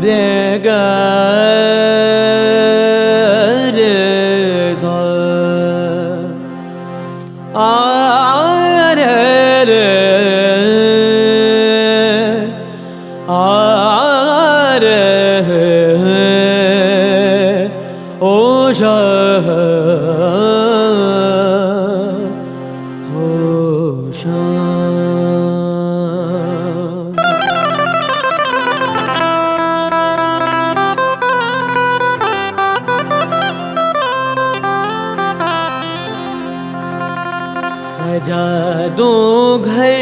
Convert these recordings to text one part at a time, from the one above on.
रे ग रे सा आ रे रे आ रे ओ शा हो शा। सजा दो घर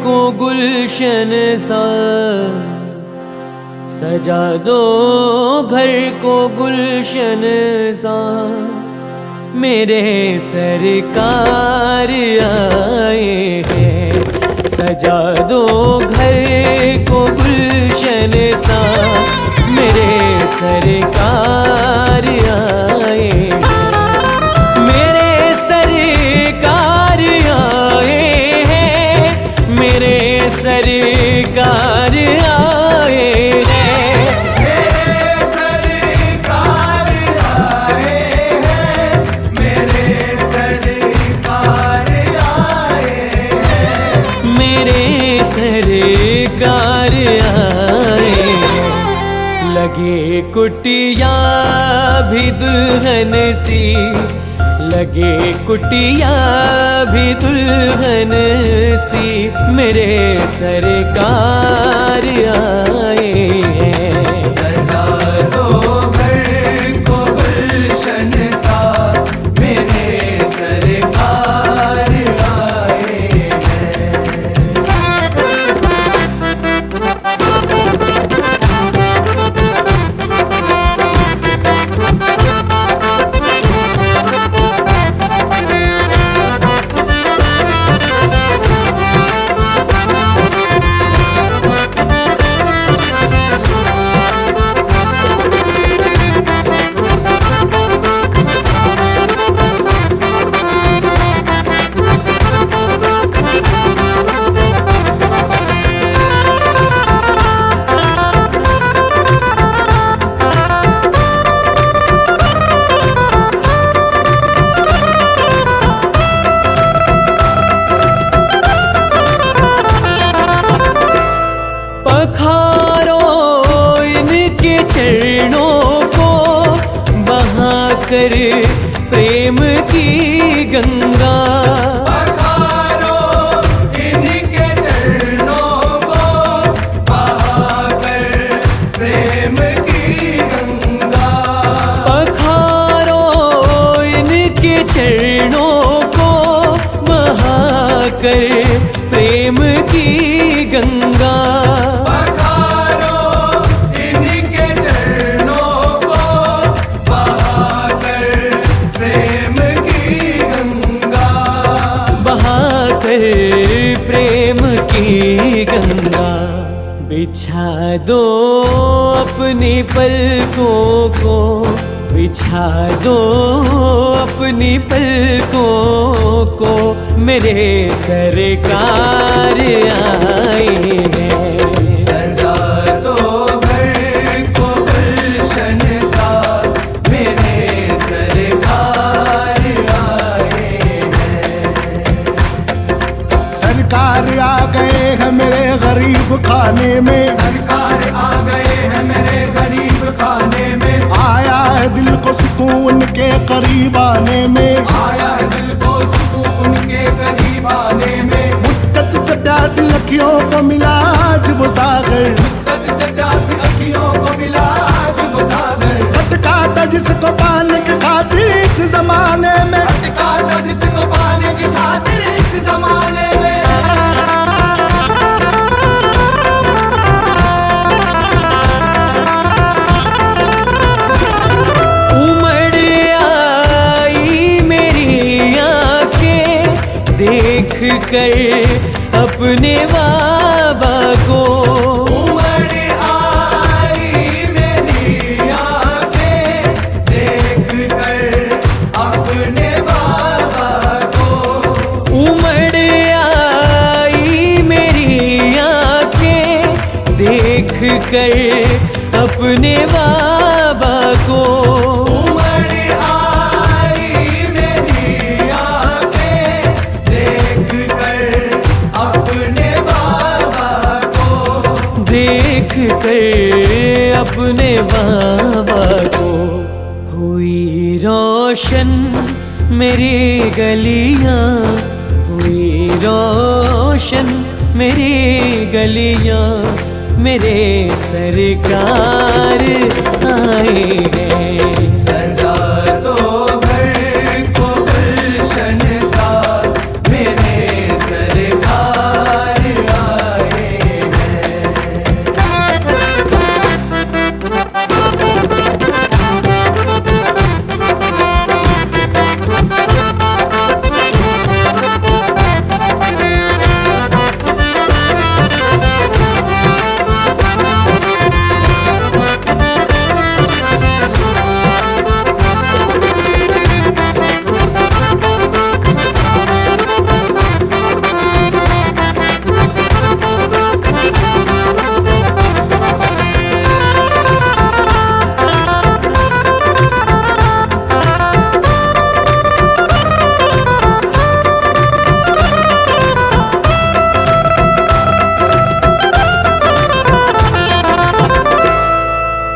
को गुलशन सा, सजा दो घर को गुलशन सा, मेरे सरकार आए हैं। सजा दो घर को गुलशन सा, मेरे सरकार आए हैं। मेरे सरकार आए हैं, मेरे सरकार आए हैं। मेरे सरकार आए हैं, मेरे सरकार आए हैं। मेरे सरकार आए हैं। लगे कुटिया भी दुल्हन सी, लगे कुटिया भी दुल्हन सी, मेरे सरकार आए हैं। सजा दो घर को गुलशन सा, मेरे सरकार आए हैं। पखारो इनके चरणों को बहाकर प्रेम की गंगा। पखारो इनके चरणों को बहाकर प्रेम की गंगा। पखारो इनके चरणों को बहाकर प्रेम की गंगा। पखारो इनके चरणों को बहाकर प्रेम की गंगा। बहाकर प्रेम की गंगा। बिछा दो अपनी पलकों को, बिछा दो अपनी पलकों को, मेरे सरकार आए हैं। सजा दो घर को गुलशन सा, मेरे सरकार आए हैं। सरकार आ गए हैं मेरे गरीब खाने में, सरकार आ गए हैं मेरे गरीब खाने में। आया है दिल को सुकून के करीब आने में, आया है दिल को सुकून के करीब आने में। मुद्दत से प्यासी अखियों को मिला आज वो सागर, मुद्दत से प्यासी अखियों को मिला आज वो सागर। भटका था जिसको पाने की खातिर इस जमाने में, भटका था जिसको पाने की खातिर इस जमाने में। उमड़ आई मेरी आंखें देख कर अपने बाबा को। उमड़ आई मेरी आंखें देख कर अपने बाबा को। उमड़ आई मेरी आंखें देख कर अपने बाबा को। उमड़ आई मेरी आंखें देख कर अपने बाबा को, देख कर अपने बाबा को। हुई रोशन मेरी गलियां, हुई रोशन मेरी गलियां, मेरे सरकार आए हैं। सजा दो घर को गुलशन सा, मेरे सरकार आए हैं।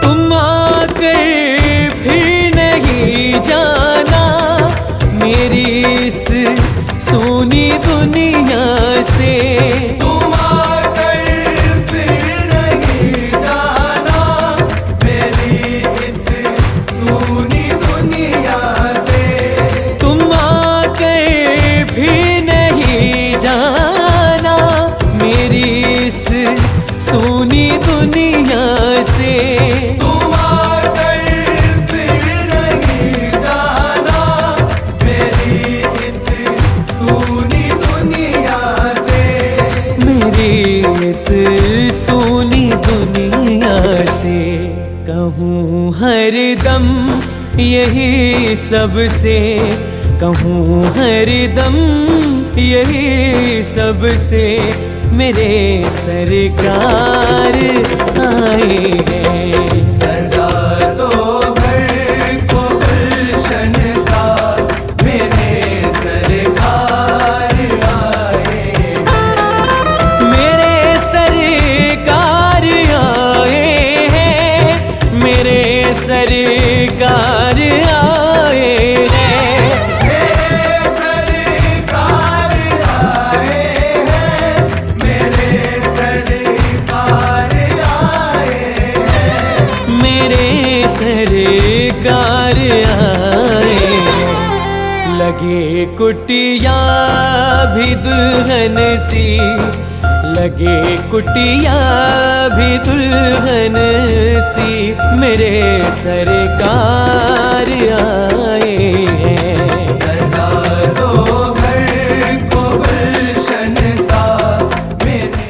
तुम आकर फिर नहीं जाना मेरी इस सोनी दुनिया से। तुम आकर फिर नहीं जाना मेरी इस सूनी दुनिया से। तुम आकर फिर नहीं जाना मेरी इस सोनी दुनिया से। तुम आकर फिर नहीं जाना मेरी इस सूनी दुनिया से। मेरी इस सोनी दुनिया से। कहूँ हरदम यही सबसे, कहूँ हरदम यही सबसे, मेरे सरकार आए हैं। सजा दो घर को गुलशन सा, मेरे सरकार आए हैं। मेरे सरकार आए हैं, मेरे सरकार आए हैं। मेरे सरकार आए हैं, मेरे सरकार आए हैं। मेरे सरकार आए हैं। लगे कुटिया भी दुल्हन सी, लगे कुटिया भी दुल्हन सी, मेरे सरकार आए हैं। सजा दो घर को गुलशन सा, मेरे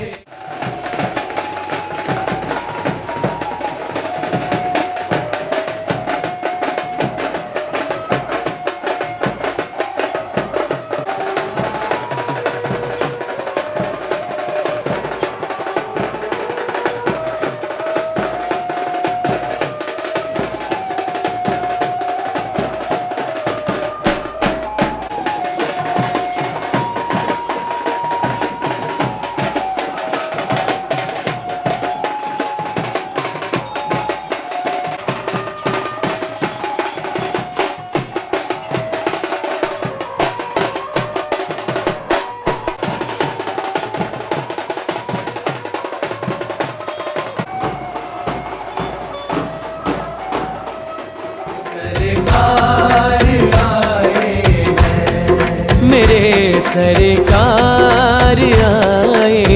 मेरे सरकार आए हैं। मेरे सरकार आए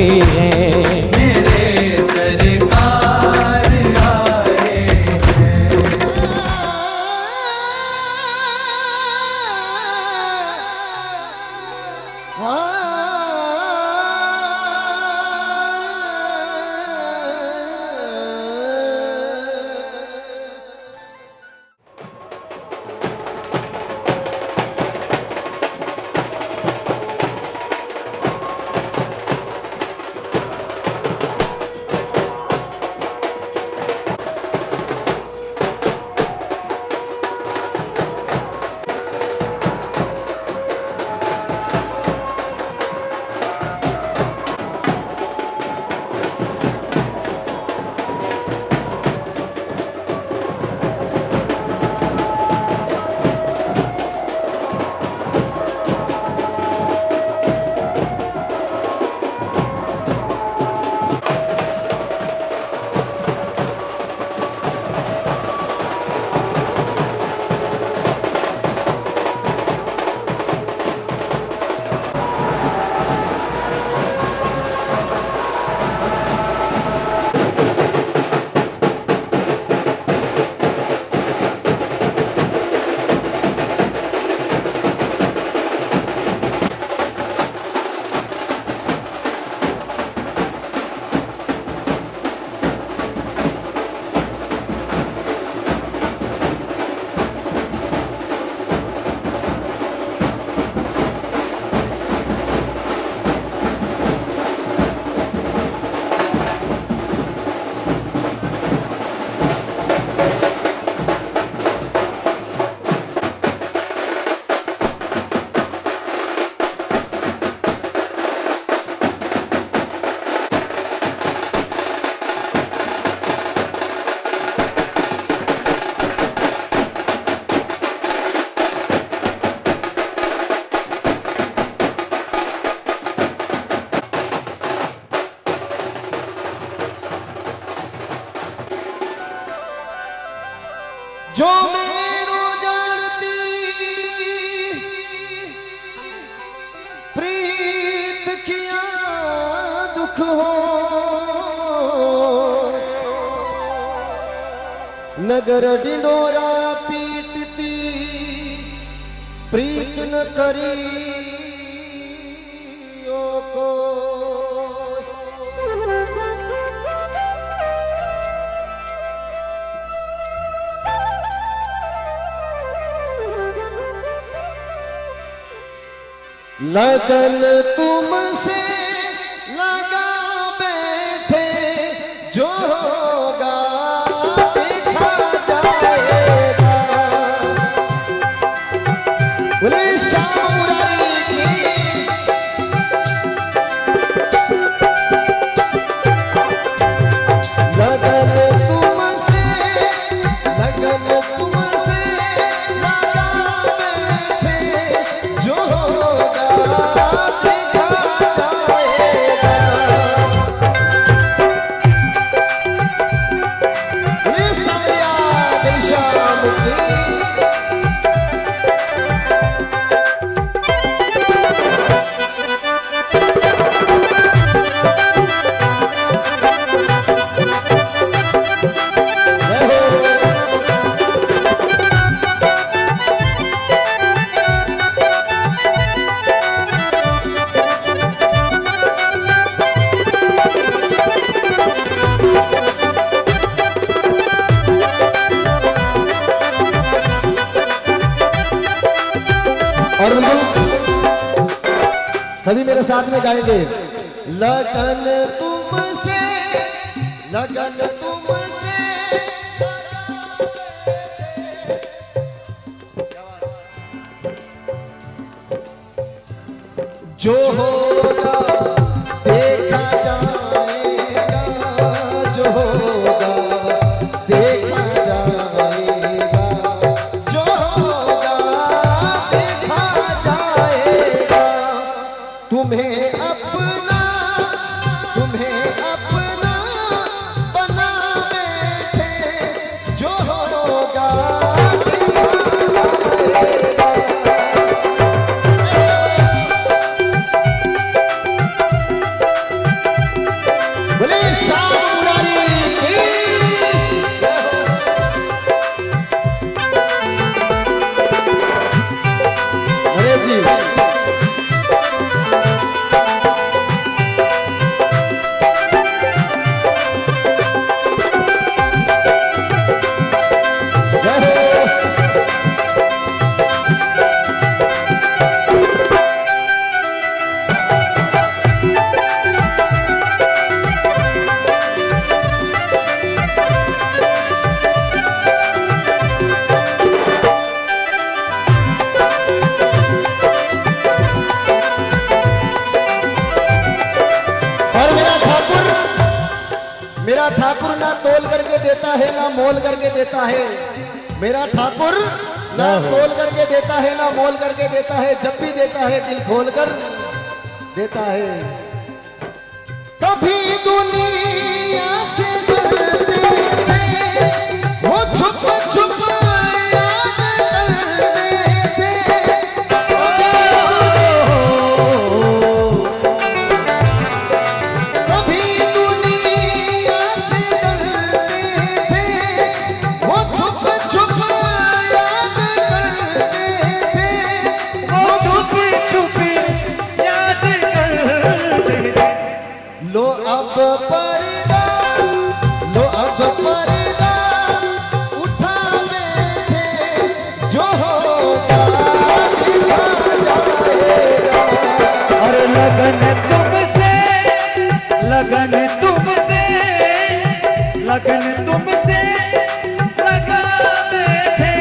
जो मेरो जानती प्रीत किया दुख हो, नगर डिंडोरा पीटती प्रीत न करी को। लगन तुमसे लगा बैठे जो होगा देखा जाएगा। बोले श्याम मुरारी की। लगन तुमसे लगा बैठे जो होगा देखा जाएगा। बोले साया दिल श्याम की। और बिल्कुल सभी मेरे साथ में गाएंगे। लगन तुमसे जो होगा देखा जाएगा, जो होगा देखा जाएगा, जो होगा देखा जाएगा। तुम्हें अपना बना बैठे जो होगा देखा जाएगा। बोले श्याम मुरारी की। अरे जी मेरा ठाकुर ना तोल करके देता है ना मोल करके देता है। मेरा ठाकुर ना तोल करके देता है ना मोल करके देता है। जब भी देता है दिल खोल कर देता है। कभी दुनिया से डरते थे वो छुप छुप याद करते थे। कभी दुनिया से डरते थे वो छुप छुप याद करते थे। वो छुप याद करते थे। लो अब पर्दा उठा बैठे जो होगा देखा जाएगा। और लगन तुमसे लगा बैठे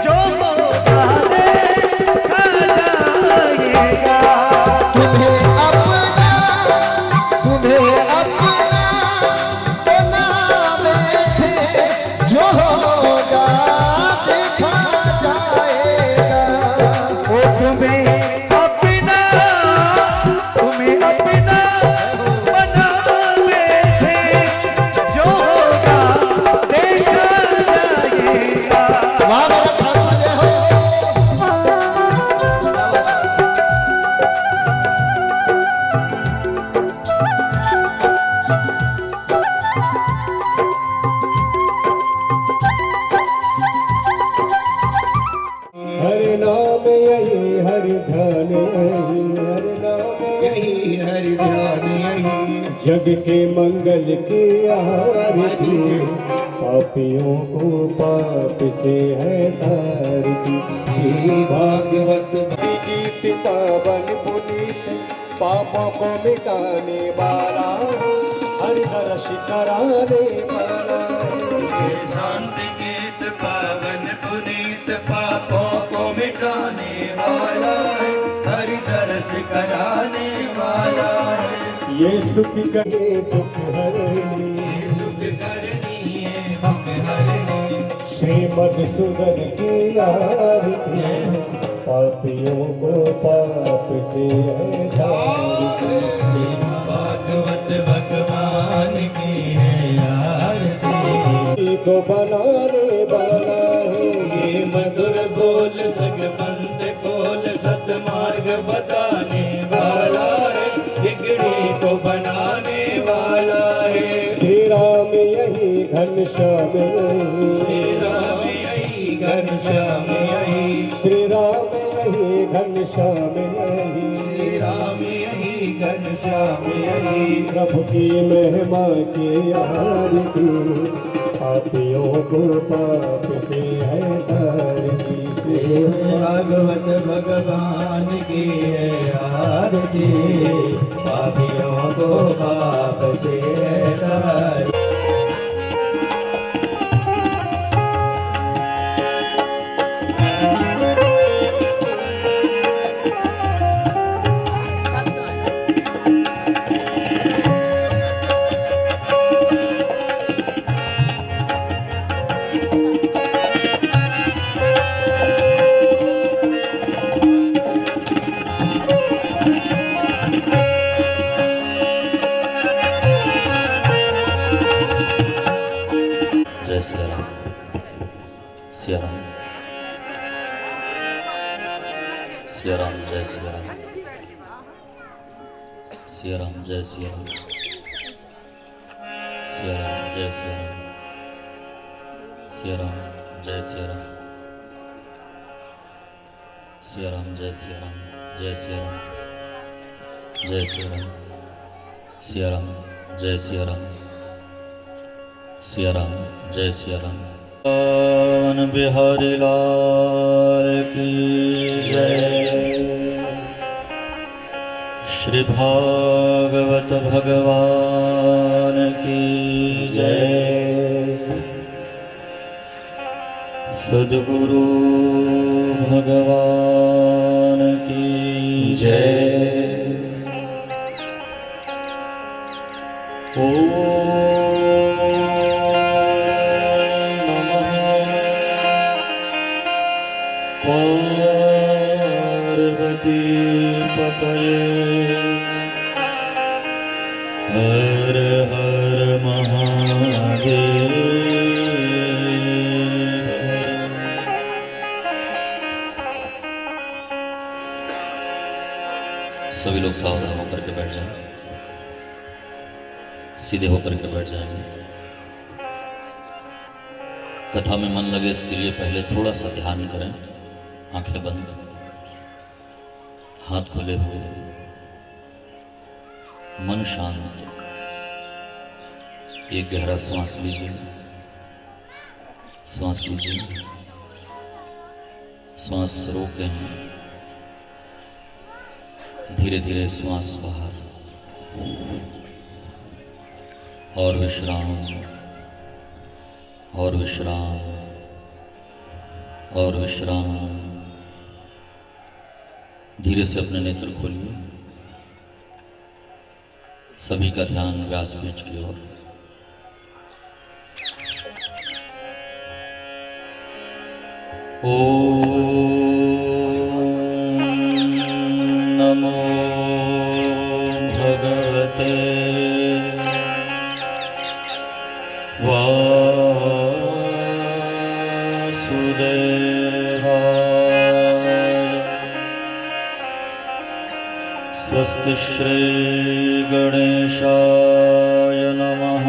जो होगा देखा जाएगा। तुम्हें अपना बना बैठे जो होगा देखा जाएगा। वो तुम्हें अपना बना बैठे जो होगा सबके मंगल की आरती, पापियों को पाप से है तारती। श्री भागवत गीत पावन पुनीत, पापों को मिटाने वाला, हरिदर्श कराने वाला। शांति गीत पावन पुनीत, पापों को मिटाने वाला है, हरि दर्श कराने वाला है। ये सुख करे दुख हरनी, सुख करनी है दुख हरनी। श्रीमद सुदन की आरती, पापियों को पाप से है तारती। भागवत भगवान की है आरती, को बनाने वाला है, ये मधुर बोल सगबंद खोल, सतमार्ग बताने वाला है, बिगड़ी को बनाने वाला है। श्री राम यही घनश्याम यही, श्री राम यही घनश्याम यही, श्री राम यही घनश्याम यही। श्री राम यही घनश्याम यही। प्रभु की महिमा की आरती, पापियों को पाप से है तारती। श्री भागवत भगवान की है आरती, पापियों को पाप से है तारती। जय सिया राम। सिया राम, सिया राम, जय सिया राम। सिया राम, जय सिया राम। सिया राम, जय सिया राम। सिया राम, जय सिया राम। सिया राम, जय सिया राम। जय सिया राम, जय सिया राम। सिया राम, जय सिया राम। सिया राम, जय सिया राम। पवन बिहारी लाल की जय। श्री भागवत भगवान की जय। सद्गुरु भगवान की जय। पार्वती पतये हर हर महादेव। सभी लोग सावधान होकर के बैठ जाएं, सीधे होकर के बैठ जाएंगे। कथा में मन लगे इसके लिए पहले थोड़ा सा ध्यान करें। आंखें बंद, हाथ खुले हुए, मन शांत। एक गहरा श्वास लीजिए, श्वास लीजिए, श्वास रोकें, धीरे धीरे श्वास बाहर, और विश्राम, और विश्राम, और विश्राम। धीरे से अपने नेत्र खोलिए। सभी का ध्यान व्यासपीठ की ओर। ओम नमो भगवते वासुदेवाय। स्वस्ति श्री गणेशाय नमः।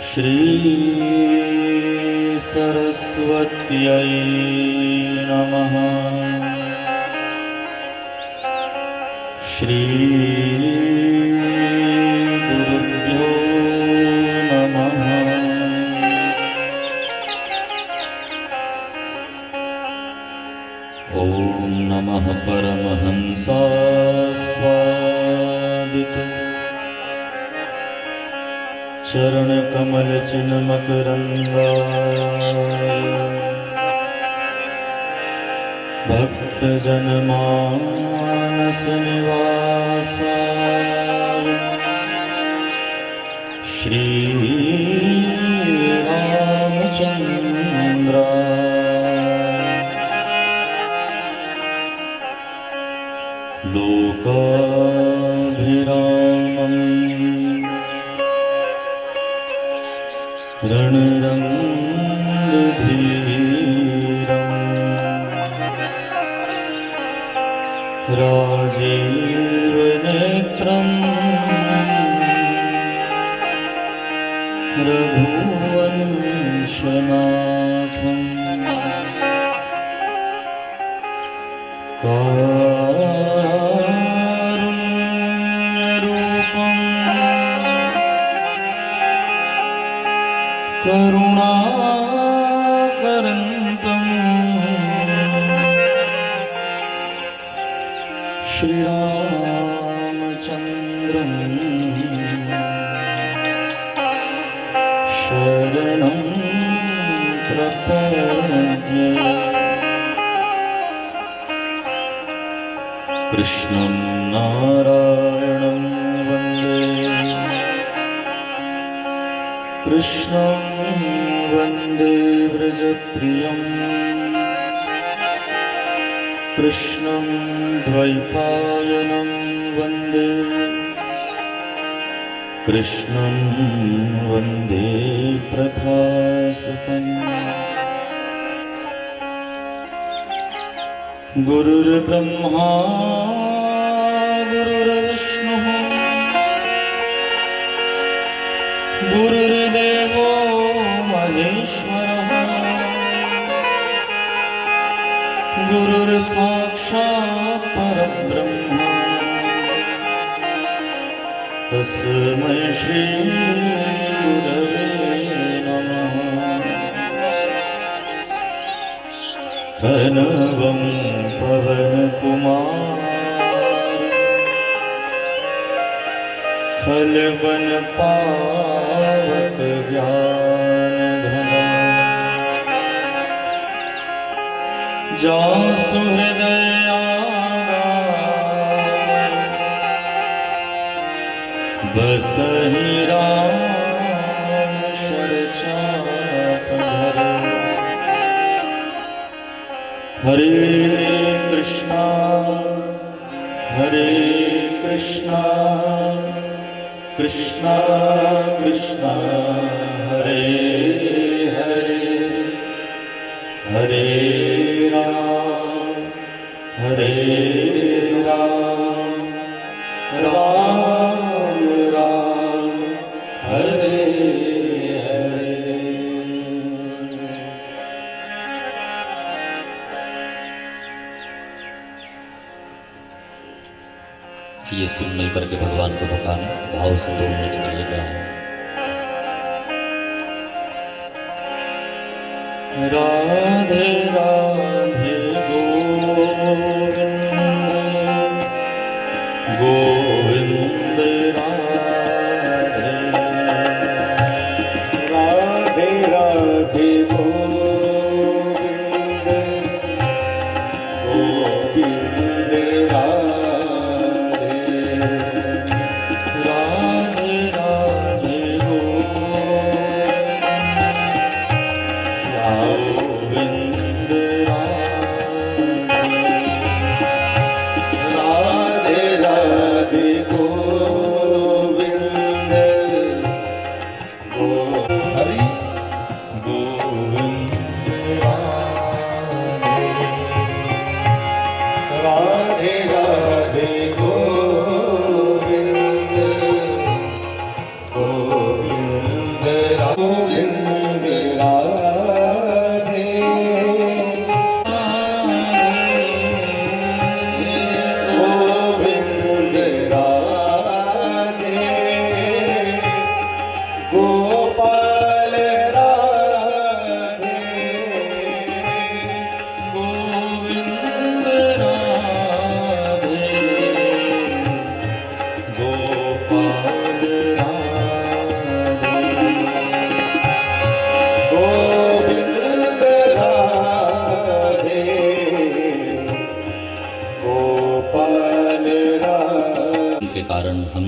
श्री सरस्वत्यै नमः। श्री चरण कमल चिन्ह मकरंदा भक्त जन मानस निवासाय श्री रामचंद्राय लोकाभिरामम् रणरंगधीरम् राजीवनेत्रम् रघुवंशनाथम् कारुण्यरूपम् करुणाकरन्तम् श्रीरामचन्द्रम् शरणं प्रपद्ये कृष्णं नारायणं वन्दे कृष्णं वन्दे व्रजप्रियं कृष्णं द्वैपायनं वन्दे कृष्णं वन्दे प्रथासतम् गुरुर्ब्रह्मा गुरुर्विष्णुः गुरुर्देवो महेश्वरः गुरुर्साक्षात् परब्रह्म तस्मै श्री गुरवे नमः प्रणवं पवनकुमार खलबन पावक ज्ञानघन जासु हृदयागार बसहि राम शरचाप धरे हरे कृष्णा कृष्णा कृष्णा हरे हरे हरे राम राम राम हरे हरे। ये सब मिल करके भगवान को पुकारें, भाव से 2 मिनट के लिए गाएं। राधे राधे गोविंद गोविंद राधे राधे राधे गोविंद गोविंद राधे राधे राधे गोविंद राधे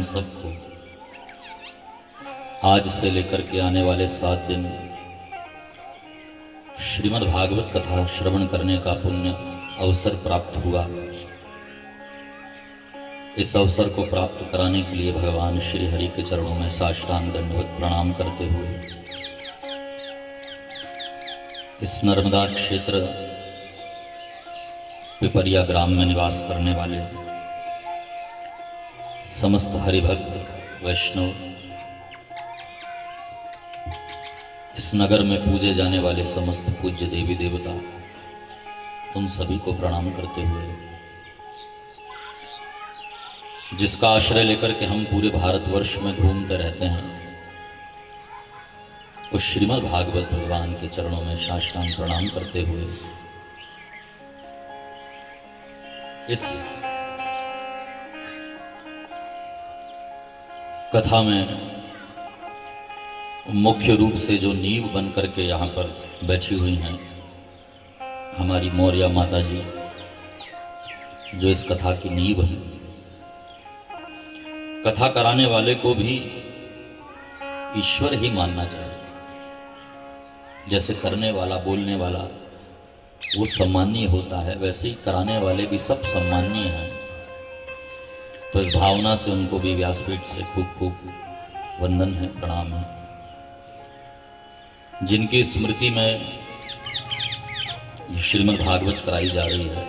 सबको आज से लेकर के आने वाले 7 दिन श्रीमद् भागवत कथा श्रवण करने का पुण्य अवसर प्राप्त हुआ। इस अवसर को प्राप्त कराने के लिए भगवान श्री हरि के चरणों में साष्टांग दंडवत प्रणाम करते हुए इस नर्मदा क्षेत्र पिपरिया ग्राम में निवास करने वाले समस्त हरिभक्त वैष्णव, इस नगर में पूजे जाने वाले समस्त पूज्य देवी देवता, उन सभी को प्रणाम करते हुए जिसका आश्रय लेकर के हम पूरे भारतवर्ष में घूमते रहते हैं, उस श्रीमद् भागवत भगवान के चरणों में साष्टांग प्रणाम करते हुए इस कथा में मुख्य रूप से जो नींव बन करके यहाँ पर बैठी हुई हैं हमारी मौर्य माता जी, जो इस कथा की नींव है। कथा कराने वाले को भी ईश्वर ही मानना चाहिए। जैसे करने वाला, बोलने वाला वो सम्मानीय होता है, वैसे ही कराने वाले भी सब सम्मानीय हैं। तो इस भावना से उनको भी व्यासपीठ से खूब खूब वंदन है, प्रणाम है। जिनकी स्मृति में ये श्रीमद् भागवत कराई जा रही है,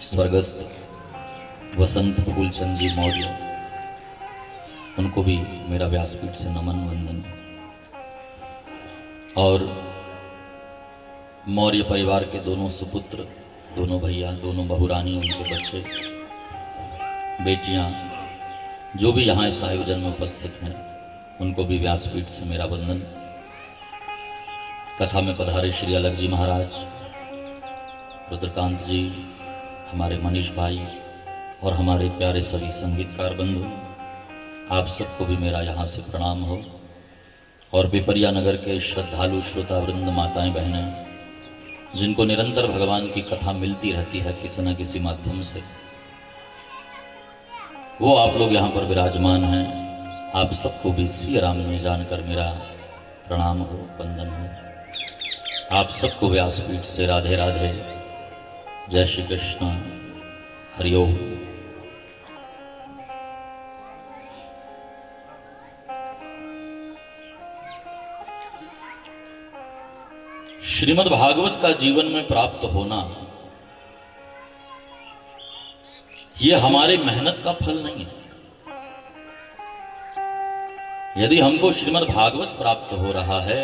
स्वर्गस्थ वसंत फूलचंद जी मौर्य, उनको भी मेरा व्यासपीठ से नमन वंदन। और मौर्य परिवार के दोनों सुपुत्र, दोनों भैया, दोनों बहुरानी, उनके बच्चे बेटियां, जो भी यहाँ इस आयोजन में उपस्थित हैं, उनको भी व्यासपीठ से मेरा वंदन। कथा में पधारे श्री अलग जी महाराज, रुद्रकांत जी, हमारे मनीष भाई और हमारे प्यारे सभी संगीतकार बंधु, आप सबको भी मेरा यहाँ से प्रणाम हो। और पिपरिया नगर के श्रद्धालु श्रोता वृंद, माताएं, बहनें, जिनको निरंतर भगवान की कथा मिलती रहती है किसी न किसी माध्यम से, वो आप लोग यहाँ पर विराजमान हैं। आप सबको भी श्री राम में जानकर मेरा प्रणाम हो, वंदन हो। आप सबको व्यासपीठ से राधे राधे, जय श्री कृष्ण, हरिओम। श्रीमद् भागवत का जीवन में प्राप्त होना ये हमारे मेहनत का फल नहीं है। यदि हमको श्रीमद् भागवत प्राप्त हो रहा है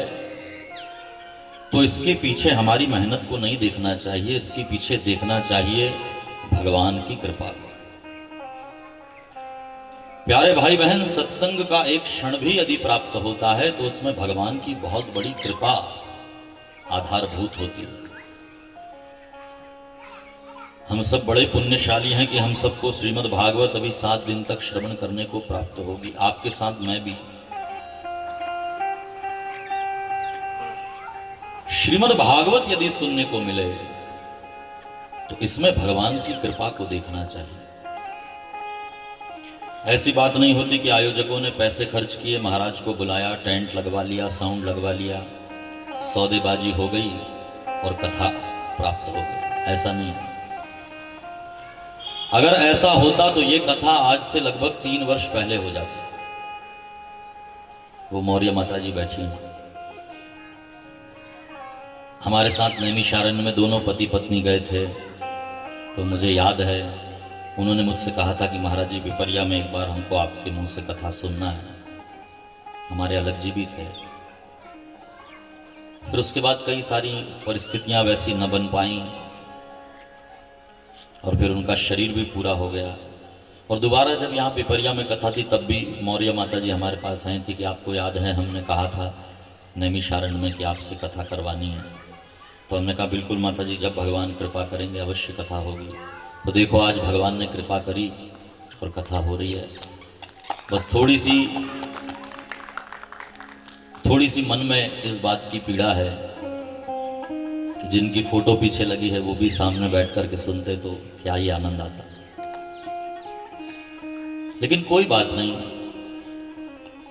तो इसके पीछे हमारी मेहनत को नहीं देखना चाहिए, इसके पीछे देखना चाहिए भगवान की कृपा को। प्यारे भाई बहन, सत्संग का एक क्षण भी यदि प्राप्त होता है तो उसमें भगवान की बहुत बड़ी कृपा आधारभूत होती है। हम सब बड़े पुण्यशाली हैं कि हम सबको श्रीमद् भागवत अभी 7 दिन तक श्रवण करने को प्राप्त होगी, आपके साथ मैं भी। श्रीमद् भागवत यदि सुनने को मिले तो इसमें भगवान की कृपा को देखना चाहिए। ऐसी बात नहीं होती कि आयोजकों ने पैसे खर्च किए, महाराज को बुलाया, टेंट लगवा लिया, साउंड लगवा लिया, सौदेबाजी हो गई और कथा प्राप्त हो गई। ऐसा नहीं है। अगर ऐसा होता तो ये कथा आज से लगभग 3 वर्ष पहले हो जाती। वो मौर्य माता जी बैठी हैं हमारे साथ नैमिषारण्य में, दोनों पति पत्नी गए थे। तो मुझे याद है उन्होंने मुझसे कहा था कि महाराज जी, पिपरिया में एक बार हमको आपके मुंह से कथा सुनना है। हमारे अलग जी भी थे। फिर उसके बाद कई सारी परिस्थितियां वैसी न बन पाई और फिर उनका शरीर भी पूरा हो गया। और दोबारा जब यहाँ पिपरिया में कथा थी तब भी मौर्य माता जी हमारे पास आई थी कि आपको याद है हमने कहा था नैमिषारण्य में कि आपसे कथा करवानी है। तो हमने कहा बिल्कुल माता जी, जब भगवान कृपा करेंगे अवश्य कथा होगी। तो देखो आज भगवान ने कृपा करी और कथा हो रही है। बस थोड़ी सी मन में इस बात की पीड़ा है कि जिनकी फोटो पीछे लगी है वो भी सामने बैठ कर के सुनते तो क्या ही आनंद आता। लेकिन कोई बात नहीं,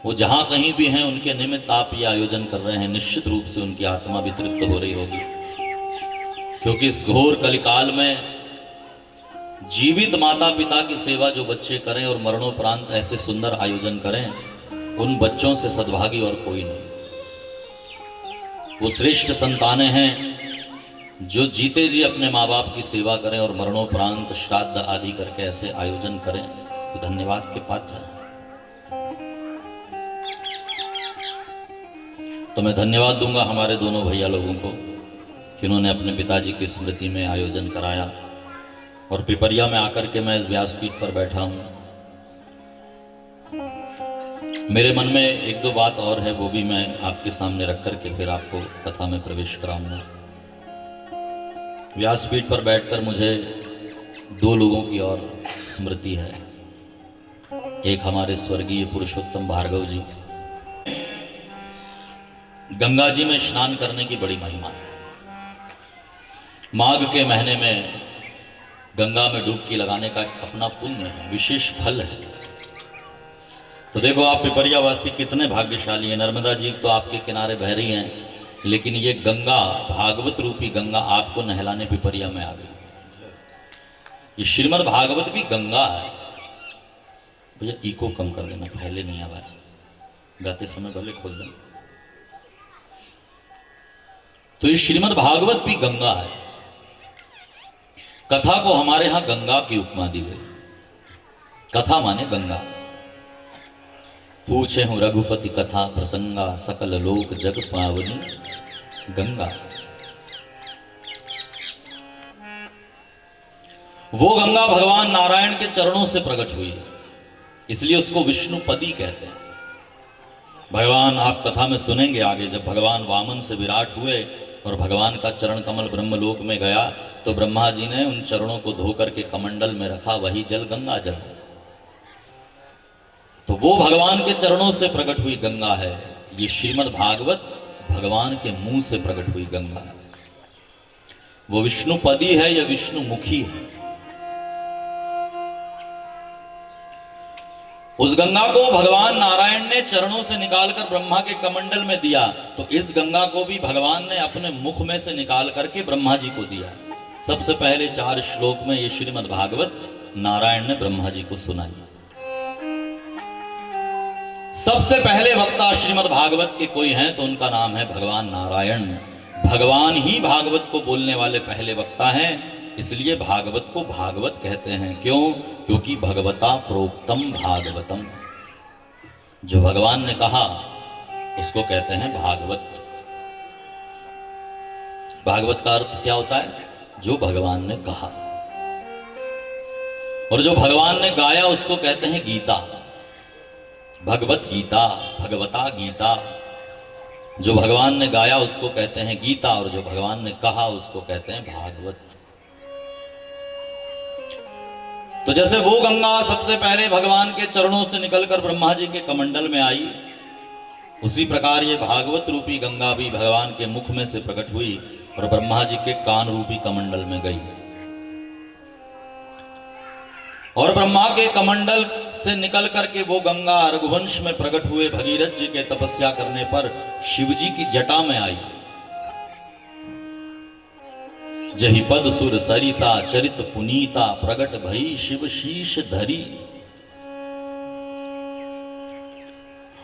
वो जहां कहीं भी हैं उनके निमित्त आप ये आयोजन कर रहे हैं, निश्चित रूप से उनकी आत्मा भी तृप्त हो रही होगी। क्योंकि इस घोर कलिकाल में जीवित माता पिता की सेवा जो बच्चे करें और मरणोपरांत ऐसे सुंदर आयोजन करें, उन बच्चों से सद्भागी और कोई नहीं। वो श्रेष्ठ संतानें हैं जो जीते जी अपने माँ बाप की सेवा करें और मरणोपरांत श्राद्ध आदि करके ऐसे आयोजन करें, तो धन्यवाद के पात्र हैं। तो मैं धन्यवाद दूंगा हमारे दोनों भैया लोगों को कि उन्होंने अपने पिताजी की स्मृति में आयोजन कराया। और पिपरिया में आकर के मैं इस व्यासपीठ पर बैठा हूं, मेरे मन में एक दो बात और है, वो भी मैं आपके सामने रख करके फिर आपको कथा में प्रवेश कराऊंगा। व्यासपीठ पर बैठकर मुझे दो लोगों की और स्मृति है। एक हमारे स्वर्गीय पुरुषोत्तम भार्गव जी। गंगा जी में स्नान करने की बड़ी महिमा है। माघ के महीने में गंगा में डुबकी लगाने का अपना पुण्य है, विशेष फल है। तो देखो आप पिपरिया वासी कितने भाग्यशाली हैं। नर्मदा जी तो आपके किनारे बह रही हैं, लेकिन ये गंगा, भागवत रूपी गंगा आपको नहलाने पिपरिया में आ गई। ये श्रीमद् भागवत भी गंगा है। भैया इको कम कर देना, पहले नहीं आवाज, गाते समय भले खोल देना। तो ये श्रीमद् भागवत भी गंगा है। कथा को हमारे यहां गंगा की उपमा दी गई। कथा माने गंगा। पूछे हूं रघुपति कथा प्रसंगा, सकल लोक जग पावनी गंगा। वो गंगा भगवान नारायण के चरणों से प्रकट हुई है, इसलिए उसको विष्णुपदी कहते हैं। भगवान, आप कथा में सुनेंगे आगे, जब भगवान वामन से विराट हुए और भगवान का चरण कमल ब्रह्मलोक में गया, तो ब्रह्मा जी ने उन चरणों को धोकर के कमंडल में रखा, वही जल गंगा जल। तो वो भगवान के चरणों से प्रकट हुई गंगा है। ये श्रीमद् भागवत भगवान के मुंह से प्रकट हुई गंगा है। वो विष्णुपदी है या विष्णुमुखी है। उस गंगा को भगवान नारायण ने चरणों से निकालकर ब्रह्मा के कमंडल में दिया, तो इस गंगा को भी भगवान ने अपने मुख में से निकाल करके ब्रह्मा जी को दिया। सबसे पहले 4 श्लोक में ये श्रीमद् भागवत नारायण ने ब्रह्मा जी को सुनाई। सबसे पहले वक्ता श्रीमद् भागवत के कोई हैं तो उनका नाम है भगवान नारायण। भगवान ही भागवत को बोलने वाले पहले वक्ता हैं, इसलिए भागवत को भागवत कहते हैं। क्यों? क्योंकि भगवता प्रोक्तम भागवतम। जो भगवान ने कहा उसको कहते हैं भागवत। भागवत का अर्थ क्या होता है? जो भगवान ने कहा। और जो भगवान ने गाया उसको कहते हैं गीता। भगवत गीता, भगवता गीता। जो भगवान ने गाया उसको कहते हैं गीता, और जो भगवान ने कहा उसको कहते हैं भागवत। तो जैसे वो गंगा सबसे पहले भगवान के चरणों से निकलकर ब्रह्मा जी के कमंडल में आई, उसी प्रकार ये भागवत रूपी गंगा भी भगवान के मुख में से प्रकट हुई और ब्रह्मा जी के कान रूपी कमंडल में गई। और ब्रह्मा के कमंडल से निकल करके वो गंगा रघुवंश में प्रकट हुए भगीरथ जी के तपस्या करने पर शिव जी की जटा में आई। जहि पद सुर सरिसा चरित पुनीता, प्रगट भई शिव शीश धरी।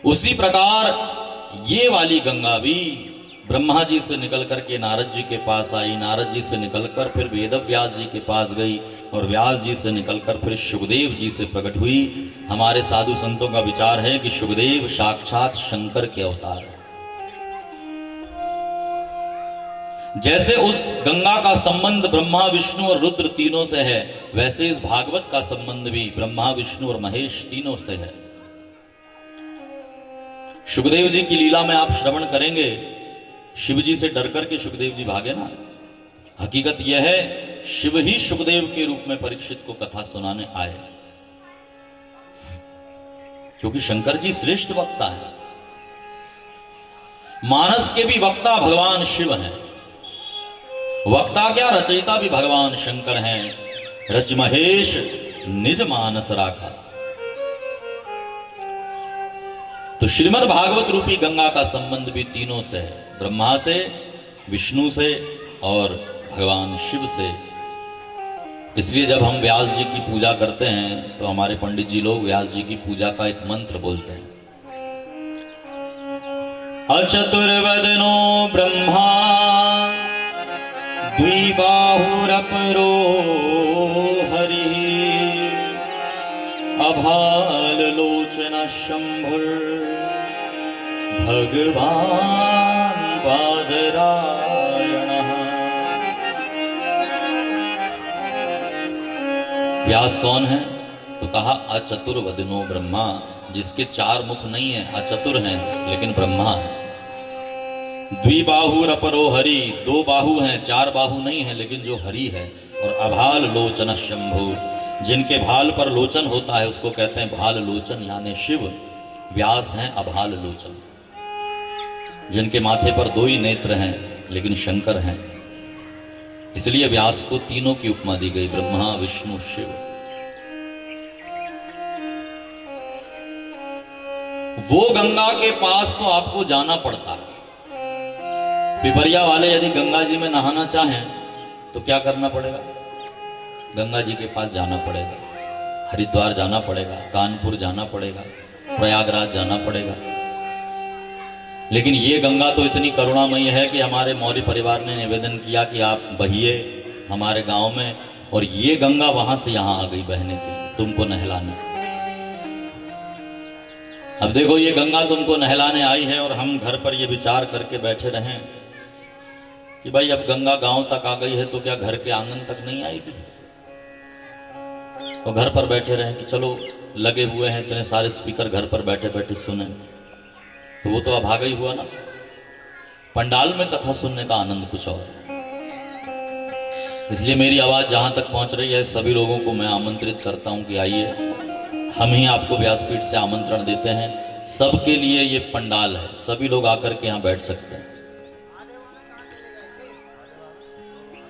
उसी प्रकार ये वाली गंगा भी ब्रह्मा जी से निकल करके नारद जी के पास आई, नारद जी से निकलकर फिर वेद व्यास जी के पास गई, और व्यास जी से निकलकर फिर सुखदेव जी से प्रकट हुई। हमारे साधु संतों का विचार है कि सुखदेव साक्षात शंकर के अवतार है। जैसे उस गंगा का संबंध ब्रह्मा विष्णु और रुद्र तीनों से है, वैसे इस भागवत का संबंध भी ब्रह्मा विष्णु और महेश तीनों से है। सुखदेव जी की लीला में आप श्रवण करेंगे, शिव जी से डर करके सुखदेव जी भागे ना। हकीकत यह है शिव ही सुखदेव के रूप में परीक्षित को कथा सुनाने आए, क्योंकि शंकर जी श्रेष्ठ वक्ता है। मानस के भी वक्ता भगवान शिव हैं। वक्ता क्या, रचयिता भी भगवान शंकर हैं। रच महेश निज मानस राखा। तो श्रीमद् भागवत रूपी गंगा का संबंध भी तीनों से है, ब्रह्मा से, विष्णु से और भगवान शिव से। इसलिए जब हम व्यास जी की पूजा करते हैं तो हमारे पंडित जी लोग व्यास जी की पूजा का एक मंत्र बोलते हैं, अचतुर्वदनो ब्रह्मा द्विबाहुरपरो हरिः अभाललोचन शंभुर भगवान बादरायणः। व्यास कौन है? तो कहा अचतुर्वदनो ब्रह्मा, जिसके चार मुख नहीं है, अचतुर हैं लेकिन ब्रह्मा है। द्विबाहुर अपरो हरि, दो बाहु हैं, चार बाहु नहीं है लेकिन जो हरि है। और अभाल लोचन शंभु, जिनके भाल पर लोचन होता है उसको कहते हैं भाल लोचन, यानी शिव। व्यास हैं अभाल लोचन, जिनके माथे पर दो ही नेत्र हैं लेकिन शंकर हैं। इसलिए व्यास को तीनों की उपमा दी गई, ब्रह्मा विष्णु शिव। वो गंगा के पास तो आपको जाना पड़ता है। पिपरिया वाले यदि गंगा जी में नहाना चाहें तो क्या करना पड़ेगा? गंगा जी के पास जाना पड़ेगा, हरिद्वार जाना पड़ेगा, कानपुर जाना पड़ेगा, प्रयागराज जाना पड़ेगा। लेकिन ये गंगा तो इतनी करुणामयी है कि हमारे मौर्य परिवार ने निवेदन किया कि आप बहिए हमारे गांव में, और ये गंगा वहां से यहां आ गई बहने के लिए, तुमको नहलाने। अब देखो ये गंगा तुमको नहलाने आई है और हम घर पर ये विचार करके बैठे रहें कि भाई अब गंगा गांव तक आ गई है तो क्या घर के आंगन तक नहीं आएगी? तो घर पर बैठे रहें कि चलो लगे हुए हैं इतने सारे स्पीकर, घर पर बैठे बैठे सुने, तो वो तो अभागा ही हुआ ना। पंडाल में कथा सुनने का आनंद कुछ और। इसलिए मेरी आवाज जहां तक पहुंच रही है सभी लोगों को मैं आमंत्रित करता हूं कि आइए, हम ही आपको व्यासपीठ से आमंत्रण देते हैं। सबके लिए ये पंडाल है, सभी लोग आकर के यहां बैठ सकते हैं।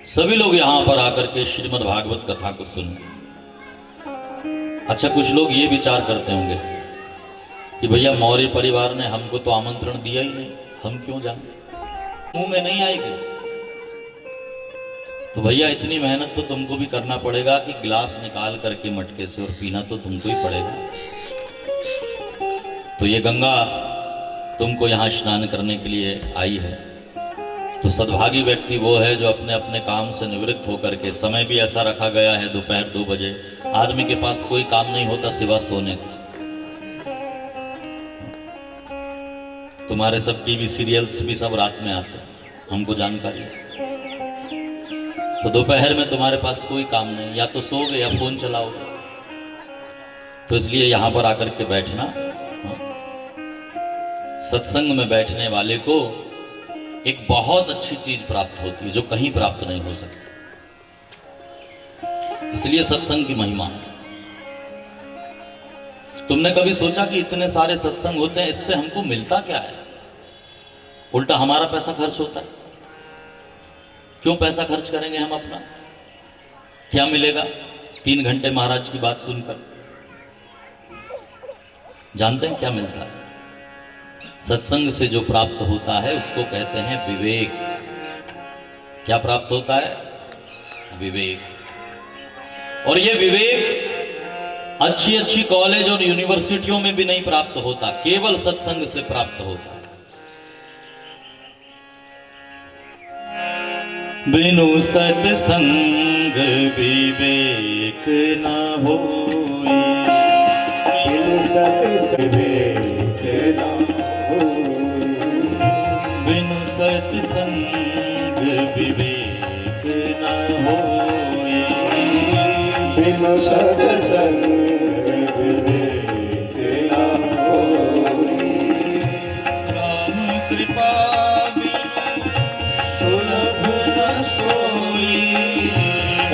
सभी लोग यहां पर आकर के श्रीमद् भागवत कथा को सुने। अच्छा, कुछ लोग ये विचार करते होंगे कि भैया मौर्य परिवार ने हमको तो आमंत्रण दिया ही नहीं, हम क्यों जाएं? मुंह में नहीं आएगी। तो भैया इतनी मेहनत तो तुमको भी करना पड़ेगा कि गिलास निकाल करके मटके से और पीना तो तुमको ही पड़ेगा। तो ये गंगा तुमको यहाँ स्नान करने के लिए आई है। तो सद्भागी व्यक्ति वो है जो अपने अपने काम से निवृत्त होकर के, समय भी ऐसा रखा गया है दोपहर 2 बजे, आदमी के पास कोई काम नहीं होता सिवा सोने का। तुम्हारे सब टीवी सीरियल्स भी सब रात में आते हैं, हमको जानकारी है। तो दोपहर में तुम्हारे पास कोई काम नहीं, या तो सोओगे या फोन चलाओगे। तो इसलिए यहां पर आकर के बैठना, सत्संग में बैठने वाले को एक बहुत अच्छी चीज प्राप्त होती है जो कहीं प्राप्त नहीं हो सकती। इसलिए सत्संग की महिमा है। तुमने कभी सोचा कि इतने सारे सत्संग होते हैं, इससे हमको मिलता क्या है? उल्टा हमारा पैसा खर्च होता है। क्यों पैसा खर्च करेंगे हम अपना? क्या मिलेगा 3 घंटे महाराज की बात सुनकर? जानते हैं क्या मिलता है? सत्संग से जो प्राप्त होता है उसको कहते हैं विवेक। क्या प्राप्त होता है? विवेक। और ये विवेक अच्छी अच्छी कॉलेज और यूनिवर्सिटियों में भी नहीं प्राप्त होता, केवल सत्संग से प्राप्त होता है। बिनु सत्संग विवेक न होए, बिनु सत्संग विवेक न होए, बिनु सत्संग विवेक न होए, बिनु सत्संग विवेक न होए। राम कृपा सुलभ न सोई,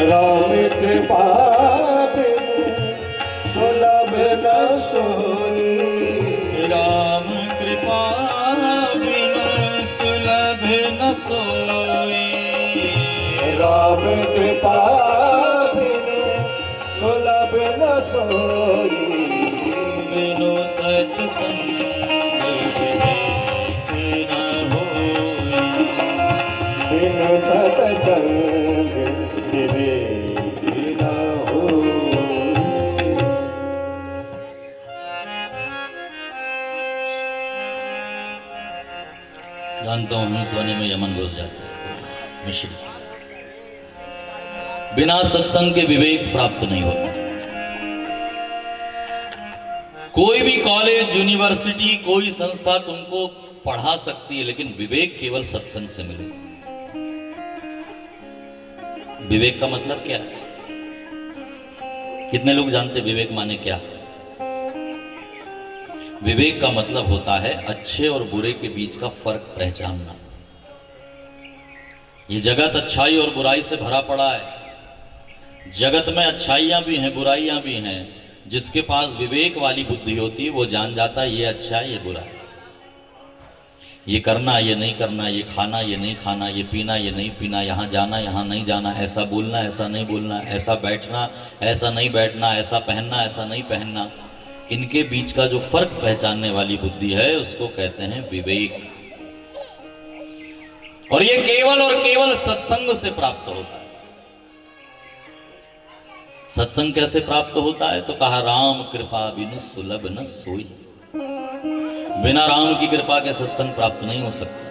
राम कृपा बिनु सुलभ न सोई, राम कृपा बिनु सुलभ न सोई, राम कृपा बिनु सुलभ न सोई, बिनु सत्संग विवेकी ना हो। जानता हूं हंस ध्वनि में यमन घुस जाता है। मिश्री बिना सत्संग के विवेक प्राप्त नहीं होता। कोई भी कॉलेज, यूनिवर्सिटी, कोई संस्था तुमको पढ़ा सकती है, लेकिन विवेक केवल सत्संग से मिलेगा। विवेक का मतलब क्या है? कितने लोग जानते विवेक माने क्या? विवेक का मतलब होता है अच्छे और बुरे के बीच का फर्क पहचानना। ये जगत अच्छाई और बुराई से भरा पड़ा है। जगत में अच्छाइयां भी हैं, बुराइयां भी हैं। जिसके पास विवेक वाली बुद्धि होती है वो जान जाता है ये अच्छा है, ये बुरा है, ये करना, ये नहीं करना, ये खाना, ये नहीं खाना, ये पीना, ये नहीं पीना, यहाँ जाना, यहाँ नहीं जाना, ऐसा बोलना, ऐसा नहीं बोलना, ऐसा बैठना, ऐसा नहीं बैठना, ऐसा पहनना, ऐसा नहीं पहनना। इनके बीच का जो फर्क पहचानने वाली बुद्धि है उसको कहते हैं विवेक। और ये केवल और केवल सत्संग से प्राप्त होता है। सत्संग कैसे प्राप्त होता है? तो कहा राम कृपा बिनु सुलभ न सोई। बिना राम की कृपा के सत्संग प्राप्त नहीं हो सकता।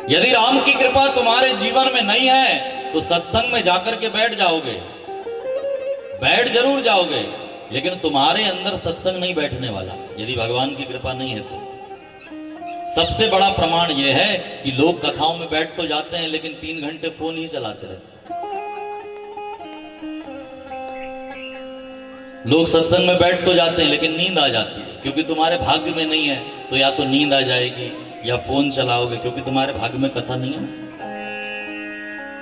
यदि राम की कृपा तुम्हारे जीवन में नहीं है तो सत्संग में जाकर के बैठ जाओगे, बैठ जरूर जाओगे, लेकिन तुम्हारे अंदर सत्संग नहीं बैठने वाला यदि भगवान की कृपा नहीं है तो। सबसे बड़ा प्रमाण यह है कि लोग कथाओं में बैठ तो जाते हैं लेकिन 3 घंटे फोन ही चलाते रहते हैं। लोग सत्संग में बैठ तो जाते हैं लेकिन नींद आ जाती है, क्योंकि तुम्हारे भाग्य में नहीं है। तो या तो नींद आ जाएगी या फोन चलाओगे, क्योंकि तुम्हारे भाग्य में कथा नहीं है।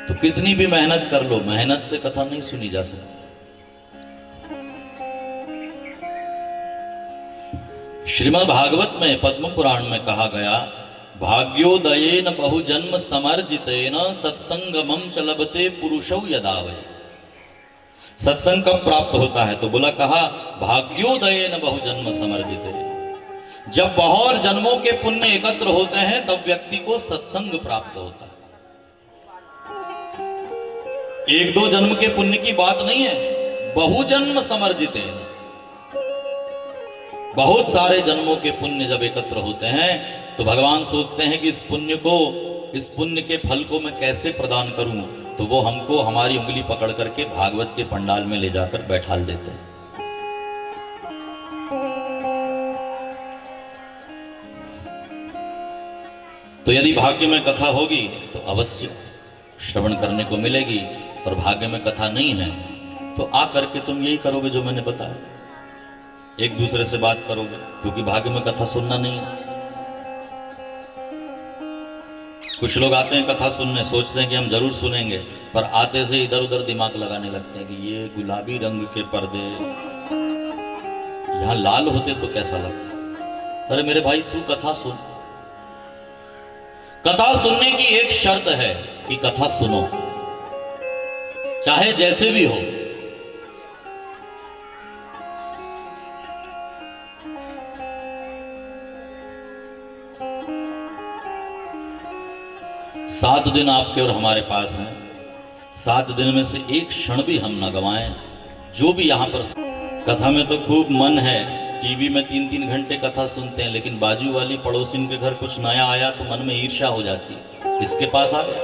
तो कितनी भी मेहनत कर लो, मेहनत से कथा नहीं सुनी जा सकती। श्रीमद् भागवत में पद्म पुराण में कहा गया, भाग्योदयेन बहुजन्म समर्जितेन सत्संगमं च लभते पुरुषौ यदा वै। सत्संग कब प्राप्त होता है? तो बोला, कहा भाग्योदयेन बहुजन्म समर्जिते। जब बहुत जन्मों के पुण्य एकत्र होते हैं तब व्यक्ति को सत्संग प्राप्त होता है। 1-2 जन्म के पुण्य की बात नहीं है, बहुजन्म समर्जितेन। बहुत सारे जन्मों के पुण्य जब एकत्र होते हैं तो भगवान सोचते हैं कि इस पुण्य के फल को मैं कैसे प्रदान करूं। तो वो हमको हमारी उंगली पकड़ करके भागवत के पंडाल में ले जाकर बैठाल देते हैं। तो यदि भाग्य में कथा होगी तो अवश्य श्रवण करने को मिलेगी, और भाग्य में कथा नहीं है तो आ करके तुम यही करोगे जो मैंने बताया, एक दूसरे से बात करोगे, क्योंकि भाग्य में कथा सुनना नहीं है। कुछ लोग आते हैं कथा सुनने, सोचते हैं कि हम जरूर सुनेंगे, पर आते से इधर उधर दिमाग लगाने लगते हैं कि ये गुलाबी रंग के पर्दे यहां लाल होते तो कैसा लगता। अरे मेरे भाई, तू कथा सुन। कथा सुनने की एक शर्त है कि कथा सुनो, चाहे जैसे भी हो। सात दिन आपके और हमारे पास हैं। 7 दिन में से एक क्षण भी हम न गवाएं। जो भी यहाँ पर कथा में तो खूब मन है, टीवी में 3-3 घंटे कथा सुनते हैं, लेकिन बाजू वाली पड़ोसिन के घर कुछ नया आया तो मन में ईर्ष्या हो जाती है, इसके पास आ गया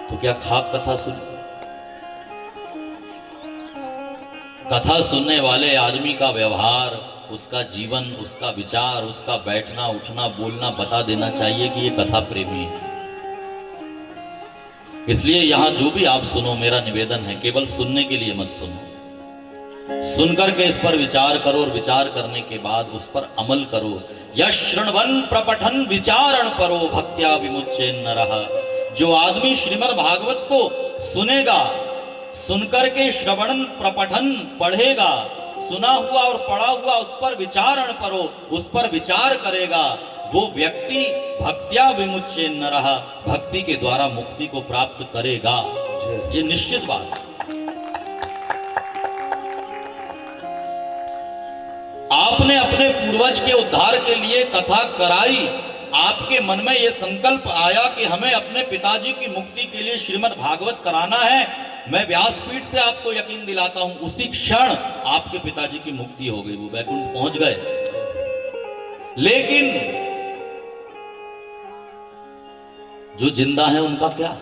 तो क्या खाक कथा सुन। कथा सुनने वाले आदमी का व्यवहार, उसका जीवन, उसका विचार, उसका बैठना उठना बोलना बता देना चाहिए कि ये कथा प्रेमी है। इसलिए यहां जो भी आप सुनो, मेरा निवेदन है केवल सुनने के लिए मत सुनो, सुनकर के इस पर विचार करो, और विचार करने के बाद उस पर अमल करो। यश शृण्वन् प्रपठन् विचारण परो भक्त्या विमुच्येन नरः। जो आदमी श्रीमद् भागवत को सुनेगा, सुनकर के श्रवणन प्रपठन पढ़ेगा, सुना हुआ और पढ़ा हुआ उस पर विचारण करो, उस पर विचार करेगा, वो व्यक्ति भक्त्या विमुच्येन नरः, भक्ति के द्वारा मुक्ति को प्राप्त करेगा। ये निश्चित बात है। आपने अपने पूर्वज के उद्धार के लिए कथा कराई, आपके मन में यह संकल्प आया कि हमें अपने पिताजी की मुक्ति के लिए श्रीमद् भागवत कराना है, मैं व्यासपीठ से आपको यकीन दिलाता हूं उसी क्षण आपके पिताजी की मुक्ति हो गई, वो वैकुंठ पहुंच गए। लेकिन जो जिंदा है उनका क्या?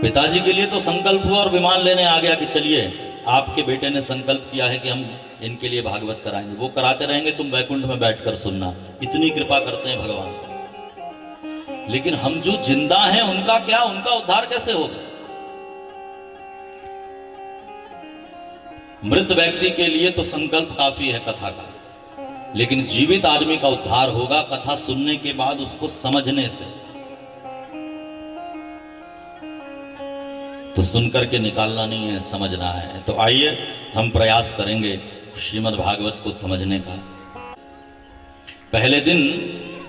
पिताजी के लिए तो संकल्प हुआ और विमान लेने आ गया कि चलिए आपके बेटे ने संकल्प किया है कि हम इनके लिए भागवत कराएंगे, वो कराते रहेंगे, तुम वैकुंठ में बैठकर सुनना। इतनी कृपा करते हैं भगवान। लेकिन हम जो जिंदा हैं उनका क्या? उनका उद्धार कैसे होगा? मृत व्यक्ति के लिए तो संकल्प काफी है कथा का, लेकिन जीवित आदमी का उद्धार होगा कथा सुनने के बाद, उसको समझने से। तो सुनकर के निकालना नहीं है, समझना है। तो आइए हम प्रयास करेंगे श्रीमद् भागवत को समझने का। पहले दिन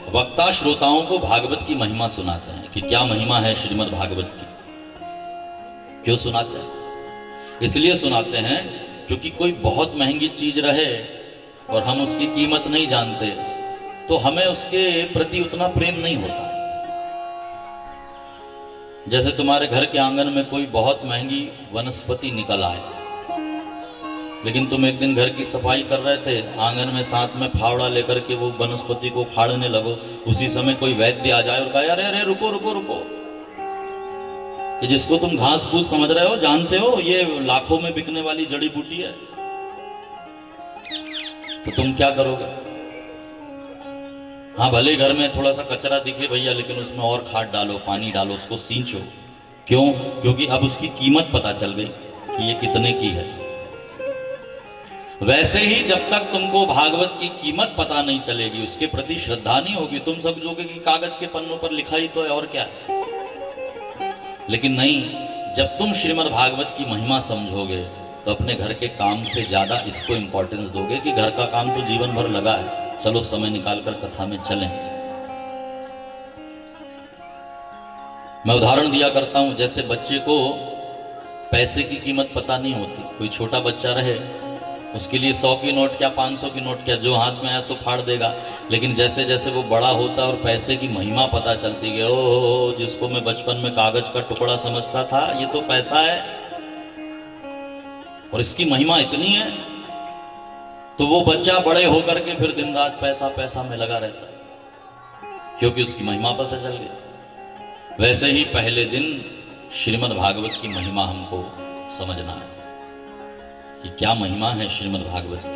वक्ता श्रोताओं को भागवत की महिमा सुनाते हैं कि क्या महिमा है श्रीमद् भागवत की। क्यों सुनाते हैं? इसलिए सुनाते हैं क्योंकि कोई बहुत महंगी चीज रहे और हम उसकी कीमत नहीं जानते तो हमें उसके प्रति उतना प्रेम नहीं होता। जैसे तुम्हारे घर के आंगन में कोई बहुत महंगी वनस्पति निकल आए, लेकिन तुम एक दिन घर की सफाई कर रहे थे, आंगन में साथ में फावड़ा लेकर के वो वनस्पति को फाड़ने लगो, उसी समय कोई वैद्य आ जाए और कहे अरे अरे रुको रुको रुको, ये जिसको तुम घास फूस समझ रहे हो, जानते हो ये लाखों में बिकने वाली जड़ी बूटी है, तो तुम क्या करोगे? हाँ भले घर में थोड़ा सा कचरा दिखे भैया, लेकिन उसमें और खाद डालो, पानी डालो, उसको सींचो। क्यों? क्योंकि अब उसकी कीमत पता चल गई कि ये कितने की है। वैसे ही जब तक तुमको भागवत की कीमत पता नहीं चलेगी, उसके प्रति श्रद्धा नहीं होगी, तुम समझोगे कि कागज के पन्नों पर लिखा ही तो है और क्या है। लेकिन नहीं, जब तुम श्रीमद् भागवत की महिमा समझोगे तो अपने घर के काम से ज्यादा इसको इंपॉर्टेंस दोगे कि घर का काम तो जीवन भर लगा है, चलो समय निकालकर कथा में चलें। मैं उदाहरण दिया करता हूं, जैसे बच्चे को पैसे की कीमत पता नहीं होती। कोई छोटा बच्चा रहे, उसके लिए 100 की नोट क्या 500 की नोट क्या, जो हाथ में आया सो फाड़ देगा। लेकिन जैसे जैसे वो बड़ा होता है और पैसे की महिमा पता चलती है, ओ जिसको मैं बचपन में कागज का टुकड़ा समझता था, ये तो पैसा है और इसकी महिमा इतनी है, तो वो बच्चा बड़े होकर के फिर दिन रात पैसा पैसा में लगा रहता है, क्योंकि उसकी महिमा पता चल गई। वैसे ही पहले दिन श्रीमद् भागवत की महिमा हमको समझना है कि क्या महिमा है श्रीमद् भागवत की।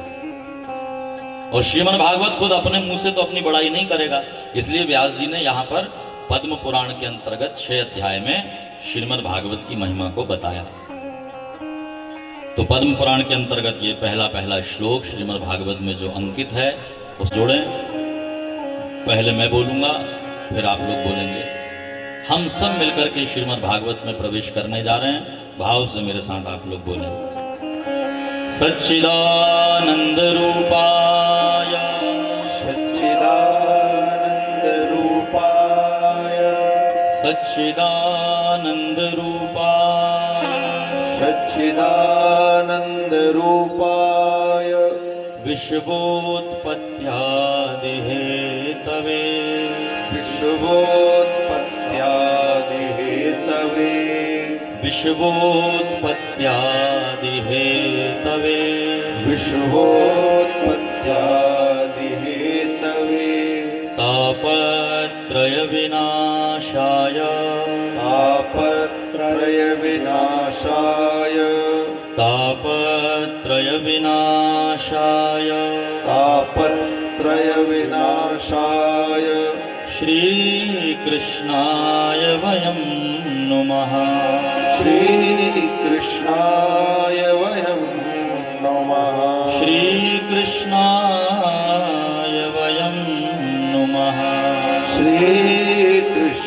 और श्रीमद् भागवत खुद अपने मुंह से तो अपनी बड़ाई नहीं करेगा, इसलिए व्यास जी ने यहां पर पद्म पुराण के अंतर्गत 6 अध्याय में श्रीमद् भागवत की महिमा को बताया। तो पद्म पुराण के अंतर्गत ये पहला श्लोक श्रीमद् भागवत में जो अंकित है उस जोड़ें। पहले मैं बोलूंगा, फिर आप लोग बोलेंगे। हम सब मिलकर के श्रीमद् भागवत में प्रवेश करने जा रहे हैं। भाव से मेरे साथ आप लोग बोलें। सच्चिदानंद रूपाय सच्चिदानंद रूपाय सच्चिदानंद रूपाय सच्चिदानंद रूपाय विश्वोत्पत्त्यादिहेतवे विश्वोत्पत्त्यादिहेतवे विश्वोत्पत्त्यादिहेतवे विश्वोत्पत्त्यादिहेतवे तापत्रय विनाशाय तापत्रय विनाशाय तापत्रय विनाशाय तापत्रय विनाशाय श्रीकृष्णाय वयं नुमः श्रीकृष्णाय वयं नमः श्रीकृष्णाय वयं नुमः श्रीकृष्णाय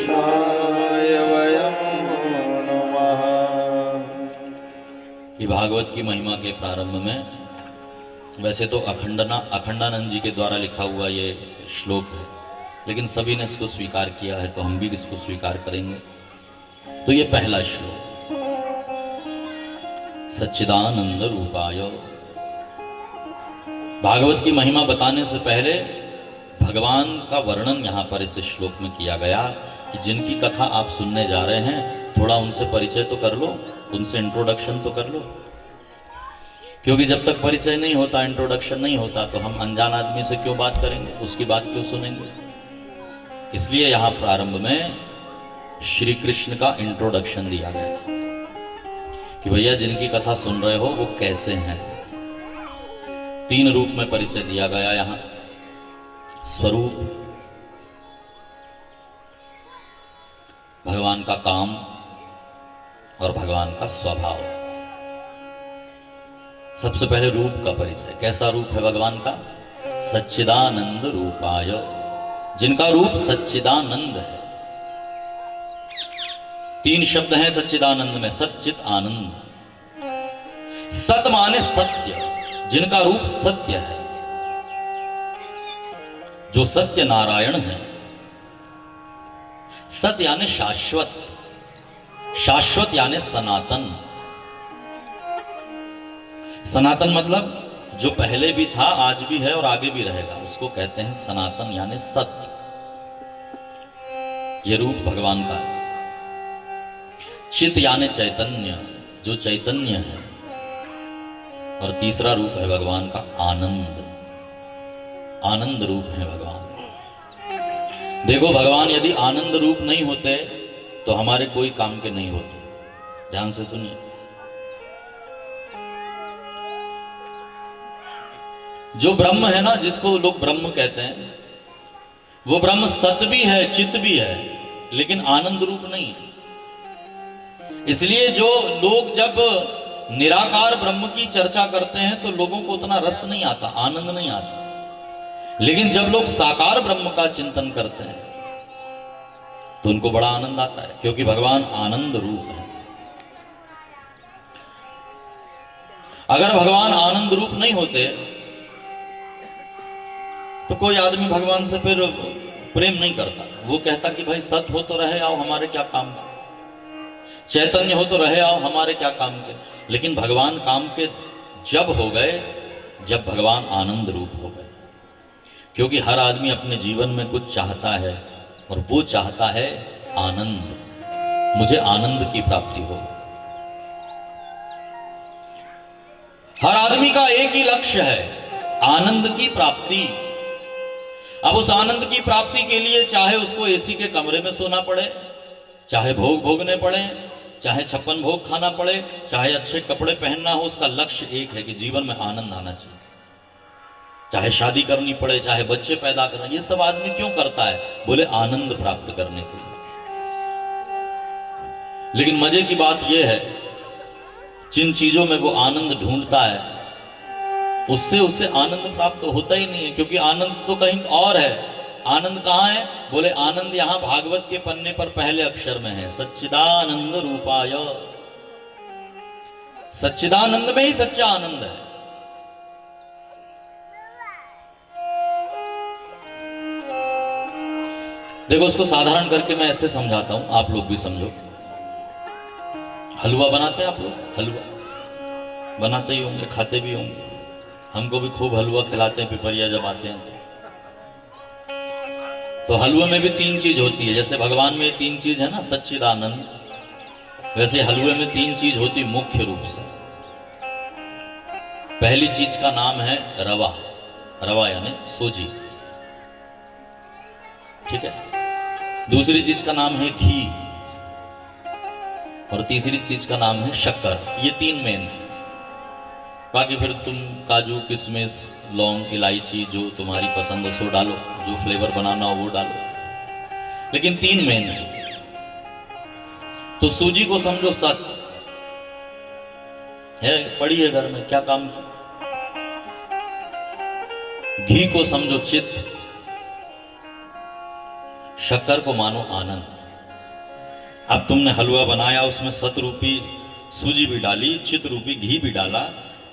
वयं नमः। ये भागवत की महिमा के प्रारंभ में वैसे तो अखंडानंद जी के द्वारा लिखा हुआ ये श्लोक है, लेकिन सभी ने इसको स्वीकार किया है तो हम भी इसको स्वीकार करेंगे। तो ये पहला श्लोक, सच्चिदानंद रूपाय। भागवत की महिमा बताने से पहले भगवान का वर्णन यहाँ पर इस श्लोक में किया गया कि जिनकी कथा आप सुनने जा रहे हैं थोड़ा उनसे परिचय तो कर लो, उनसे इंट्रोडक्शन तो कर लो। क्योंकि जब तक परिचय नहीं होता, इंट्रोडक्शन नहीं होता, तो हम अनजान आदमी से क्यों बात करेंगे, उसकी बात क्यों सुनेंगे। इसलिए यहां प्रारंभ में श्री कृष्ण का इंट्रोडक्शन दिया गया कि भैया जिनकी कथा सुन रहे हो वो कैसे हैं। 3 रूप में परिचय दिया गया यहां, स्वरूप, भगवान का काम और भगवान का स्वभाव। सबसे पहले रूप का परिचय। कैसा रूप है भगवान का? सच्चिदानंद रूपाय, जिनका रूप सच्चिदानंद है। 3 शब्द हैं सच्चिदानंद में, सच्चित आनंद। सत माने सत्य, जिनका रूप सत्य है, जो सत्य नारायण है। सत यानी शाश्वत, शाश्वत यानी सनातन। सनातन मतलब जो पहले भी था, आज भी है और आगे भी रहेगा, उसको कहते हैं सनातन यानी सत्य। यह रूप भगवान का है। चित यानी चैतन्य, जो चैतन्य है। और तीसरा रूप है भगवान का आनंद, आनंद रूप है भगवान। देखो भगवान यदि आनंद रूप नहीं होते तो हमारे कोई काम के नहीं होते। ध्यान से सुनिए। जो ब्रह्म है ना, जिसको लोग ब्रह्म कहते हैं, वो ब्रह्म सत भी है, चित भी है, लेकिन आनंद रूप नहीं है। इसलिए जो लोग जब निराकार ब्रह्म की चर्चा करते हैं तो लोगों को उतना रस नहीं आता, आनंद नहीं आता। लेकिन जब लोग साकार ब्रह्म का चिंतन करते हैं तो उनको बड़ा आनंद आता है, क्योंकि भगवान आनंद रूप है। अगर भगवान आनंद रूप नहीं होते तो कोई आदमी भगवान से फिर प्रेम नहीं करता। वो कहता कि भाई सत हो तो रहे आओ, हमारे क्या काम के, चैतन्य हो तो रहे आओ, हमारे क्या काम के। लेकिन भगवान काम के जब हो गए, जब भगवान आनंद रूप हो गए। क्योंकि हर आदमी अपने जीवन में कुछ चाहता है और वो चाहता है आनंद। मुझे आनंद की प्राप्ति हो। हर आदमी का एक ही लक्ष्य है, आनंद की प्राप्ति। अब उस आनंद की प्राप्ति के लिए चाहे उसको एसी के कमरे में सोना पड़े, चाहे भोग भोगने पड़े, चाहे 56 भोग खाना पड़े, चाहे अच्छे कपड़े पहनना हो, उसका लक्ष्य एक है कि जीवन में आनंद आना चाहिए। चाहे शादी करनी पड़े, चाहे बच्चे पैदा करना, ये सब आदमी क्यों करता है? बोले आनंद प्राप्त करने के लिए। लेकिन मजे की बात यह है, जिन चीजों में वो आनंद ढूंढता है उससे उसे आनंद प्राप्त होता ही नहीं है, क्योंकि आनंद तो कहीं और है। आनंद कहां है? बोले आनंद यहां भागवत के पन्ने पर पहले अक्षर में है, सच्चिदानंद रूपाय। सच्चिदानंद में ही सच्चा आनंद है। देखो उसको साधारण करके मैं ऐसे समझाता हूं, आप लोग भी समझो। हलवा बनाते हैं आप लोग? हलवा बनाते ही होंगे, खाते भी होंगे। हमको भी खूब हलवा खिलाते हैं पिपरिया जब आते हैं तो हलवे में भी 3 चीज होती है। जैसे भगवान में 3 चीज है ना, सच्चिदानंद, वैसे हलवे में 3 चीज होती मुख्य रूप से। पहली चीज का नाम है रवा, रवा यानी सूजी, ठीक है। दूसरी चीज का नाम है घी और तीसरी चीज का नाम है शक्कर। ये 3 मेन है। बाकी फिर तुम काजू, किशमिश, लौंग, इलायची जो तुम्हारी पसंद हो सो डालो, जो फ्लेवर बनाना हो वो डालो, लेकिन 3 मेन है। तो सूजी को समझो सत है, पड़ी है घर में, क्या काम की। घी को समझो चित, शक्कर को मानो आनंद। अब तुमने हलवा बनाया, उसमें सत रूपी सूजी भी डाली, चित रूपी घी भी डाला,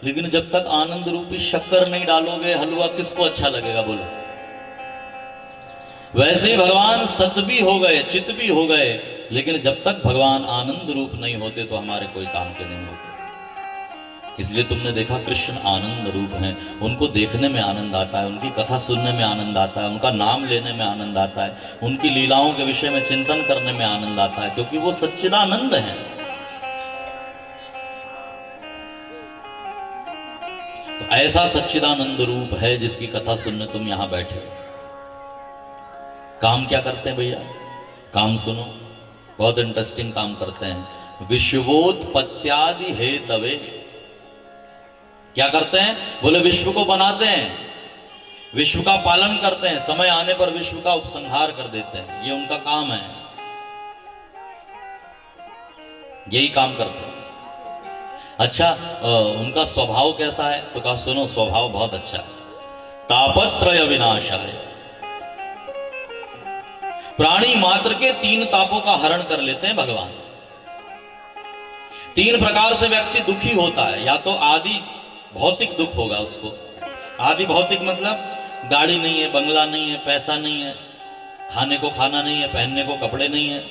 लेकिन जब तक आनंद रूपी शक्कर नहीं डालोगे हलवा किसको अच्छा लगेगा? बोलो। वैसे ही भगवान सत भी हो गए, चित भी हो गए, लेकिन जब तक भगवान आनंद रूप नहीं होते तो हमारे कोई काम के नहीं होते। इसलिए तुमने देखा कृष्ण आनंद रूप हैं, उनको देखने में आनंद आता है, उनकी कथा सुनने में आनंद आता है, उनका नाम लेने में आनंद आता है, उनकी लीलाओं के विषय में चिंतन करने में आनंद आता है, क्योंकि वो सच्चिदानंद हैं। तो ऐसा सच्चिदानंद रूप है जिसकी कथा सुनने तुम यहां बैठे हो। काम क्या करते हैं भैया? काम सुनो, बहुत इंटरेस्टिंग काम करते हैं। विश्वोत्पत्त्यादि हेतवे, क्या करते हैं? बोले विश्व को बनाते हैं, विश्व का पालन करते हैं, समय आने पर विश्व का उपसंहार कर देते हैं। ये उनका काम है, यही काम करते हैं। अच्छा, उनका स्वभाव कैसा है? तो कहा सुनो, स्वभाव बहुत अच्छा है। तापत्रय विनाशाय, प्राणी मात्र के 3 तापों का हरण कर लेते हैं भगवान। 3 प्रकार से व्यक्ति दुखी होता है। या तो आदि भौतिक दुख होगा उसको। आदि भौतिक मतलब गाड़ी नहीं है, बंगला नहीं है, पैसा नहीं है, खाने को खाना नहीं है, पहनने को कपड़े नहीं है,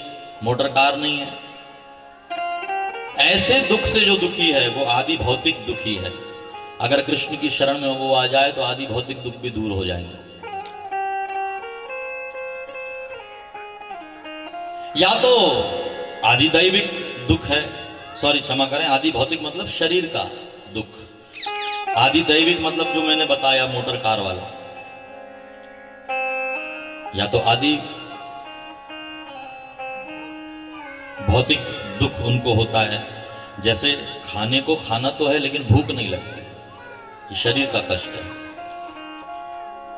मोटर कार नहीं है। ऐसे दुख से जो दुखी है वो आदि भौतिक दुखी है। अगर कृष्ण की शरण में वो आ जाए तो आदि भौतिक दुख भी दूर हो जाएंगे। या तो आदि दैविक दुख है, सॉरी क्षमा करें, आदि भौतिक मतलब शरीर का दुख, आदि दैविक मतलब जो मैंने बताया मोटर कार वाला। या तो आदि भौतिक दुख उनको होता है, जैसे खाने को खाना तो है लेकिन भूख नहीं लगती, ये शरीर का कष्ट है।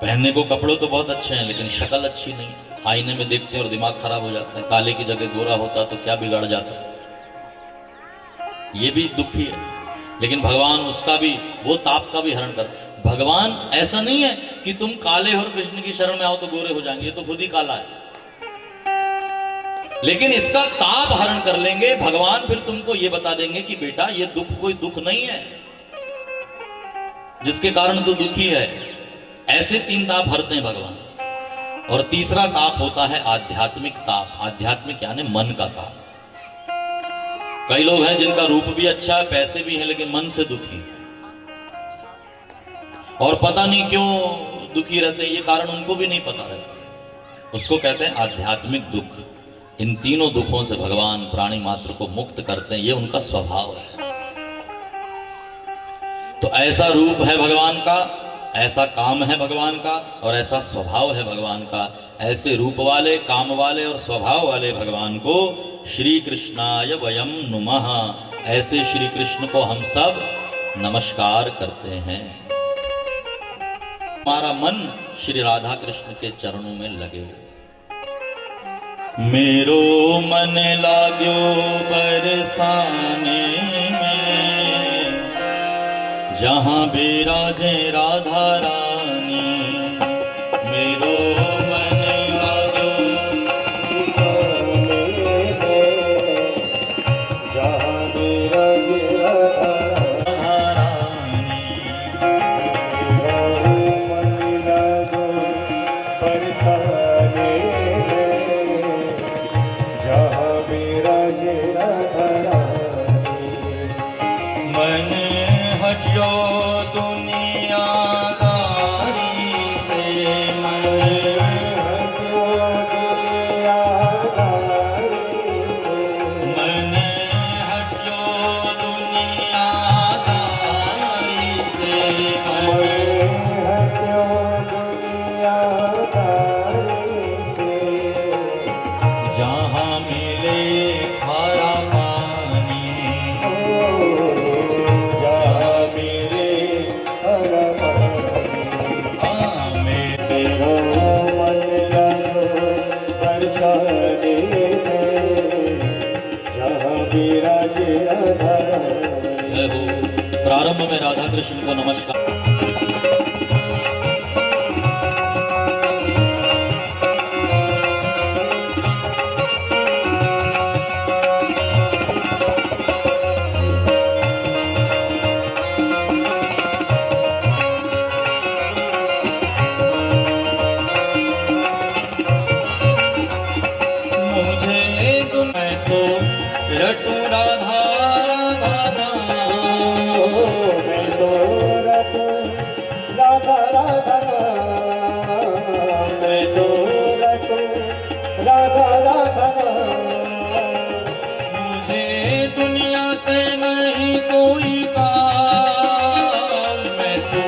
पहनने को कपड़े तो बहुत अच्छे हैं लेकिन शक्ल अच्छी नहीं, आईने में देखते हैं और दिमाग खराब हो जाता है। काले की जगह गोरा होता तो क्या बिगड़ जाता, ये भी दुखी है। लेकिन भगवान उसका भी, वो ताप का भी हरण कर। भगवान ऐसा नहीं है कि तुम काले और कृष्ण की शरण में आओ तो गोरे हो जाएंगे, ये तो खुद ही काला है, लेकिन इसका ताप हरण कर लेंगे भगवान। फिर तुमको ये बता देंगे कि बेटा ये दुख कोई दुख नहीं है जिसके कारण तू दुखी है। ऐसे 3 ताप हरते हैं भगवान। और तीसरा ताप होता है आध्यात्मिक ताप। आध्यात्मिक यानी मन का ताप। कई लोग हैं जिनका रूप भी अच्छा है, पैसे भी हैं, लेकिन मन से दुखी, और पता नहीं क्यों दुखी रहते हैं, ये कारण उनको भी नहीं पता रहता। उसको कहते हैं आध्यात्मिक दुख। इन तीनों दुखों से भगवान प्राणी मात्र को मुक्त करते हैं, ये उनका स्वभाव है। तो ऐसा रूप है भगवान का, ऐसा काम है भगवान का, और ऐसा स्वभाव है भगवान का। ऐसे रूप वाले, काम वाले और स्वभाव वाले भगवान को श्री कृष्णाय वयम नुमः, ऐसे श्री कृष्ण को हम सब नमस्कार करते हैं। हमारा मन श्री राधा कृष्ण के चरणों में लगे। मेरो मन लाग्यो बरसाने में, जहां बिराजे राधा रानी। मेरो मन लाग्यो जहाँ बिराजे राधा रानी। मन लगो बरसाने में, जहाँ बिराजे राधा रानी। मन हटियो दुनियादारी से, मन हटियो दुनियादारी से, मन हटियो दुनियादारी से, मन हटियो दुनियादारी से। जहाँ मिले खारा पानी, जहाँ मेरे हर मेरे मन लगो बरसाने में, जहाँ बिराजे राधा रानी। जय हो। प्रारंभ में राधा कृष्ण को नमस्कार। मुझे मैं तो रटू राधा राधा नाम। राधा राधा नाम मैं तो रटूं राधा राधा मुझे दुनिया से नहीं कोई काम, मैं तो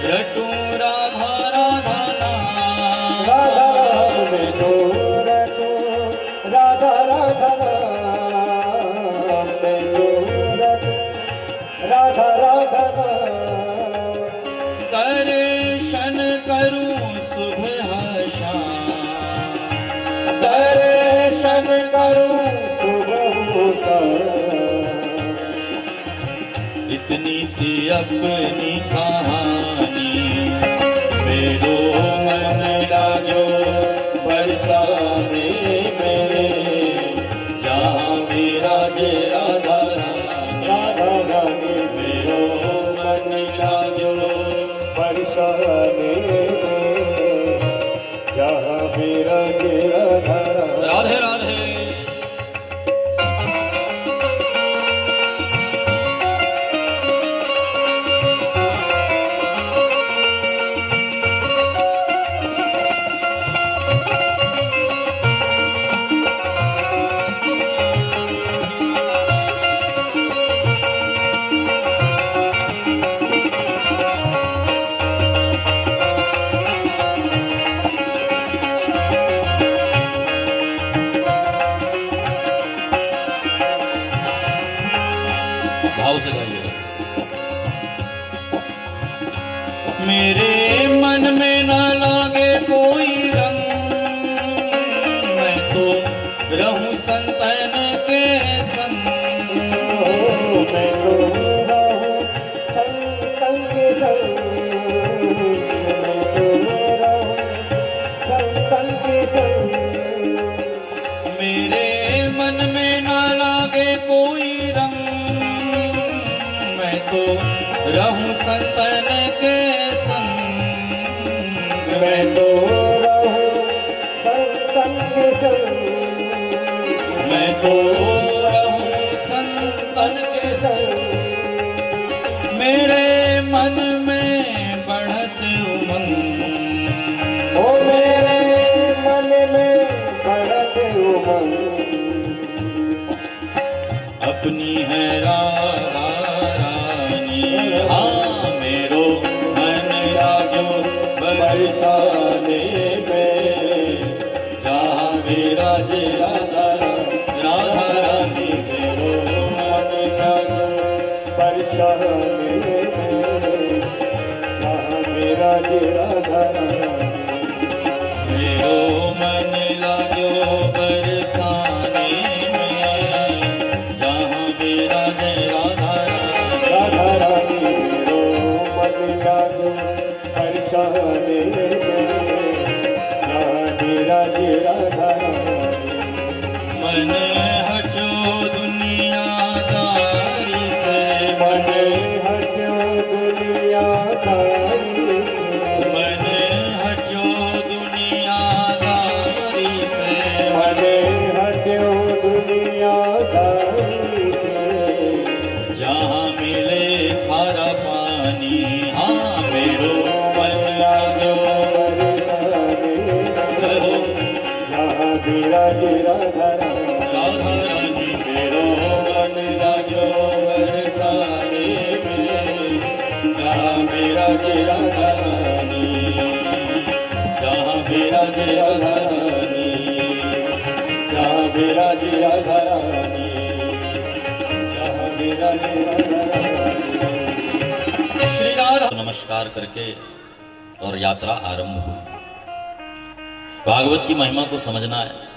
रटूं राधा राधा नाम। राधा मैं तो रटूं राधा राधा नाम मैं तो रटूं राधा राधा नाम दर्शन करूं सुबह शाम, दर्शन करूं सुबह शाम इतनी सी अपनी कहानी मेरो मन लागो बरसाने मेरे, जहाँ विराजे राधा राधा रानी मेरो मन लागो बरसाने जहाँ विराजे राधा राधे राधे। भाव से गाइए। मेरे मन में न लागे कोई रंग, मैं तो रहूं संतन के संग। मैं तो रहूं संतन के संग मैं तो रहूं संतन के संग मेरे मन में न लागे कोई रंग, मैं तो रहूं संतन के संग। मैं तो रहूं संतन के संग मैं तो रहूं संतन के संग। मेरे मन में बढ़त उमंग, ओ मेरे मन में बढ़त उमंग अपनी है राधा रानी। हाँ मेरो मन लागो बरसाने में, जहाँ विराजे राधा राधा रानी। मेरो मन लागो बरसाने जहाँ विराजे राधा रानी मेरो मन लागो बरसाने में, जहाँ विराजे राधा रानी। राधा रानी मेरो मन लागो बरसाने जहाँ विराजे राधा रानी मन हटो दुनियादारी से, मन हटो दुनियादारी से मन हटो दुनियादारी से। मन हटो दुनियादारी से जहाँ मिले खारा पानी, हाँ मेरो मन लागो करो जहाँ विराजे राधा रानी राधा रानी। मेरो मन लागो बरसाने में, जहाँ विराजे राधा रानी, जहाँ विराजे राधा रानी, जहाँ विराजे राधा रानी, जहाँ विराजे राधा रानी। श्री राधा नमस्कार करके और यात्रा आरंभ हुई। भागवत की महिमा को समझना है।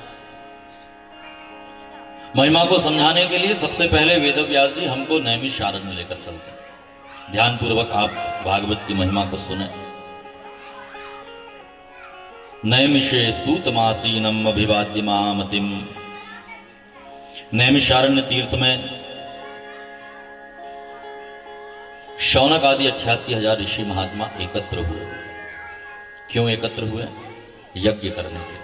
महिमा को समझाने के लिए सबसे पहले वेदव्यास जी हमको नैमिषारण्य में लेकर चलते हैं। ध्यान पूर्वक आप भागवत की महिमा को सुने। नैमिषे सूतमासीनम अभिवाद्य मामतिम। नैमिषारण्य तीर्थ में शौनक आदि 88,000 ऋषि महात्मा एकत्र हुए। क्यों एकत्र हुए? यज्ञ करने के लिए।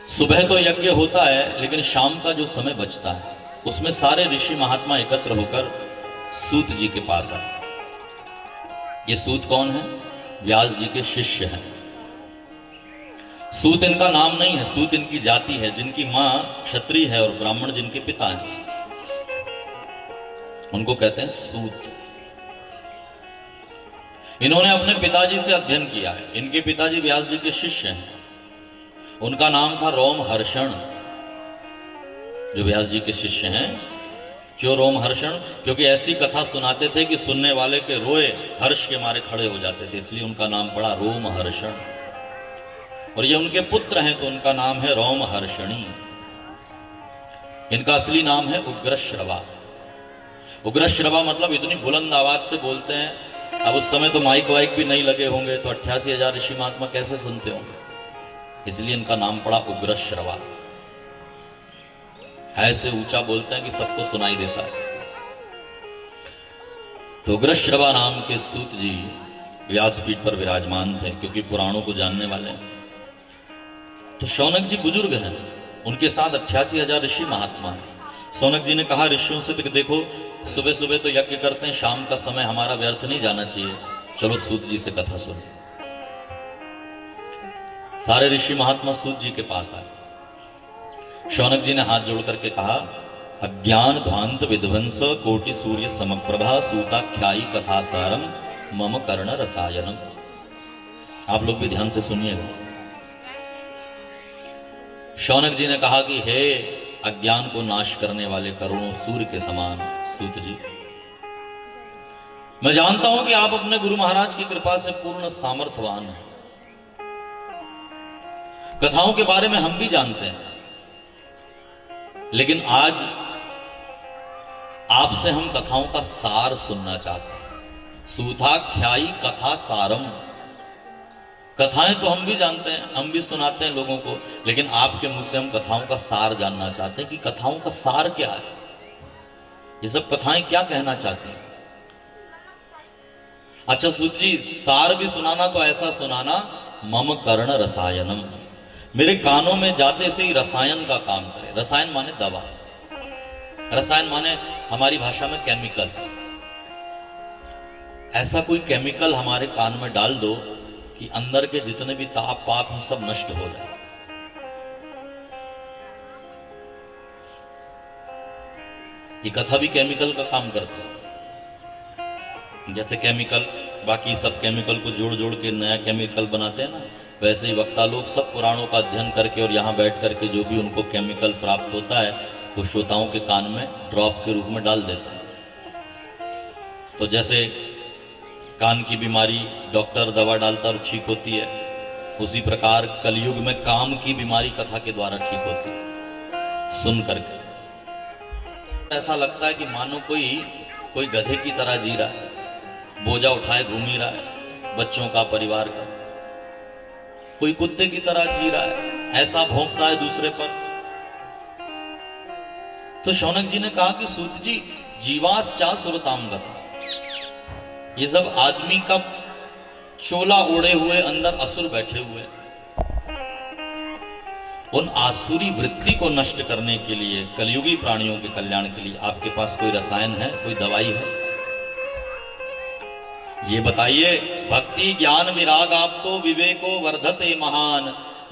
सुबह तो यज्ञ होता है, लेकिन शाम का जो समय बचता है उसमें सारे ऋषि महात्मा एकत्र होकर सूत जी के पास आए। ये सूत कौन है? व्यास जी के शिष्य हैं। सूत इनका नाम नहीं है, सूत इनकी जाति है, जिनकी मां क्षत्रिय है और ब्राह्मण जिनके पिता हैं, उनको कहते हैं सूत। इन्होंने अपने पिताजी से अध्ययन किया है। इनके पिताजी व्यास जी के शिष्य हैं। उनका नाम था रोमहर्षण। जो व्यास जी के शिष्य हैं, क्यों रोमहर्षण? क्योंकि ऐसी कथा सुनाते थे कि सुनने वाले के रोए हर्ष के मारे खड़े हो जाते थे, इसलिए उनका नाम पड़ा रोमहर्षण। और ये उनके पुत्र हैं तो उनका नाम है रोमहर्षणी। इनका असली नाम है उग्रश्रवा। उग्रश्रवा मतलब इतनी बुलंद आवाज से बोलते हैं। अब उस समय तो माइक वाइक भी नहीं लगे होंगे, तो 88,000 ऋषि महात्मा कैसे सुनते होंगे, इसलिए इनका नाम पड़ा उग्रश्रवा। ऐसे ऊंचा बोलते हैं कि सबको सुनाई देता है। तो उग्रश्रवा नाम के सूत जी व्यासपीठ पर विराजमान थे, क्योंकि पुराणों को जानने वाले हैं। तो शौनक जी बुजुर्ग हैं, उनके साथ 88,000 ऋषि महात्मा हैं। शौनक जी ने कहा ऋषियों से कि देखो, सुबह सुबह तो यज्ञ करते हैं, शाम का समय हमारा व्यर्थ नहीं जाना चाहिए, चलो सूत जी से कथा सुनो। सारे ऋषि महात्मा सूत जी के पास आए। शौनक जी ने हाथ जोड़ करके कहा, अज्ञान ध्वांत विध्वंस कोटि सूर्य समप्रभा सूताख्यायी कथा सारम मम कर्ण रसायनम। आप लोग भी ध्यान से सुनिएगा। शौनक जी ने कहा कि हे अज्ञान को नाश करने वाले करोड़ों सूर्य के समान सूत जी, मैं जानता हूं कि आप अपने गुरु महाराज की कृपा से पूर्ण सामर्थ्यवान हैं। कथाओं के बारे में हम भी जानते हैं, लेकिन आज आपसे हम कथाओं का सार सुनना चाहते हैं। सूताख्यायी कथा सारम। कथाएं तो हम भी जानते हैं, हम भी सुनाते हैं लोगों को, लेकिन आपके मुंह से हम कथाओं का सार जानना चाहते हैं कि कथाओं का सार क्या है, ये सब कथाएं क्या कहना चाहती हैं। अच्छा सूत जी, सार भी सुनाना तो ऐसा सुनाना, मम कर्ण रसायनम, मेरे कानों में जाते से ही रसायन का काम करे। रसायन माने दवा, रसायन माने हमारी भाषा में केमिकल। ऐसा कोई केमिकल हमारे कान में डाल दो कि अंदर के जितने भी ताप पाप हैं सब नष्ट हो जाए। ये कथा भी केमिकल का काम करती है। जैसे केमिकल, बाकी सब केमिकल को जोड़ जोड़ के नया केमिकल बनाते हैं ना, वैसे ही वक्ता लोग सब पुराणों का अध्ययन करके और यहाँ बैठ करके जो भी उनको केमिकल प्राप्त होता है वो श्रोताओं के कान में ड्रॉप के रूप में डाल देते हैं। तो जैसे कान की बीमारी डॉक्टर दवा डालता और ठीक होती है, उसी प्रकार कलयुग में काम की बीमारी कथा के द्वारा ठीक होती है। सुन करके ऐसा लगता है कि मानो कोई गधे की तरह जी रहा है, बोझा उठाए घूम ही रहा है बच्चों का, परिवार का। कोई कुत्ते की तरह जी रहा है, ऐसा भौंकता है दूसरे पर। तो शौनक जी ने कहा कि सूत जी, जीवाश्चा सुरताम गता, ये सब आदमी का चोला ओढ़े हुए अंदर असुर बैठे हुए, उन आसुरी वृत्ति को नष्ट करने के लिए, कलयुगी प्राणियों के कल्याण के लिए आपके पास कोई रसायन है, कोई दवाई है? ये बताइए। भक्ति ज्ञान विराग आप तो विवेको वर्धते महान।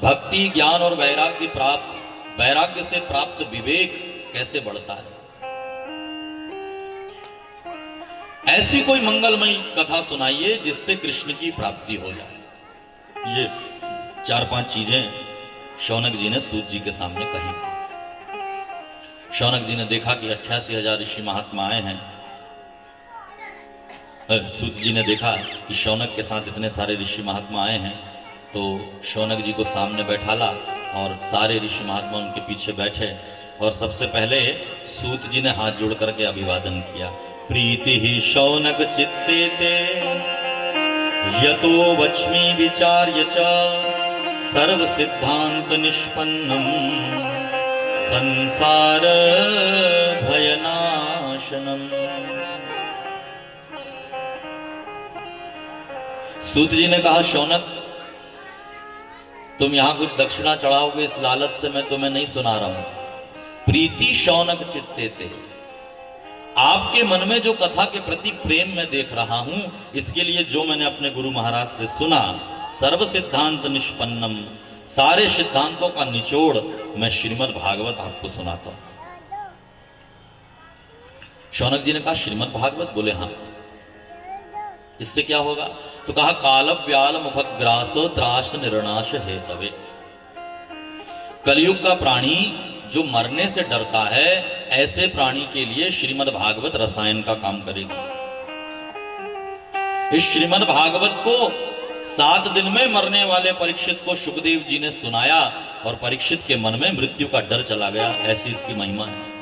भक्ति ज्ञान और वैराग्य से प्राप्त विवेक कैसे बढ़ता है? ऐसी कोई मंगलमयी कथा सुनाइए जिससे कृष्ण की प्राप्ति हो जाए। ये 4-5 चीजें शौनक जी ने सूत जी के सामने कही। शौनक जी ने देखा कि 88,000 ऋषि महात्मा आए हैं। सूत जी ने देखा कि शौनक के साथ इतने सारे ऋषि महात्मा आए हैं, तो शौनक जी को सामने बैठाला और सारे ऋषि महात्मा उनके पीछे बैठे। और सबसे पहले सूत जी ने हाथ जोड़ करके अभिवादन किया। प्रीति ही शौनक चित्ते ते यतो वच्मि विचार्य च सर्व सिद्धांत निष्पन्नम संसार भयनाशनम। सूत जी ने कहा, शौनक तुम यहां कुछ दक्षिणा चढ़ाओगे, इस लालच से मैं तुम्हें नहीं सुना रहा हूं। प्रीति शौनक चित्ते ते, आपके मन में जो कथा के प्रति प्रेम मैं देख रहा हूं, इसके लिए जो मैंने अपने गुरु महाराज से सुना, सर्व सिद्धांत निष्पन्नम, सारे सिद्धांतों का निचोड़ मैं श्रीमद् भागवत आपको सुनाता हूं। शौनक जी ने कहा श्रीमद् भागवत? बोले हाँ। इससे क्या होगा? तो कहा काल व्याल मुखग्रास त्रास निर्णाश हेतवे। कलयुग का प्राणी जो मरने से डरता है, ऐसे प्राणी के लिए श्रीमद् भागवत रसायन का काम करेगी। इस श्रीमद् भागवत को 7 दिन में मरने वाले परीक्षित को सुखदेव जी ने सुनाया और परीक्षित के मन में मृत्यु का डर चला गया। ऐसी इसकी महिमा है।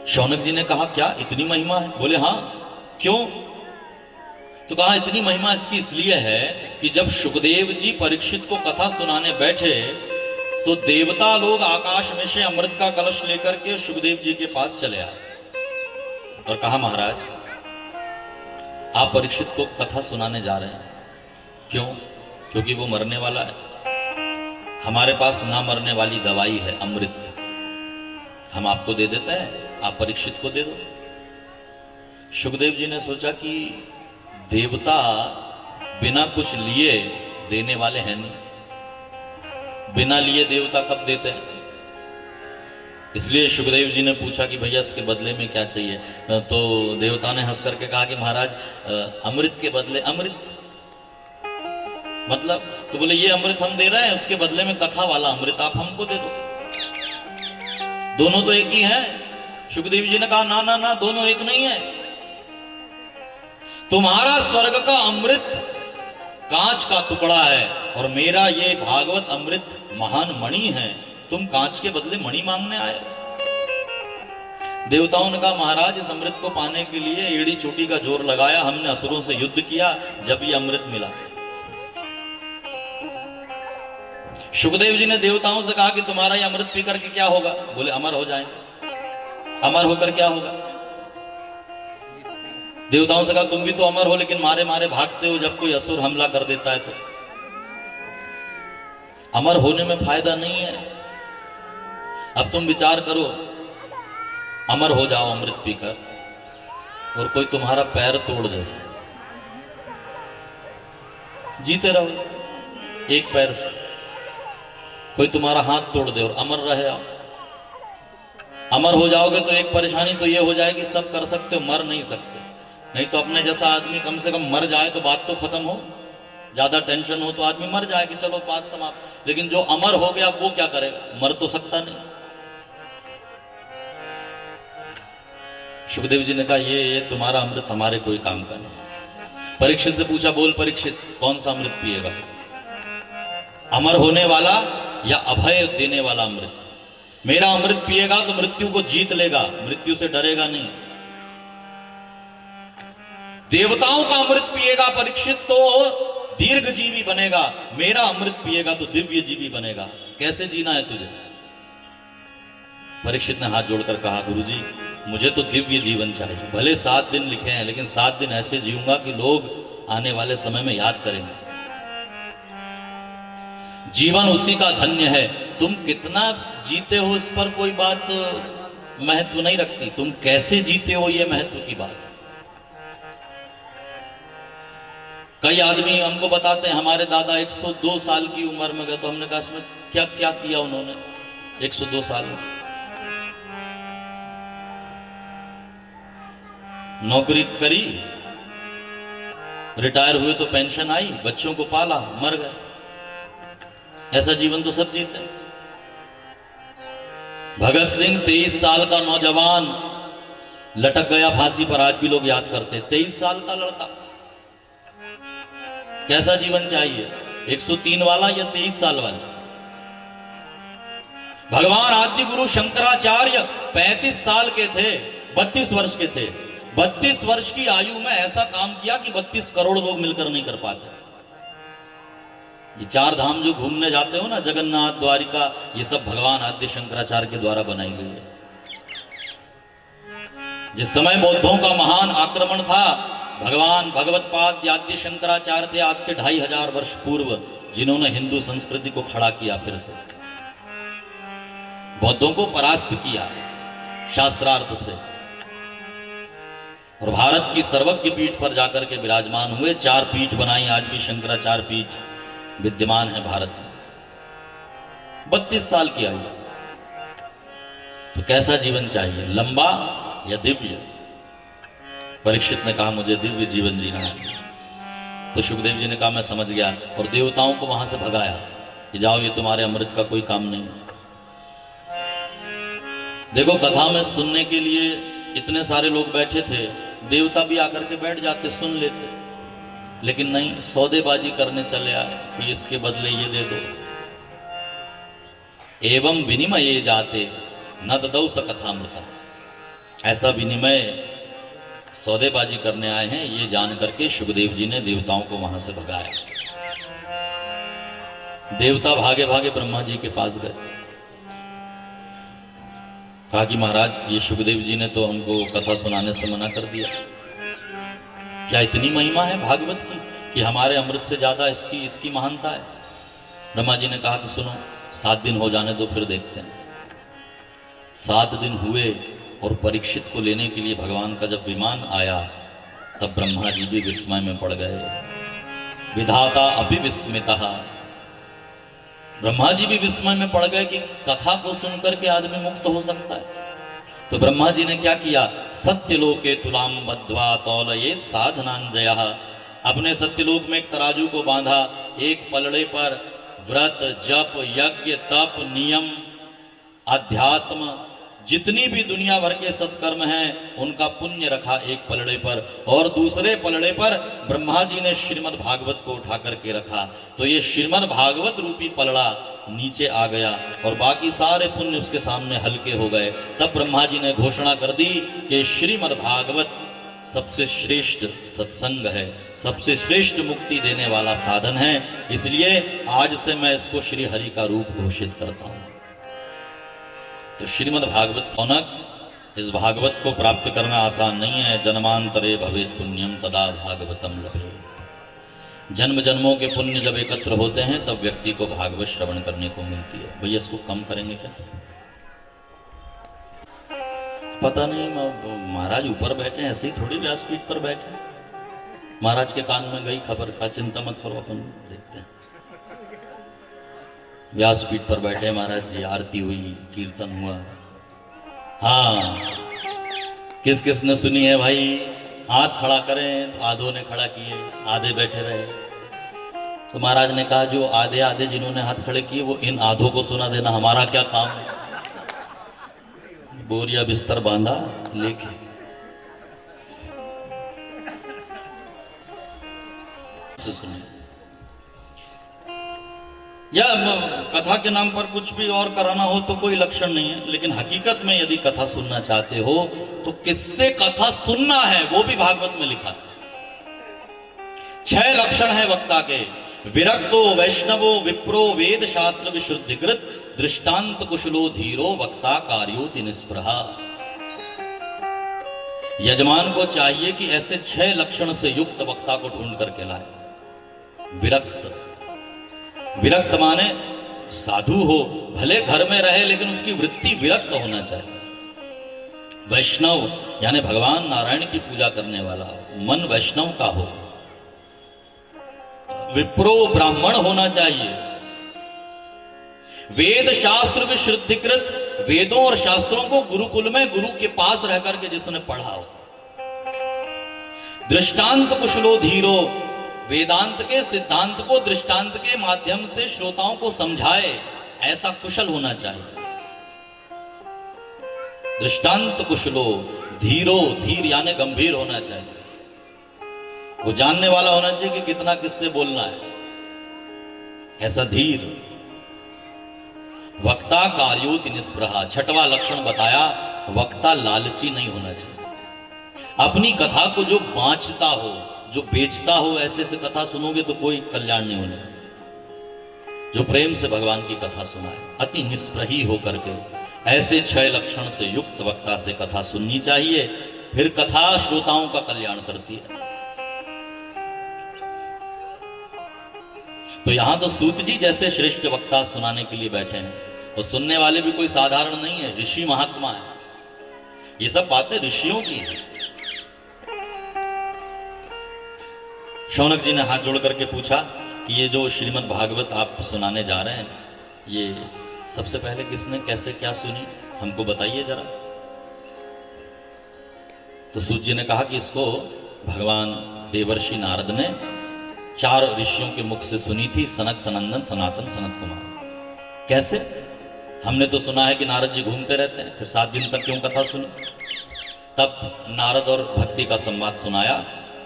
शौनक जी ने कहा क्या इतनी महिमा है? बोले हाँ। क्यों? तो कहा इतनी महिमा इसकी इसलिए है कि जब सुखदेव जी परीक्षित को कथा सुनाने बैठे तो देवता लोग आकाश में से अमृत का कलश लेकर के सुखदेव जी के पास चले आए और कहा महाराज आप परीक्षित को कथा सुनाने जा रहे हैं। क्यों? क्योंकि वो मरने वाला है। हमारे पास ना मरने वाली दवाई है, अमृत। हम आपको दे देते हैं, आप परीक्षित को दे दो। सुखदेव जी ने सोचा कि देवता बिना कुछ लिए देने वाले हैं नहीं, बिना लिए देवता कब देते हैं? इसलिए सुखदेव जी ने पूछा कि भैया इसके बदले में क्या चाहिए? तो देवता ने हंस करके कहा कि महाराज अमृत के बदले अमृत। मतलब? तो बोले ये अमृत हम दे रहे हैं, उसके बदले में कथा वाला अमृत आप हमको दे दो। दोनों तो एक ही है। सुखदेव जी ने कहा ना ना ना, दोनों एक नहीं है। तुम्हारा स्वर्ग का अमृत कांच का टुकड़ा है और मेरा ये भागवत अमृत महान मणि है। तुम कांच के बदले मणि मांगने आए। देवताओं ने कहा महाराज इस अमृत को पाने के लिए एड़ी चोटी का जोर लगाया, हमने असुरों से युद्ध किया, जब ये अमृत मिला। सुखदेव जी ने देवताओं से कहा कि तुम्हारा ये अमृत पी करके क्या होगा? बोले अमर हो जाएंगे। अमर होकर क्या होगा? देवताओं से कहा तुम भी तो अमर हो, लेकिन मारे मारे भागते हो जब कोई असुर हमला कर देता है तो। अमर होने में फायदा नहीं है। अब तुम विचार करो, अमर हो जाओ अमृत पीकर और कोई तुम्हारा पैर तोड़ दे, जीते रहो एक पैर से। कोई तुम्हारा हाथ तोड़ दे और अमर रहे आओ। अमर हो जाओगे तो एक परेशानी तो ये हो जाएगी, सब कर सकते हो, मर नहीं सकते। नहीं तो अपने जैसा आदमी कम से कम मर जाए तो बात तो खत्म हो। ज्यादा टेंशन हो तो आदमी मर जाए कि चलो बात समाप्त। लेकिन जो अमर हो गया वो क्या करेगा? मर तो सकता नहीं। सुखदेव जी ने कहा ये तुम्हारा अमृत हमारे कोई काम का नहीं। परीक्षित से पूछा बोल परीक्षित कौन सा अमृत पिएगा? अमर होने वाला या अभय देने वाला अमृत? मेरा अमृत पिएगा तो मृत्यु को जीत लेगा, मृत्यु से डरेगा नहीं। देवताओं का अमृत पिएगा परीक्षित तो दीर्घ जीवी बनेगा, मेरा अमृत पिएगा तो दिव्य जीवी बनेगा। कैसे जीना है तुझे? परीक्षित ने हाथ जोड़कर कहा गुरुजी मुझे तो दिव्य जीवन चाहिए। भले 7 दिन लिखे हैं, लेकिन 7 दिन ऐसे जीऊंगा कि लोग आने वाले समय में याद करेंगे। जीवन उसी का धन्य है। तुम कितना जीते हो इस पर कोई बात महत्व नहीं रखती, तुम कैसे जीते हो ये महत्व की बात है। कई आदमी हमको बताते हैं हमारे दादा 102 साल की उम्र में गए, तो हमने कहा इसमें क्या क्या किया उन्होंने 102 साल में? नौकरी करी, रिटायर हुए तो पेंशन आई, बच्चों को पाला, मर गए। ऐसा जीवन तो सब जीते हैं। भगत सिंह 23 साल का नौजवान लटक गया फांसी पर, आज भी लोग याद करते। 23 साल का लड़का, कैसा जीवन चाहिए? 103 वाला या 23 साल वाला? भगवान आदि गुरु शंकराचार्य 35 साल के थे, 32 वर्ष के थे। 32 वर्ष की आयु में ऐसा काम किया कि 32 करोड़ लोग मिलकर नहीं कर पाते। ये 4 धाम जो घूमने जाते हो ना, जगन्नाथ, द्वारिका, ये सब भगवान आद्य शंकराचार्य के द्वारा बनाई गई है। जिस समय बौद्धों का महान आक्रमण था, भगवान भगवत्पाद आद्य शंकराचार्य थे, आज से 2500 वर्ष पूर्व, जिन्होंने हिंदू संस्कृति को खड़ा किया फिर से। बौद्धों को परास्त किया शास्त्रार्थ से, और भारत की सर्वज्ञ पीठ पर जाकर के विराजमान हुए। 4 पीठ बनाई, आज भी शंकराचार्य पीठ विद्यमान है भारत में। 32 साल की आयु। तो कैसा जीवन चाहिए, लंबा या दिव्य? परीक्षित ने कहा मुझे दिव्य जीवन जीना है। तो सुखदेव जी ने कहा मैं समझ गया, और देवताओं को वहां से भगाया कि जाओ, ये तुम्हारे अमृत का कोई काम नहीं। देखो, कथा में सुनने के लिए इतने सारे लोग बैठे थे, देवता भी आकर के बैठ जाते, सुन लेते, लेकिन नहीं, सौदेबाजी करने चले आए कि इसके बदले ये दे दो। एवं विनिमय जाते न ददौ स कथामृता। ऐसा विनिमय, सौदेबाजी करने आए हैं, ये जान करके सुखदेव जी ने देवताओं को वहां से भगाया। देवता भागे भागे ब्रह्मा जी के पास गए, कहा कि महाराज, ये सुखदेव जी ने तो हमको कथा सुनाने से मना कर दिया। क्या इतनी महिमा है भागवत की कि हमारे अमृत से ज्यादा इसकी महानता है? ब्रह्मा जी ने कहा कि सुनो, 7 दिन हो जाने दो, फिर देखते हैं। 7 दिन हुए और परीक्षित को लेने के लिए भगवान का जब विमान आया, तब ब्रह्मा जी भी विस्मय में पड़ गए। विधाता अपि विस्मितः। ब्रह्मा जी भी विस्मय में पड़ गए कि कथा को सुनकर के आदमी मुक्त हो सकता है। तो ब्रह्मा जी ने क्या किया, सत्यलोके तुलाम बद्ध्वा तौलयेत साधनांजयः। अपने सत्यलोक में एक तराजू को बांधा, एक पलड़े पर व्रत, जप, यज्ञ, तप, नियम, अध्यात्म, जितनी भी दुनिया भर के सत्कर्म हैं, उनका पुण्य रखा एक पलड़े पर, और दूसरे पलड़े पर ब्रह्मा जी ने श्रीमद् भागवत को उठा करके रखा। तो ये श्रीमद् भागवत रूपी पलड़ा नीचे आ गया और बाकी सारे पुण्य उसके सामने हल्के हो गए। तब ब्रह्मा जी ने घोषणा कर दी कि श्रीमद् भागवत सबसे श्रेष्ठ सत्संग है, सबसे श्रेष्ठ मुक्ति देने वाला साधन है, इसलिए आज से मैं इसको श्री हरि का रूप घोषित करता हूं। तो श्रीमद् भागवत कौनक, इस भागवत को प्राप्त करना आसान नहीं है। जन्मांतरे भवेत पुण्यम तदा भागवतम लभे। जन्म जन्मों के पुण्य जब एकत्र होते हैं, तब व्यक्ति को भागवत श्रवण करने को मिलती है। भैया इसको कम करेंगे क्या? पता नहीं, महाराज ऊपर बैठे, ऐसे ही थोड़ी व्यासपीठ पर बैठे। महाराज के कान में गई खबर, का चिंता मत करो, अपन देखते हैं। व्यासपीठ पर बैठे महाराज जी, आरती हुई, कीर्तन हुआ। हाँ, किस किस ने सुनी है भाई? हाथ खड़ा करें। तो आधों ने खड़ा किए, आधे बैठे रहे। तो महाराज ने कहा जो आधे आधे जिन्होंने हाथ खड़े किए, वो इन आधों को सुना देना, हमारा क्या काम है। बोरिया बिस्तर बांधा लेके सुनिए। या कथा के नाम पर कुछ भी और कराना हो तो कोई लक्षण नहीं है, लेकिन हकीकत में यदि कथा सुनना चाहते हो तो किससे कथा सुनना है वो भी भागवत में लिखा है। 6 लक्षण है वक्ता के। विरक्तो वैष्णवो विप्रो वेद शास्त्र विशुद्धिकृत दृष्टांत कुशलो धीरो वक्ता कार्योति निस्पृहा। यजमान को चाहिए कि ऐसे 6 लक्षण से युक्त वक्ता को ढूंढ करके लाए। विरक्त, विरक्त माने साधु हो, भले घर में रहे लेकिन उसकी वृत्ति विरक्त होना चाहिए। वैष्णव यानी भगवान नारायण की पूजा करने वाला, मन वैष्णव का हो। विप्रो ब्राह्मण होना चाहिए। वेद शास्त्र विशुद्धिकृत, वेदों और शास्त्रों को गुरुकुल में गुरु के पास रह करके जिसने पढ़ा हो। दृष्टांत कुशलो धीरो, वेदांत के सिद्धांत को दृष्टांत के माध्यम से श्रोताओं को समझाए, ऐसा कुशल होना चाहिए। दृष्टांत कुशलो धीरो, धीर यानी गंभीर होना चाहिए। वो जानने वाला होना चाहिए कि कितना किससे बोलना है, ऐसा धीर। वक्ता कार्योति निस्पृहा, 6वां लक्षण बताया, वक्ता लालची नहीं होना चाहिए। अपनी कथा को जो बांचता हो, जो बेचता हो, ऐसे से कथा सुनोगे तो कोई कल्याण नहीं होने। जो प्रेम से भगवान की कथा सुनाए, अति निष्प्रही होकर के, ऐसे 6 लक्षण से युक्त वक्ता से कथा सुननी चाहिए। फिर कथा श्रोताओं का कल्याण करती है। तो यहां तो सूत जी जैसे श्रेष्ठ वक्ता सुनाने के लिए बैठे हैं। और सुनने वाले भी कोई साधारण नहीं है, ऋषि महात्मा है। ये सब बातें ऋषियों की हैं। शौनक जी ने हाथ जोड़ करके पूछा कि ये जो श्रीमद् भागवत आप सुनाने जा रहे हैं, ये सबसे पहले किसने कैसे क्या सुनी, हमको बताइए जरा। तो सूत जी ने कहा कि इसको भगवान देवर्षि नारद ने 4 ऋषियों के मुख से सुनी थी, सनक, सनंदन, सनातन, सनत कुमार। कैसे? हमने तो सुना है कि नारद जी घूमते रहते हैं, फिर 7 दिन तक क्यों कथा सुनी? तब नारद और भक्ति का संवाद सुनाया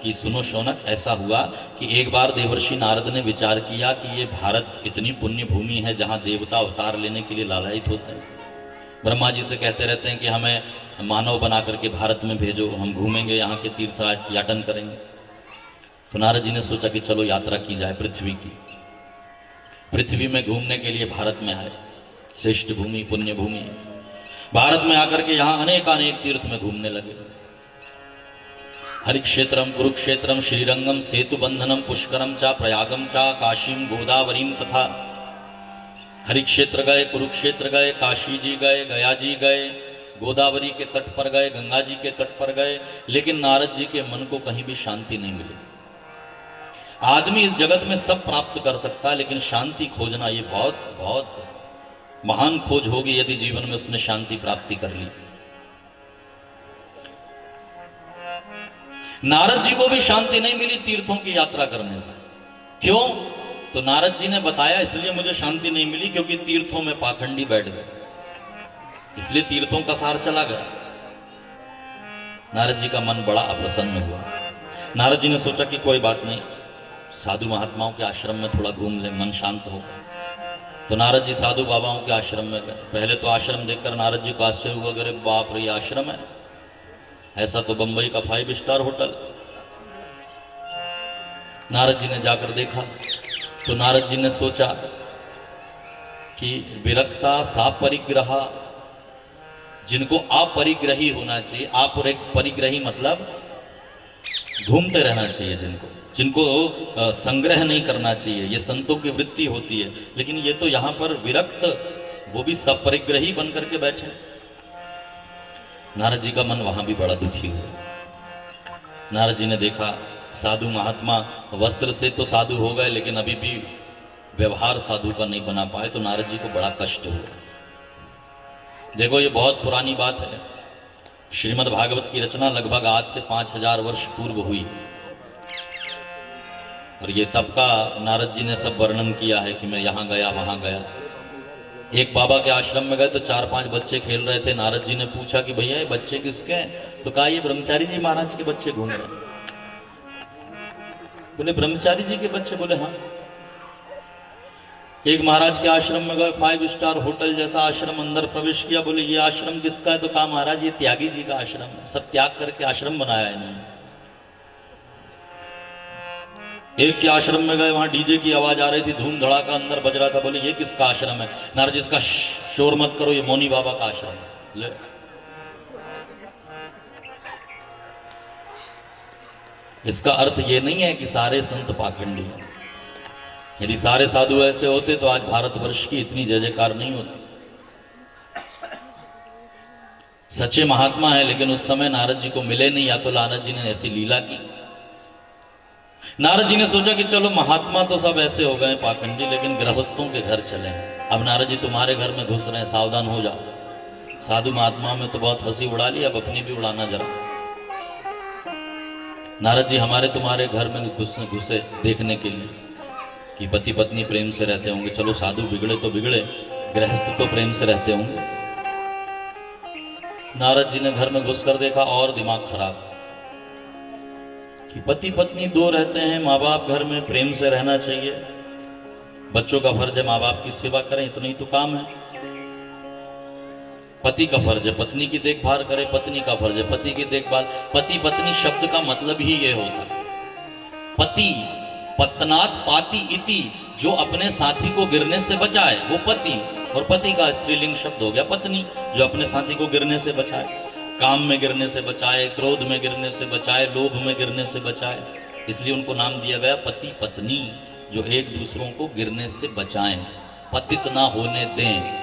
कि सुनो शौनक, ऐसा हुआ कि एक बार देवर्षि नारद ने विचार किया कि ये भारत इतनी पुण्य भूमि है जहाँ देवता अवतार लेने के लिए लालायित होते हैं। ब्रह्मा जी से कहते रहते हैं कि हमें मानव बना करके भारत में भेजो, हम घूमेंगे, यहाँ के तीर्थ याटन करेंगे। तो नारद जी ने सोचा कि चलो यात्रा की जाए पृथ्वी की। पृथ्वी में घूमने के लिए भारत में आए, श्रेष्ठ भूमि, पुण्य भूमि। भारत में आकर के यहाँ अनेक तीर्थ में घूमने लगे। हरिक्षेत्रम, कुरुक्षेत्रम, श्रीरंगम, सेतु बंधनम, पुष्करम चा, प्रयागम चा, काशीम, गोदावरीम तथा। हरिक्षेत्र गए, कुरुक्षेत्र गए, काशी जी गए, गया जी गए, गोदावरी के तट पर गए, गंगा जी के तट पर गए, लेकिन नारद जी के मन को कहीं भी शांति नहीं मिली। आदमी इस जगत में सब प्राप्त कर सकता है, लेकिन शांति खोजना ये बहुत बहुत महान खोज होगी यदि जीवन में उसने शांति प्राप्ति कर ली। नारद जी को भी शांति नहीं मिली तीर्थों की यात्रा करने से। क्यों? तो नारद जी ने बताया, इसलिए मुझे शांति नहीं मिली क्योंकि तीर्थों में पाखंडी बैठ गए, इसलिए तीर्थों का सार चला गया। नारद जी का मन बड़ा अप्रसन्न हुआ। नारद जी ने सोचा कि कोई बात नहीं, साधु महात्माओं के आश्रम में थोड़ा घूम ले, मन शांत होगा। तो नारद जी साधु बाबाओं के आश्रम में गए। पहले तो आश्रम देखकर नारद जी को आश्चर्य हुआ, अरे बाप रे, आश्रम है, ऐसा तो बंबई का 5 स्टार होटल। नारद जी ने जाकर देखा तो नारद जी ने सोचा कि विरक्ता सापरिग्रह, जिनको अपरिग्रही होना चाहिए, अपरिग्रही मतलब घूमते रहना चाहिए, जिनको संग्रह नहीं करना चाहिए, ये संतों की वृत्ति होती है। लेकिन ये तो यहां पर विरक्त, वो भी सपरिग्रही बन करके बैठे। नारद जी का मन वहां भी बड़ा दुखी हुआ। नारद जी ने देखा साधु महात्मा वस्त्र से तो साधु हो गए, लेकिन अभी भी व्यवहार साधु का नहीं बना पाए, तो नारद जी को बड़ा कष्ट हुआ। देखो ये बहुत पुरानी बात है, श्रीमद् भागवत की रचना लगभग आज से 5000 वर्ष पूर्व हुई, और ये तब का नारद जी ने सब वर्णन किया है कि मैं यहाँ गया वहां गया। एक बाबा के आश्रम में गए तो 4-5 बच्चे खेल रहे थे। नारद जी ने पूछा कि भैया ये बच्चे किसके हैं? तो कहा ये ब्रह्मचारी जी महाराज के बच्चे घूम रहे हैं। बोले ब्रह्मचारी जी के बच्चे? बोले हाँ। एक महाराज के आश्रम में गए, 5 स्टार होटल जैसा आश्रम, अंदर प्रवेश किया। बोले ये आश्रम किसका है? तो कहा महाराज ये त्यागी जी का आश्रम है, सब त्याग करके आश्रम बनाया इन्होंने। एक के आश्रम में गए, वहां डीजे की आवाज आ रही थी, धूम धड़ाका अंदर बज रहा था। बोले ये किसका आश्रम है? नारद जी इसका शोर मत करो, ये मौनी बाबा का आश्रम है। ले इसका अर्थ ये नहीं है कि सारे संत पाखंडी हैं। यदि सारे साधु ऐसे होते तो आज भारतवर्ष की इतनी जय जयकार नहीं होती। सच्चे महात्मा है, लेकिन उस समय नारद जी को मिले नहीं, या तो नारद जी ने ऐसी लीला की। नारद जी ने सोचा कि चलो महात्मा तो सब ऐसे हो गए पाखंडी, लेकिन गृहस्थों के घर चले। अब नारद जी तुम्हारे घर में घुस रहे हैं, सावधान हो जाओ। साधु महात्मा में तो बहुत हंसी उड़ा ली, अब अपनी भी उड़ाना जरा। नारद जी हमारे तुम्हारे घर में घुसे देखने के लिए कि पति पत्नी प्रेम से रहते होंगे। चलो साधु बिगड़े तो बिगड़े, गृहस्थ तो प्रेम से रहते होंगे। नारद जी ने घर में घुसकर देखा और दिमाग खराब कि पति पत्नी 2 रहते हैं, माँ बाप घर में प्रेम से रहना चाहिए, बच्चों का फर्ज है माँ बाप की सेवा करें, इतना ही तो काम है। पति का फर्ज है पत्नी की देखभाल करे, पत्नी का फर्ज है पति की देखभाल। पति पत्नी शब्द का मतलब ही ये होता है। पति पत्नात पाति इति, जो अपने साथी को गिरने से बचाए वो पति, और पति का स्त्रीलिंग शब्द हो गया पत्नी, जो अपने साथी को गिरने से बचाए, काम में गिरने से बचाए, क्रोध में गिरने से बचाए, लोभ में गिरने से बचाए। इसलिए उनको नाम दिया गया पति पत्नी, जो एक दूसरों को गिरने से बचाएं, पतित ना होने दें।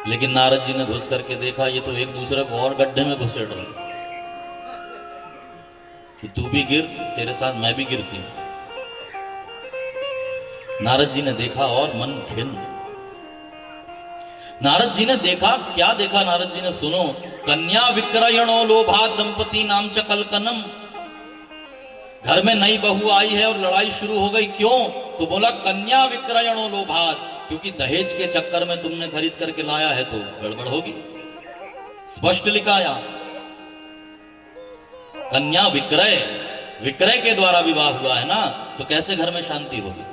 लेकिन नारद जी ने घुस करके देखा ये तो एक दूसरे को और गड्ढे में घुसेड़ रहे कि तू भी गिर, तेरे साथ मैं भी गिरती हूं। नारद जी ने देखा और मन खिन्न। नारद जी ने देखा, क्या देखा नारद जी ने, सुनो। कन्या विक्रयणो लोभात दंपति नाम च कलकनम। घर में नई बहू आई है और लड़ाई शुरू हो गई। क्यों? तो बोला कन्या विक्रयणो लोभात, क्योंकि दहेज के चक्कर में तुमने खरीद करके लाया है तो गड़बड़ होगी। स्पष्ट लिखा यहां कन्या विक्रय, विक्रय के द्वारा विवाह हुआ है ना, तो कैसे घर में शांति होगी?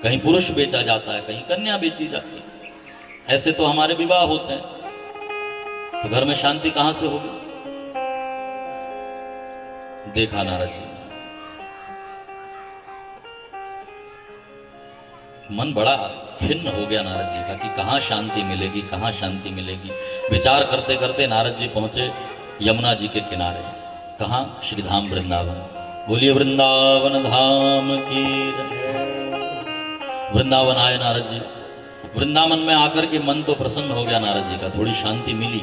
कहीं पुरुष बेचा जाता है, कहीं कन्या बेची जाती है। ऐसे तो हमारे विवाह होते हैं, तो घर में शांति कहां से होगी? देखा नारद जी, मन बड़ा खिन्न हो गया नारद जी का कि कहां शांति मिलेगी, कहां शांति मिलेगी। विचार करते करते नारद जी पहुंचे यमुना जी के किनारे। कहां? श्रीधाम वृंदावन। बोलिए वृंदावन धाम की जय। वृंदावन आए नारद जी। वृंदावन में आकर के मन तो प्रसन्न हो गया नारद जी का, थोड़ी शांति मिली।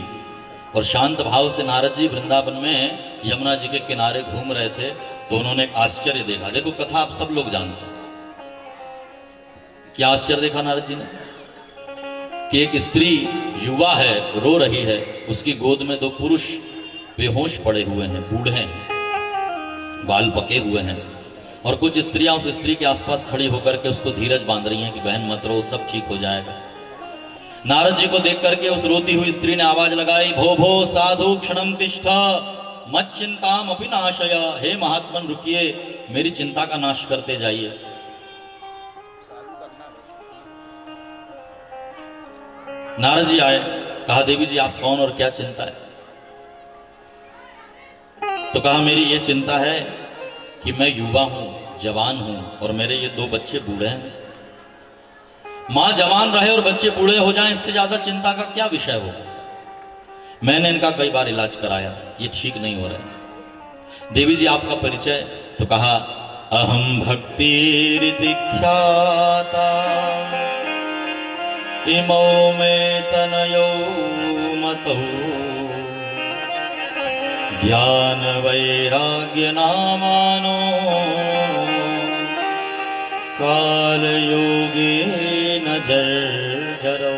और शांत भाव से नारद जी वृंदावन में यमुना जी के किनारे घूम रहे थे, तो उन्होंने एक आश्चर्य देखा। देखो कथा आप सब लोग जानते हैं। क्या आश्चर्य देखा नारद जी ने? कि एक स्त्री युवा है, रो रही है, उसकी गोद में दो पुरुष बेहोश पड़े हुए हैं, बूढ़े हैं, बाल पके हुए हैं, और कुछ स्त्रियां उस स्त्री के आसपास खड़ी होकर के उसको धीरज बांध रही हैं कि बहन मत रो, सब ठीक हो जाएगा। नारद जी को देख करके उस रोती हुई स्त्री ने आवाज लगाई, भो भो साधु क्षणम तिष्ठा मत चिंताम अपि नाशय। हे महात्मन रुकिए, मेरी चिंता का नाश करते जाइए। नारद जी आए, कहा देवी जी आप कौन और क्या चिंता है? तो कहा मेरी ये चिंता है कि मैं युवा हूं, जवान हूं, और मेरे ये दो बच्चे बूढ़े हैं। मां जवान रहे और बच्चे बूढ़े हो जाएं, इससे ज्यादा चिंता का क्या विषय होगा? मैंने इनका कई बार इलाज कराया, ये ठीक नहीं हो रहा। देवी जी आपका परिचय? तो कहा अहम भक्ति रीति ख्याता इमो में तनयो मतो ज्ञान वैराग्य नामानो काल योगे न जर्जरो।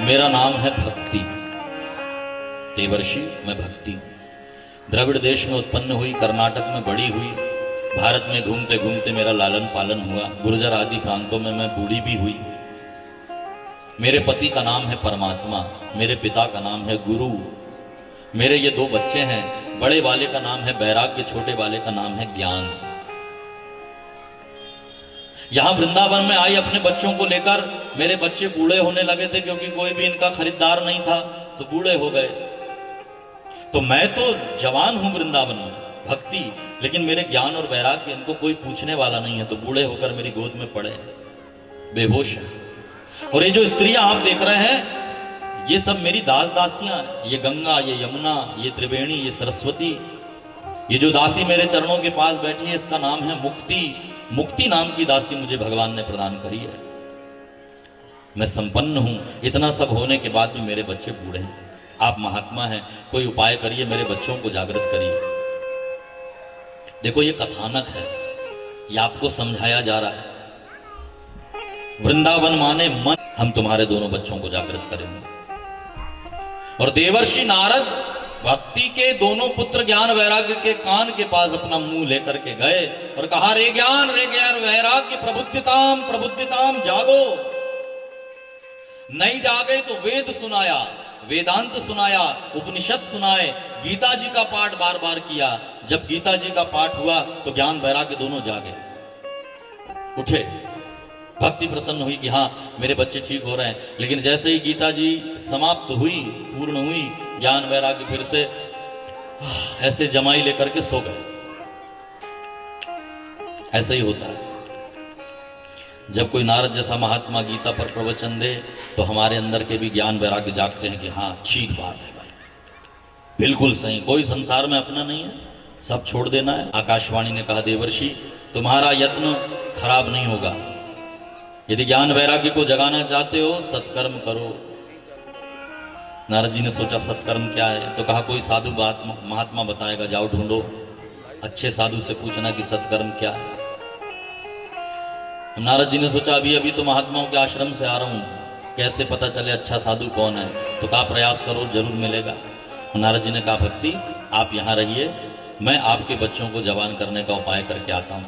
मेरा नाम है भक्ति, देवर्षि मैं भक्ति। द्रविड़ देश में उत्पन्न हुई, कर्नाटक में बड़ी हुई, भारत में घूमते घूमते मेरा लालन पालन हुआ, गुर्जर आदि प्रांतों में मैं बूढ़ी भी हुई। मेरे पति का नाम है परमात्मा, मेरे पिता का नाम है गुरु, मेरे ये दो बच्चे हैं, बड़े वाले का नाम है वैराग्य, छोटे वाले का नाम है ज्ञान। यहां वृंदावन में आई अपने बच्चों को लेकर। मेरे बच्चे बूढ़े होने लगे थे क्योंकि कोई भी इनका खरीदार नहीं था, तो बूढ़े हो गए। तो मैं तो जवान हूं वृंदावन में, भक्ति, लेकिन मेरे ज्ञान और वैराग्य इनको कोई पूछने वाला नहीं है, तो बूढ़े होकर मेरी गोद में पड़े, बेहोश है। और ये जो स्त्रियां आप देख रहे हैं, ये सब मेरी दास दासियां हैं। ये गंगा, ये यमुना, ये त्रिवेणी, ये सरस्वती, ये जो दासी मेरे चरणों के पास बैठी है, इसका नाम है मुक्ति। मुक्ति नाम की दासी मुझे भगवान ने प्रदान करी है। मैं संपन्न हूं। इतना सब होने के बाद भी मेरे बच्चे बूढ़े हैं। आप महात्मा हैं, कोई उपाय करिए, मेरे बच्चों को जागृत करिए। देखो ये कथानक है, ये आपको समझाया जा रहा है। वृंदावन माने मन। हम तुम्हारे दोनों बच्चों को जागृत करेंगे। और देवर्षि नारद भक्ति के दोनों पुत्र ज्ञान वैराग्य के कान के पास अपना मुंह लेकर के गए और कहा, रे ज्ञान वैराग्य प्रबुद्धिताम प्रबुद्धिताम, जागो। नहीं जागे तो वेद सुनाया, वेदांत सुनाया, उपनिषद सुनाए, गीता जी का पाठ बार बार किया। जब गीता जी का पाठ हुआ तो ज्ञान वैराग्य दोनों जागे, उठे। भक्ति प्रसन्न हुई कि हाँ मेरे बच्चे ठीक हो रहे हैं। लेकिन जैसे ही गीता जी समाप्त हुई, पूर्ण हुई, ज्ञान वैराग्य फिर से ऐसे जमाई लेकर के सो गए। ऐसे ही होता है जब कोई नारद जैसा महात्मा गीता पर प्रवचन दे, तो हमारे अंदर के भी ज्ञान वैराग्य जागते हैं कि हाँ ठीक बात है भाई, बिल्कुल सही, कोई संसार में अपना नहीं है, सब छोड़ देना है। आकाशवाणी ने कहा, देवर्षि तुम्हारा यत्न खराब नहीं होगा, यदि ज्ञान वैराग्य को जगाना चाहते हो सत्कर्म करो। नारद जी ने सोचा सत्कर्म क्या है, तो कहा कोई साधु महात्मा बताएगा, जाओ ढूंढो, अच्छे साधु से पूछना कि सत्कर्म क्या है। नारद जी ने सोचा अभी अभी तो महात्माओं के आश्रम से आ रहा हूं, कैसे पता चले अच्छा साधु कौन है। तो कहा प्रयास करो, जरूर मिलेगा। नारद जी ने कहा भक्ति आप यहां रहिए, मैं आपके बच्चों को जवान करने का उपाय करके आता हूं।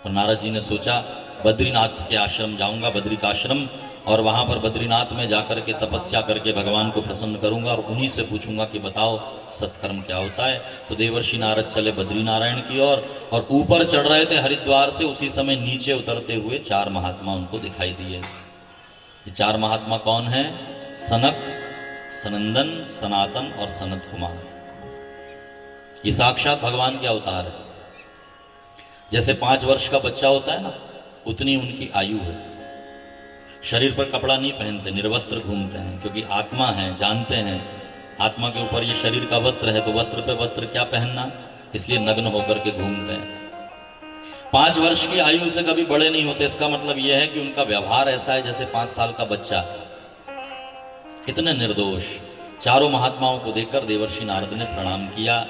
और नारद जी ने सोचा बद्रीनाथ के आश्रम जाऊंगा, बद्री का आश्रम, और वहां पर बद्रीनाथ में जाकर के तपस्या करके भगवान को प्रसन्न करूंगा और उन्हीं से पूछूंगा कि बताओ सत्कर्म क्या होता है। तो देवर्षि नारद चले बद्रीनारायण की ओर, और ऊपर चढ़ रहे थे हरिद्वार से, उसी समय नीचे उतरते हुए 4 महात्मा उनको दिखाई दिए। ये 4 महात्मा कौन हैं? सनक, सनंदन, सनातन और सनत कुमार। ये साक्षात भगवान के अवतार है। जैसे 5 वर्ष का बच्चा होता है ना, उतनी उनकी आयु है। शरीर पर कपड़ा नहीं पहनते, निर्वस्त्र घूमते हैं, क्योंकि आत्मा है, जानते हैं आत्मा के ऊपर ये शरीर का वस्त्र है, तो वस्त्र पे वस्त्र क्या पहनना, इसलिए नग्न होकर के घूमते हैं। 5 वर्ष की आयु से कभी बड़े नहीं होते। इसका मतलब यह है कि उनका व्यवहार ऐसा है जैसे 5 साल का बच्चा। इतने निर्दोष। 4 महात्माओं को देखकर देवर्षि नारद ने प्रणाम किया।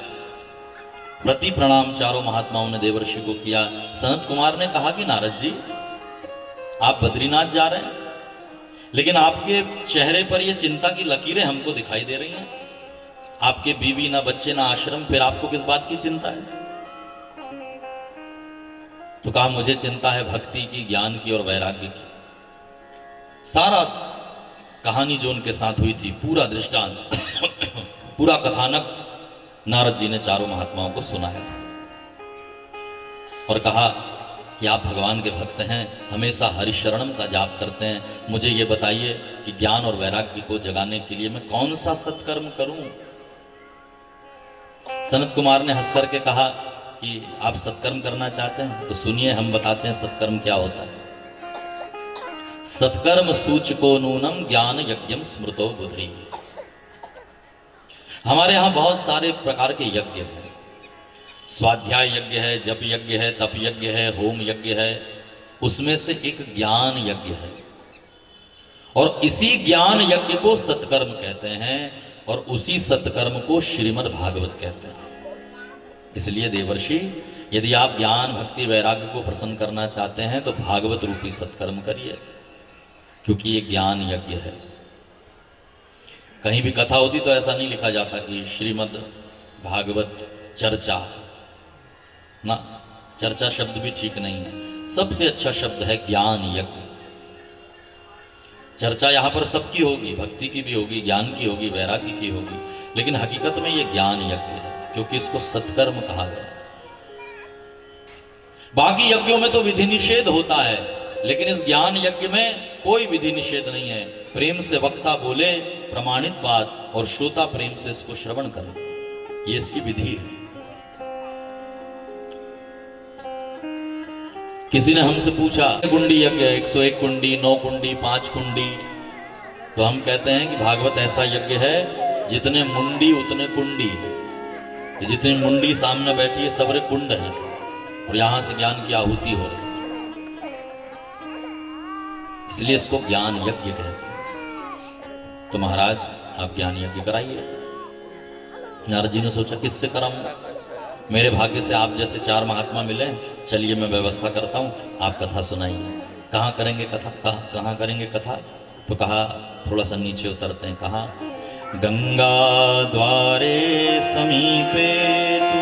प्रति प्रणाम 4 महात्माओं ने देवर्षि को किया। सनत कुमार ने कहा कि नारद जी आप बद्रीनाथ जा रहे हैं, लेकिन आपके चेहरे पर ये चिंता की लकीरें हमको दिखाई दे रही हैं। आपके बीवी ना बच्चे ना आश्रम, फिर आपको किस बात की चिंता है? तो कहा मुझे चिंता है भक्ति की, ज्ञान की और वैराग्य की। सारा कहानी जो उनके साथ हुई थी, पूरा दृष्टांत पूरा कथानक नारद जी ने 4 महात्माओं को सुनाया और कहा कि आप भगवान के भक्त हैं, हमेशा हरिशरणम का जाप करते हैं, मुझे ये बताइए कि ज्ञान और वैराग्य को जगाने के लिए मैं कौन सा सत्कर्म करूं। सनत कुमार ने हंस करके कहा कि आप सत्कर्म करना चाहते हैं तो सुनिए, हम बताते हैं सत्कर्म क्या होता है। सत्कर्म सूचको नूनम ज्ञान यज्ञम स्मृतो बुधि। हमारे यहां बहुत सारे प्रकार के यज्ञ हैं। स्वाध्याय यज्ञ है, जप यज्ञ है, तप यज्ञ है, होम यज्ञ है। उसमें से एक ज्ञान यज्ञ है, और इसी ज्ञान यज्ञ को सत्कर्म कहते हैं, और उसी सत्कर्म को श्रीमद् भागवत कहते हैं। इसलिए देवर्षि यदि आप ज्ञान भक्ति वैराग्य को प्रसन्न करना चाहते हैं तो भागवत रूपी सत्कर्म करिए, क्योंकि ये ज्ञान यज्ञ है। कहीं भी कथा होती तो ऐसा नहीं लिखा जाता कि श्रीमद् भागवत चर्चा ना, चर्चा शब्द भी ठीक नहीं है। सबसे अच्छा शब्द है ज्ञान यज्ञ। चर्चा यहां पर सबकी होगी, भक्ति की भी होगी, ज्ञान की होगी, वैराग्य की होगी, लेकिन हकीकत में ये ज्ञान यज्ञ है, क्योंकि इसको सत्कर्म कहा गया। बाकी यज्ञों में तो विधि निषेध होता है, लेकिन इस ज्ञान यज्ञ में कोई विधि निषेध नहीं है। प्रेम से वक्ता बोले प्रमाणित बात, और श्रोता प्रेम से इसको श्रवण करे, ये इसकी विधि है। किसी ने हमसे पूछा कुंडी यज्ञ, 101 कुंडी, 9 कुंडी, 5 कुंडी, तो हम कहते हैं कि भागवत ऐसा यज्ञ है जितने मुंडी उतने कुंडी। जितनी मुंडी सामने बैठी है सबरे कुंड है, और यहां से ज्ञान की आहुति हो रही, इसलिए इसको ज्ञान यज्ञ कहते हैं। तो महाराज आप ज्ञान यज्ञ कराइए। नारद जी ने सोचा किससे कराऊंगा, मेरे भाग्य से आप जैसे 4 महात्मा मिले, चलिए मैं व्यवस्था करता हूँ, आप कथा सुनाइए। कहाँ करेंगे कथा, कहाँ करेंगे कथा? तो कहा थोड़ा सा नीचे उतरते हैं। कहा गंगा द्वारे समीपे तु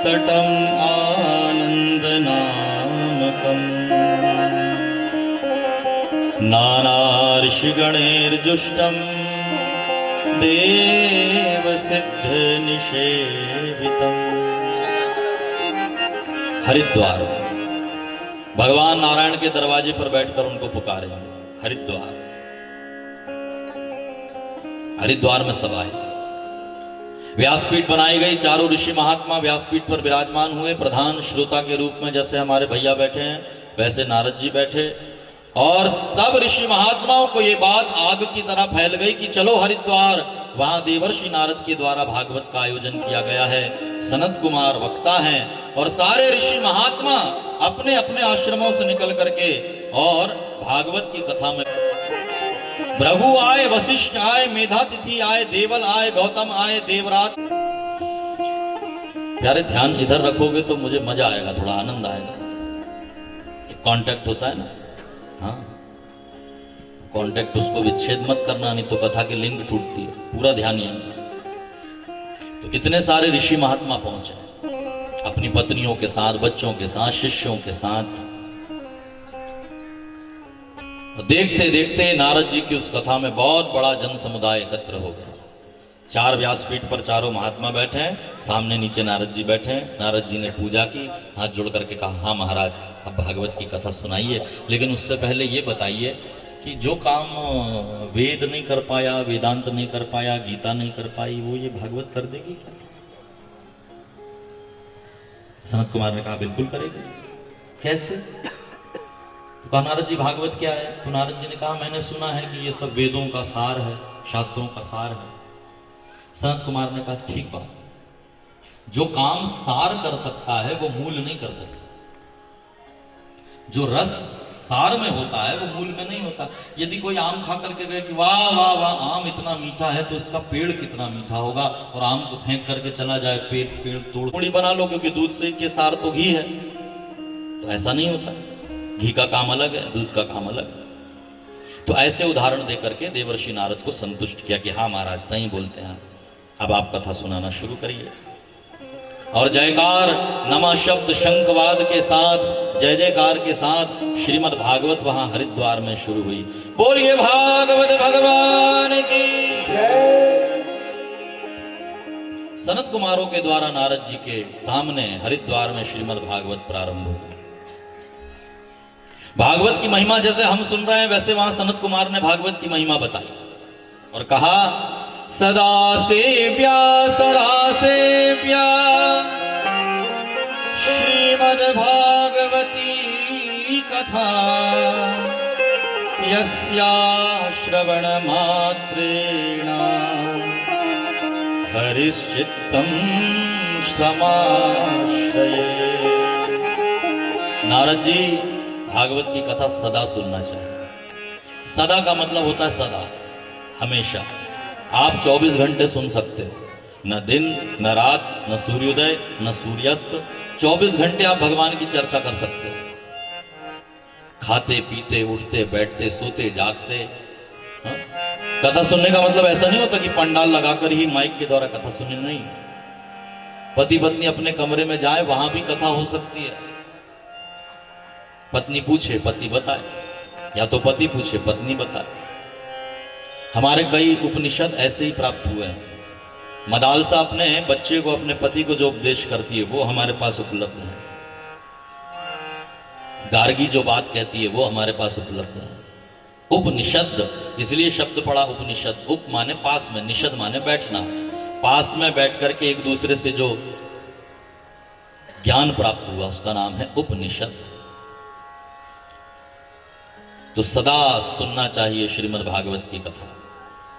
तटम आनंद नामकम नाना ऋषिगणैर्जुष्टम देव सिद्ध निषेवितम। हरिद्वार, भगवान नारायण के दरवाजे पर बैठकर उनको पुकारेंगे। हरिद्वार, हरिद्वार में सब आए। व्यासपीठ बनाई गई, 4 ऋषि महात्मा व्यासपीठ पर विराजमान हुए। प्रधान श्रोता के रूप में जैसे हमारे भैया बैठे हैं, वैसे नारद जी बैठे, और सब ऋषि महात्माओं को ये बात आग की तरह फैल गई कि चलो हरिद्वार, वहां देवर्षि नारद के द्वारा भागवत का आयोजन किया गया है। सनत कुमार वक्ता हैं, और सारे ऋषि महात्मा अपने अपने आश्रमों से निकल करके और भागवत की कथा में भृगु आए, वशिष्ठ आए, मेधातिथि आए, देवल आए, गौतम आए, देवरात। प्यारे ध्यान इधर रखोगे तो मुझे मजा आएगा, थोड़ा आनंद आएगा। एक कांटेक्ट होता है ना, हाँ, कांटेक्ट, उसको विच्छेद मत करना, नहीं तो कथा की लिंक टूटती है। पूरा ध्यान यहीं। तो इतने सारे ऋषि महात्मा पहुंचे अपनी पत्नियों के साथ, बच्चों के साथ, शिष्यों के साथ। देखते देखते नारद जी की उस कथा में बहुत बड़ा जन समुदाय एकत्र हो गया। 4 व्यासपीठ पर चारों महात्मा बैठे हैं, सामने नीचे नारद जी बैठे हैं। नारद जी ने पूजा की, हाथ जोड़ करके कहा, हाँ महाराज, अब भागवत की कथा सुनाइए। लेकिन उससे पहले ये बताइए कि जो काम वेद नहीं कर पाया, वेदांत नहीं कर पाया, गीता नहीं कर पाई, वो ये भागवत कर देगी क्या? सनत कुमार ने कहा, बिल्कुल करेगी। कैसे? तो कहा, नारद जी भागवत क्या है? तो नारद जी ने कहा, मैंने सुना है कि ये सब वेदों का सार है, शास्त्रों का सार है। सनत कुमार ने कहा, ठीक बात, जो काम सार कर सकता है वो मूल नहीं कर सकता। जो रस सार में होता है वो मूल में नहीं होता। यदि कोई आम खा करके गए कि वाह वाह वाह, आम इतना मीठा है, तो इसका पेड़ कितना मीठा होगा, और आम को फेंक करके चला जाए, पेड़ तोड़ थोड़ी बना लो क्योंकि दूध से के सार तो घी है, तो ऐसा नहीं होता। घी का काम अलग है, दूध का काम अलग है। तो ऐसे उदाहरण दे करके देवर्षि नारद को संतुष्ट किया कि हाँ महाराज, सही बोलते हैं, अब आप कथा सुनाना शुरू करिए। और जयकार नमः शब्द शंखवाद के साथ, जय जयकार के साथ श्रीमद् भागवत वहां हरिद्वार में शुरू हुई। बोलिए भागवत भगवान की जय। सनत कुमारों के द्वारा नारद जी के सामने हरिद्वार में श्रीमद् भागवत प्रारंभ हुई। भागवत की महिमा जैसे हम सुन रहे हैं, वैसे वहां सनत कुमार ने भागवत की महिमा बताई और कहा, सदा सेव्या श्रीमद् भागवती कथा, यस्या श्रवण मात्रेण हरिश्चित्तम समाश्रये। नारद जी भागवत की कथा सदा सुनना चाहिए। सदा का मतलब होता है सदा, हमेशा। आप 24 घंटे सुन सकते हो, न दिन न रात, न सूर्योदय न सूर्यास्त, 24 घंटे आप भगवान की चर्चा कर सकते हो। खाते पीते, उठते बैठते, सोते जागते। हाँ? कथा सुनने का मतलब ऐसा नहीं होता कि पंडाल लगाकर ही माइक के द्वारा कथा सुननी, नहीं। पति पत्नी अपने कमरे में जाए, वहां भी कथा हो सकती है। पत्नी पूछे, पति बताए, या तो पति पूछे, पत्नी बताए। हमारे कई उपनिषद ऐसे ही प्राप्त हुए हैं। मदालसा अपने बच्चे को, अपने पति को जो उपदेश करती है, वो हमारे पास उपलब्ध है। गार्गी जो बात कहती है, वो हमारे पास उपलब्ध है। उपनिषद, इसलिए शब्द पड़ा उपनिषद। उप माने पास में, निषद माने बैठना। पास में बैठ करके एक दूसरे से जो ज्ञान प्राप्त हुआ, उसका नाम है उपनिषद। तो सदा सुनना चाहिए श्रीमद् भागवत की कथा।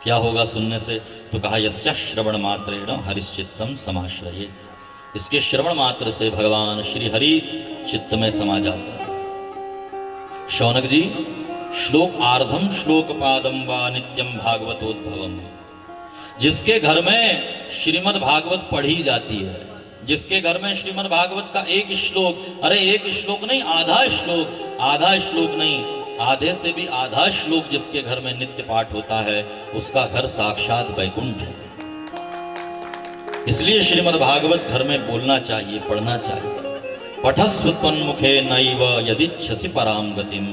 क्या होगा सुनने से? तो कहा, यस्य श्रवण मात्रेण हरिश्चित्तम समाश्रयेत्। इसके श्रवण मात्र से भगवान श्री हरि चित्त में समा जाता है। शौनक जी, श्लोक आर्धम श्लोक पादम वा नित्यम भागवतोद्भवम। जिसके घर में श्रीमद् भागवत पढ़ी जाती है, जिसके घर में श्रीमद् भागवत का एक श्लोक, अरे एक श्लोक नहीं, आधा श्लोक, आधा श्लोक नहीं, आधे से भी आधा श्लोक जिसके घर में नित्य पाठ होता है, उसका घर साक्षात वैकुंठ है। इसलिए श्रीमद् भागवत घर में बोलना चाहिए, पढ़ना चाहिए। पठस्व त्वन्मुखे नैव यदिच्छसि पराम गतिम।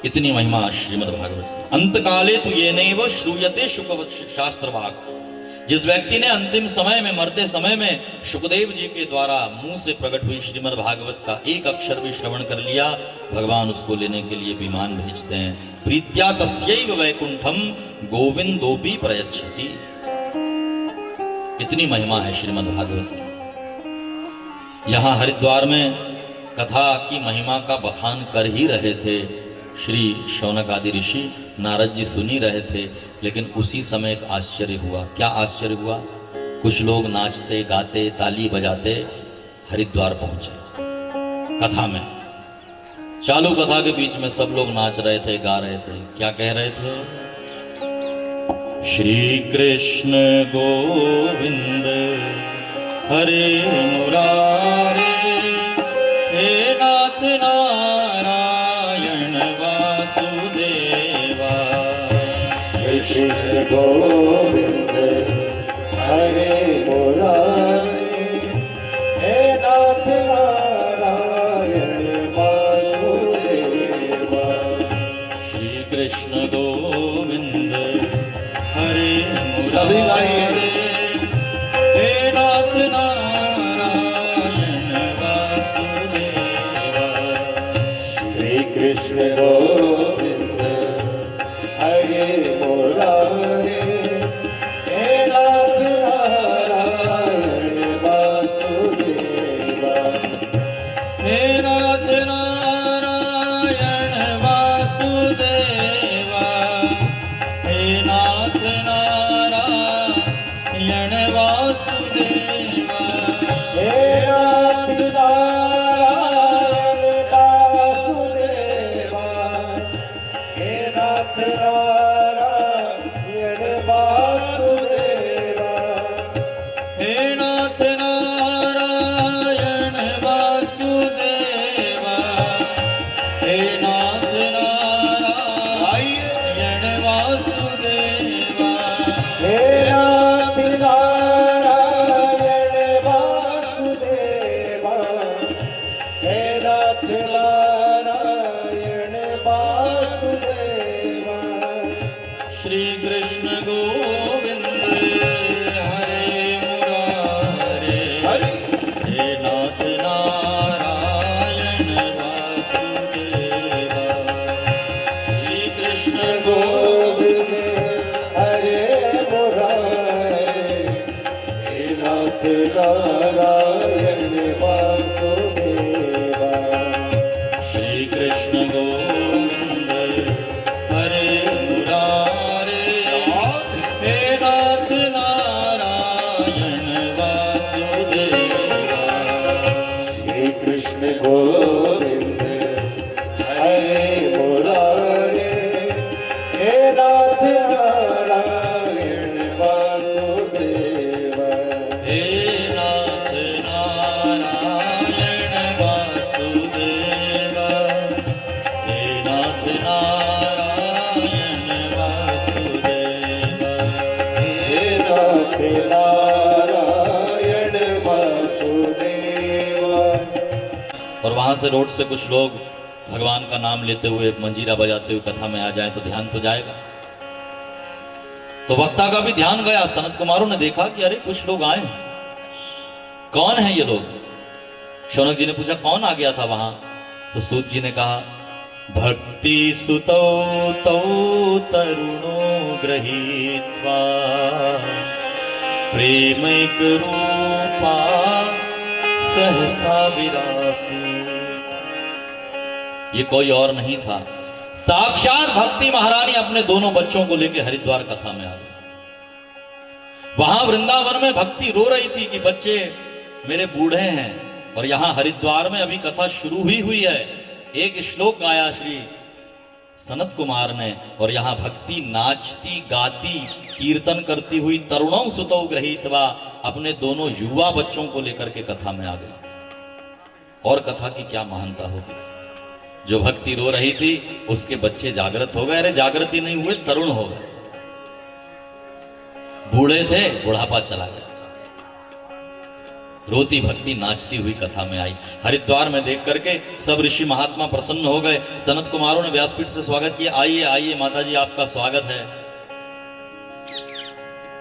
इतनी महिमा श्रीमद् भागवत की। अंतकाले तु येनैव श्रूयते शुक शास्त्रवाक्। जिस व्यक्ति ने अंतिम समय में, मरते समय में शुकदेव जी के द्वारा मुंह से प्रकट हुई श्रीमद् भागवत का एक अक्षर भी श्रवण कर लिया, भगवान उसको लेने के लिए विमान भेजते हैं। प्रीत्या तस्यैव वैकुंठम गोविंदोपि प्रयच्छति। इतनी महिमा है श्रीमद् भागवत की। यहाँ हरिद्वार में कथा की महिमा का बखान कर ही रहे थे श्री शौनक आदि ऋषि। नारद जी सुन ही रहे थे, लेकिन उसी समय एक आश्चर्य हुआ। क्या आश्चर्य हुआ? कुछ लोग नाचते गाते ताली बजाते हरिद्वार पहुंचे। कथा में, चालू कथा के बीच में सब लोग नाच रहे थे, गा रहे थे। क्या कह रहे थे? श्री कृष्ण गोविंद हरे मुरारे, हे नाथ नारायण वासुदेवा। श्री कृष्ण गोविंद हरे मुरारे, हे नाथ नारायण वासुदेवा। श्री कृष्ण गोविंद हरे सभी गाइए। मुरारे, हे नाथ नारायण वासुदेवा। श्री कृष्ण गोविंद हरे मुरारे, हे नाथ नारायण वासुदेवा। हे नाथ नारायण वासुदेवा, हे नाथ नारायण वासुदेवा। हे नाथ नारायण वासुदेवा, हे नाथ नारायण वासुदेवा। हे नाथ नारायण वासुदेवा, हे नाथ नारायण वासुदेवा। हे नाथ नारायण वासुदेवा, हे नाथ नारायण वासुदेवा। श्री कृष्ण गोविंद हरे मुरारे, हे नाथ नारायण वासुदेवा। श्री कृष्ण गोविंद हरे मुरारे, हे नाथ नारायण वासुदेवा। श्री कृष्ण गोविंद हरे मुरारे, हे नाथ नारायण वासुदेवा। श्री कृष्ण गोविंद हरे मुरारे, हे नाथ नारायण वासुदेवा। हे नाथ नारायण वासुदेवा, हे नाथ नारायण वासुदेवा। हे नाथ नारायण वासुदेवा। और वहां से रोड से कुछ लोग भगवान का नाम लेते हुए मंजीरा बजाते हुए कथा में आ जाए तो ध्यान तो जाएगा। तो वक्ता का भी ध्यान गया। सनत कुमारों ने देखा कि अरे कुछ लोग आए, कौन है ये लोग? शौनक जी ने पूछा कौन आ गया था वहां? तो सूत जी ने कहा भक्ति सुतौ तौ तरुणो गृहीत्वा प्रेमैक रूपा सहसा विरासी। ये कोई और नहीं था, साक्षात भक्ति महारानी अपने दोनों बच्चों को लेकर हरिद्वार कथा में आ गई। वहां वृंदावन में भक्ति रो रही थी कि बच्चे मेरे बूढ़े हैं, और यहां हरिद्वार में अभी कथा शुरू ही हुई है। एक श्लोक गाया श्री सनत कुमार ने, और यहां भक्ति नाचती गाती कीर्तन करती हुई तरुणों सुतौ गृहीत्वा अपने दोनों युवा बच्चों को लेकर के कथा में आ गई। और कथा की क्या महानता होगी। जो भक्ति रो रही थी उसके बच्चे जागृत हो गए। अरे जागृत ही नहीं हुए, तरुण हो गए। बूढ़े थे, बुढ़ापा चला गया। रोती भक्ति नाचती हुई कथा में आई। हरिद्वार में देख करके सब ऋषि महात्मा प्रसन्न हो गए। सनत कुमारों ने व्यासपीठ से स्वागत किया, आइए आइए माता जी आपका स्वागत है।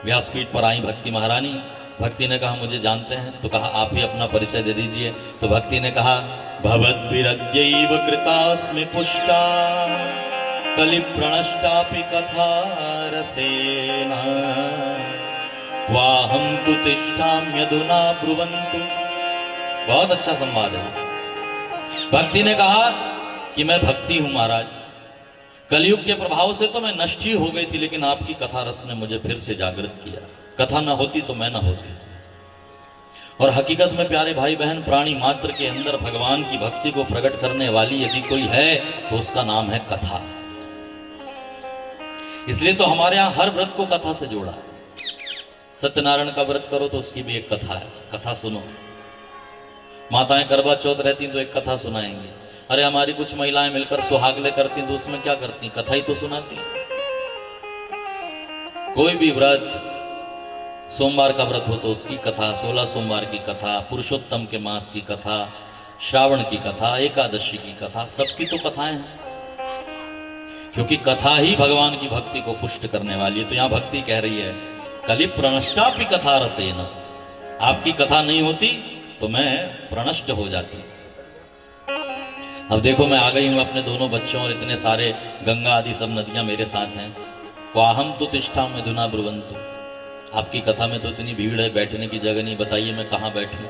व्यासपीठ पर आई भक्ति महारानी। भक्ति ने कहा मुझे जानते हैं? तो कहा आप ही अपना परिचय दे दीजिए। तो भक्ति ने कहा भवद्भिरद्यैव कृतास्मि पुष्टा कलि प्रणष्टापि कथा रसेन वाहम तु तिष्ठाम्यधुना ब्रुवन्तु। बहुत अच्छा संवाद है। भक्ति ने कहा कि मैं भक्ति हूं महाराज, कलयुग के प्रभाव से तो मैं नष्ट ही हो गई थी, लेकिन आपकी कथा रस ने मुझे फिर से जागृत किया। कथा ना होती तो मैं ना होती। और हकीकत में प्यारे भाई बहन, प्राणी मात्र के अंदर भगवान की भक्ति को प्रकट करने वाली यदि कोई है तो उसका नाम है कथा। इसलिए तो हमारे यहां हर व्रत को कथा से जोड़ा है। सत्यनारायण का व्रत करो तो उसकी भी एक कथा है, कथा सुनो। माताएं करवा चौथ रहती तो एक कथा सुनाएंगी। अरे हमारी कुछ महिलाएं मिलकर सुहागले करती तो उसमें क्या करती, कथा ही तो सुनाती। कोई भी व्रत, सोमवार का व्रत हो तो उसकी कथा, 16 सोमवार की कथा, पुरुषोत्तम के मास की कथा, श्रावण की कथा, एकादशी की कथा, सबकी तो कथाएं हैं, क्योंकि कथा ही भगवान की भक्ति को पुष्ट करने वाली है। तो यहां भक्ति कह रही है कलि प्रणष्टापि कथा रसेन, आपकी कथा नहीं होती तो मैं प्रणष्ट हो जाती। अब देखो मैं आ गई हूं अपने दोनों बच्चों और इतने सारे गंगा आदि सब नदियां मेरे साथ हैं। क्वाहम तो तिष्ठा में धुना ब्रुवंतु, आपकी कथा में तो इतनी भीड़ है, बैठने की जगह नहीं, बताइए मैं कहां बैठूं।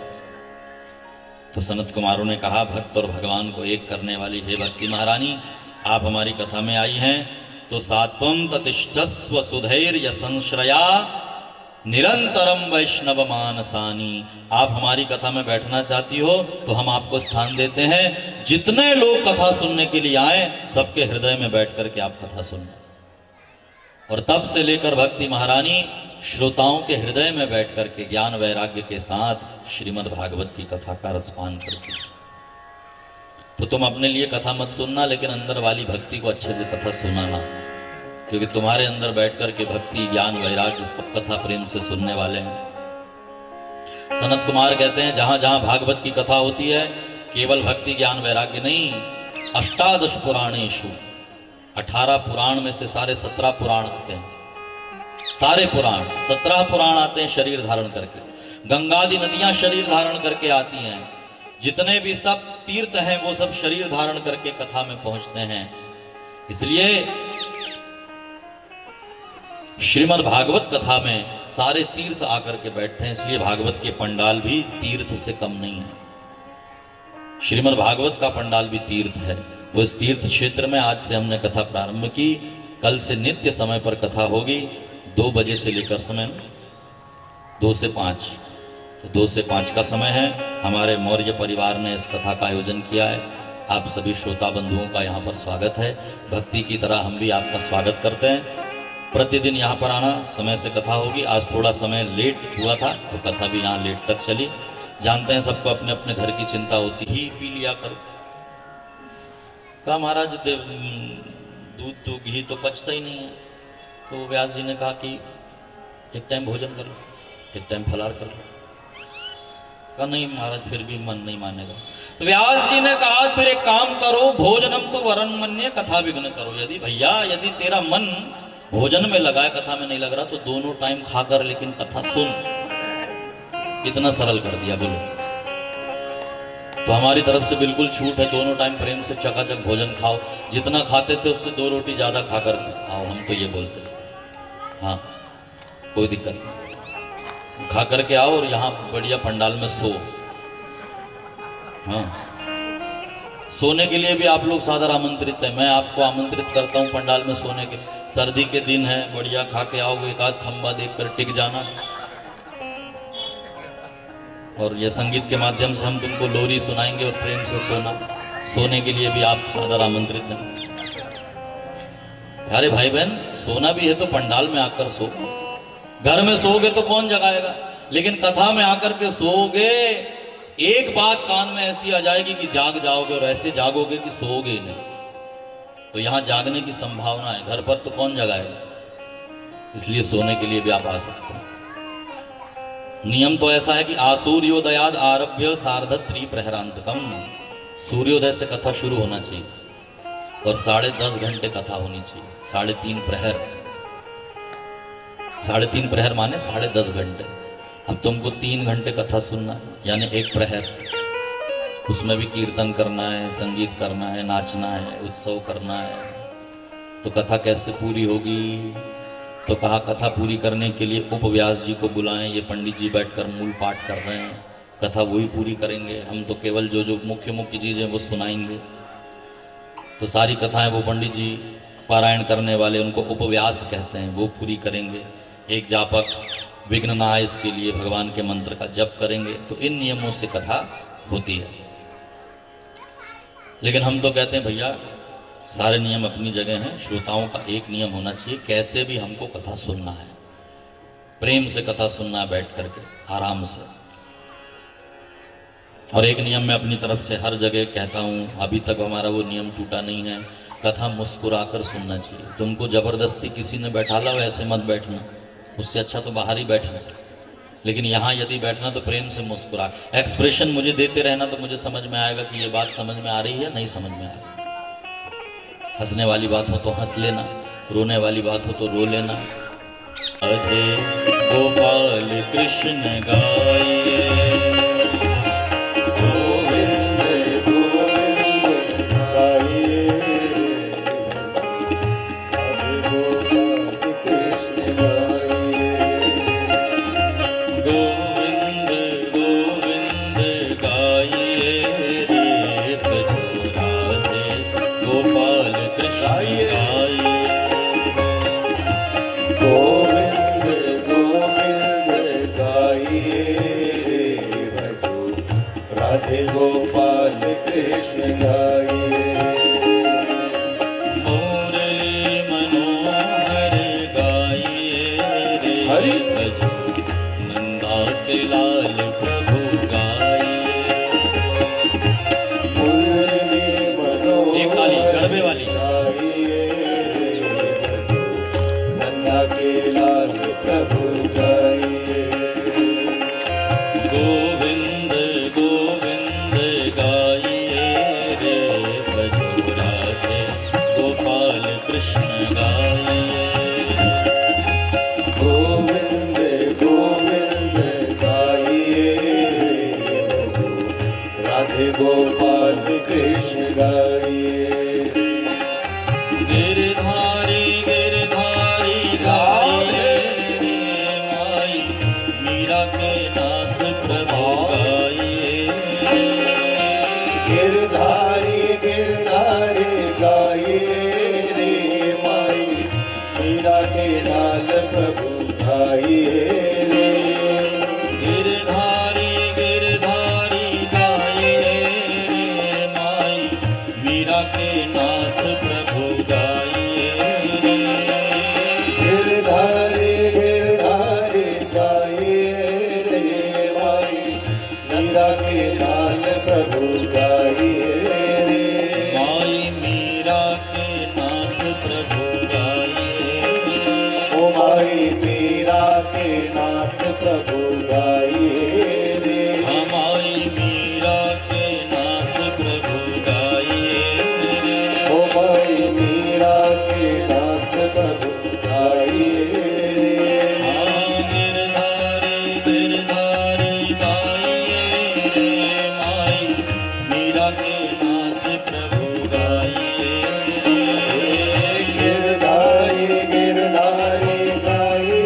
तो सनत कुमारों ने कहा, भक्त और भगवान को एक करने वाली हे भक्ति महारानी, आप हमारी कथा में आई हैं तो सात्वम ततिष्ठस्व सुधैर्य संश्रया निरंतरम वैष्णव मानसानी, आप हमारी कथा में बैठना चाहती हो तो हम आपको स्थान देते हैं। जितने लोग कथा सुनने के लिए आए सबके हृदय में बैठ करके आप कथा सुनना। और तब से लेकर भक्ति महारानी श्रोताओं के हृदय में बैठ करके ज्ञान वैराग्य के साथ श्रीमद् भागवत की कथा का रसपान करती। तो तुम अपने लिए कथा मत सुनना, लेकिन अंदर वाली भक्ति को अच्छे से कथा सुनाना, क्योंकि तुम्हारे अंदर बैठ करके भक्ति, ज्ञान, वैराग्य सब कथा प्रेम से सुनने वाले हैं। सनत कुमार कहते हैं जहां जहां भागवत की कथा होती है केवल भक्ति, ज्ञान, वैराग्य नहीं, अष्टादश पुराणेषु, 18 पुराण में से सारे 17 पुराण आते हैं। सारे पुराण 17 पुराण आते हैं शरीर धारण करके, गंगादि नदियां शरीर धारण करके आती हैं, जितने भी सब तीर्थ हैं वो सब शरीर धारण करके कथा में पहुंचते हैं। इसलिए श्रीमद् भागवत कथा में सारे तीर्थ आकर के बैठते हैं, इसलिए भागवत के पंडाल भी तीर्थ से कम नहीं है। श्रीमद् भागवत का पंडाल भी तीर्थ है। तो इस तीर्थ क्षेत्र में आज से हमने कथा प्रारंभ की। कल से नित्य समय पर कथा होगी, 2 बजे से लेकर समय 2 से 5, तो 2 से 5 का समय है। हमारे मौर्य परिवार ने इस कथा का आयोजन किया है। आप सभी श्रोता बंधुओं का यहाँ पर स्वागत है। भक्ति की तरह हम भी आपका स्वागत करते हैं। प्रतिदिन यहाँ पर आना, समय से कथा होगी। आज थोड़ा समय लेट हुआ था तो कथा भी यहाँ लेट तक चली। जानते हैं सबको अपने अपने घर की चिंता होती, ही पी लिया करो। कहा महाराज दूध तो घी तो पचता ही नहीं है। तो व्यास जी ने कहा कि एक टाइम भोजन कर लो, एक टाइम फलाहार कर लो। कहा नहीं महाराज फिर भी मन नहीं मानेगा। तो व्यास जी ने कहा फिर एक काम करो, भोजनम तो वरन मन्ये कथा विघ्न करो। यदि भैया यदि तेरा मन भोजन में लगा है, कथा में नहीं लग रहा, तो दोनों टाइम खाकर लेकिन कथा सुन। इतना सरल कर दिया, बोलो। तो हमारी तरफ से बिल्कुल छूट है, दोनों टाइम प्रेम से चकाचक भोजन खाओ। जितना खाते थे उससे 2 रोटी ज्यादा खाकर आओ, हम तो ये बोलते हैं। हाँ कोई दिक्कत नहीं, खा करके आओ और यहाँ बढ़िया पंडाल में सो। हाँ सोने के लिए भी आप लोग सादर आमंत्रित है। मैं आपको आमंत्रित करता हूँ पंडाल में सोने के। सर्दी के दिन है, बढ़िया खा के आओ, एक आध खंबा देखकर टिक जाना। और ये संगीत के माध्यम से हम तुमको लोरी सुनाएंगे और प्रेम से सोना। सोने के लिए भी आप सादर आमंत्रित हैं। प्यारे भाई बहन, सोना भी है तो पंडाल में आकर सो। घर में सोओगे तो कौन जगाएगा, लेकिन कथा में आकर के सोओगे, एक बात कान में ऐसी आ जाएगी कि जाग जाओगे, और ऐसे जागोगे कि सोओगे ही नहीं। तो यहां जागने की संभावना है, घर पर तो कौन जगाएगा। इसलिए सोने के लिए भी आप आ सकते हैं। नियम तो ऐसा है कि आसूर्योदयाद आरभ्य सार्धत्रि प्रहरांतकम, सूर्योदय से कथा शुरू होना चाहिए और 10.5 घंटे कथा होनी चाहिए। 3.5 प्रहर, 3.5 प्रहर माने 10.5 घंटे। अब तुमको 3 घंटे कथा सुनना है, यानी 1 प्रहर, उसमें भी कीर्तन करना है, संगीत करना है, नाचना है, उत्सव करना है। तो कथा कैसे पूरी होगी। तो कहा कथा पूरी करने के लिए उपव्यास जी को बुलाएं। ये पंडित जी बैठकर मूल पाठ कर रहे हैं, कथा वही पूरी करेंगे। हम तो केवल जो मुख्य मुख्य चीज़ें वो सुनाएंगे। तो सारी कथाएं वो पंडित जी पारायण करने वाले, उनको उपव्यास कहते हैं, वो पूरी करेंगे। एक जापक विघ्न ना आए इसके लिए भगवान के मंत्र का जप करेंगे तो इन नियमों से कथा होती है। लेकिन हम तो कहते हैं भैया सारे नियम अपनी जगह हैं, श्रोताओं का एक नियम होना चाहिए, कैसे भी हमको कथा सुनना है, प्रेम से कथा सुनना है, बैठ करके आराम से। और एक नियम मैं अपनी तरफ से हर जगह कहता हूँ, अभी तक हमारा वो नियम टूटा नहीं है, कथा मुस्कुराकर सुनना चाहिए। तुमको जबरदस्ती किसी ने बैठा ला वैसे मत बैठना, उससे अच्छा तो बाहर ही बैठना। लेकिन यहाँ यदि बैठना तो प्रेम से मुस्कुरा, एक्सप्रेशन मुझे देते रहना तो मुझे समझ में आएगा कि ये बात समझ में आ रही है, नहीं समझ में आ रही। हंसने वाली बात हो तो हंस लेना, रोने वाली बात हो तो रो लेना। राधे गोपाल कृष्ण गाए, राधे गोपाल कृष्ण गाइए। मुरली मनोहर गाइए रे भजो, नंदा के लाल प्रभु गाइए। मुरली मनोहर एक ताली गरबे वाली गाइए रे भजो, नंदा के लाल प्रभु गाइए। गोविंद गोविंद गाइए रे भजो, राधे गोपाल कृष्ण गाइए। गोविंद गोविंद गाइए रे भजो, राधे गोपाल कृष्ण गाइए। गिरधारी गिरधारी गाइए रे माई, मीरा के नाथ प्रभु गाइए। गिरधारी गिरधारी गाइए रे माई, मीरा के लाल प्रभु गाइए रे। गिरधारी गिरधारी गाइए रे माई, मीरा के नाथ प्रभु गाइए रे। गिरधारी गिरधारी गाइए रे माई, नंदा के लाल प्रभु गाइए रे। माई मीरा के नाथ प्रभु गाइए। ओ माई मीरा के नाथ प्रभु गाइए रे। हमारी मीरा के नाथ प्रभु गाइए। ओ माई मीरा के नाथ प्रभु गाइए रे। हाँ गिरधारी गिरधारी गाइए रे माई, मीरा के नाथ प्रभु गाइए। गिरधारी गिरधारी गाइए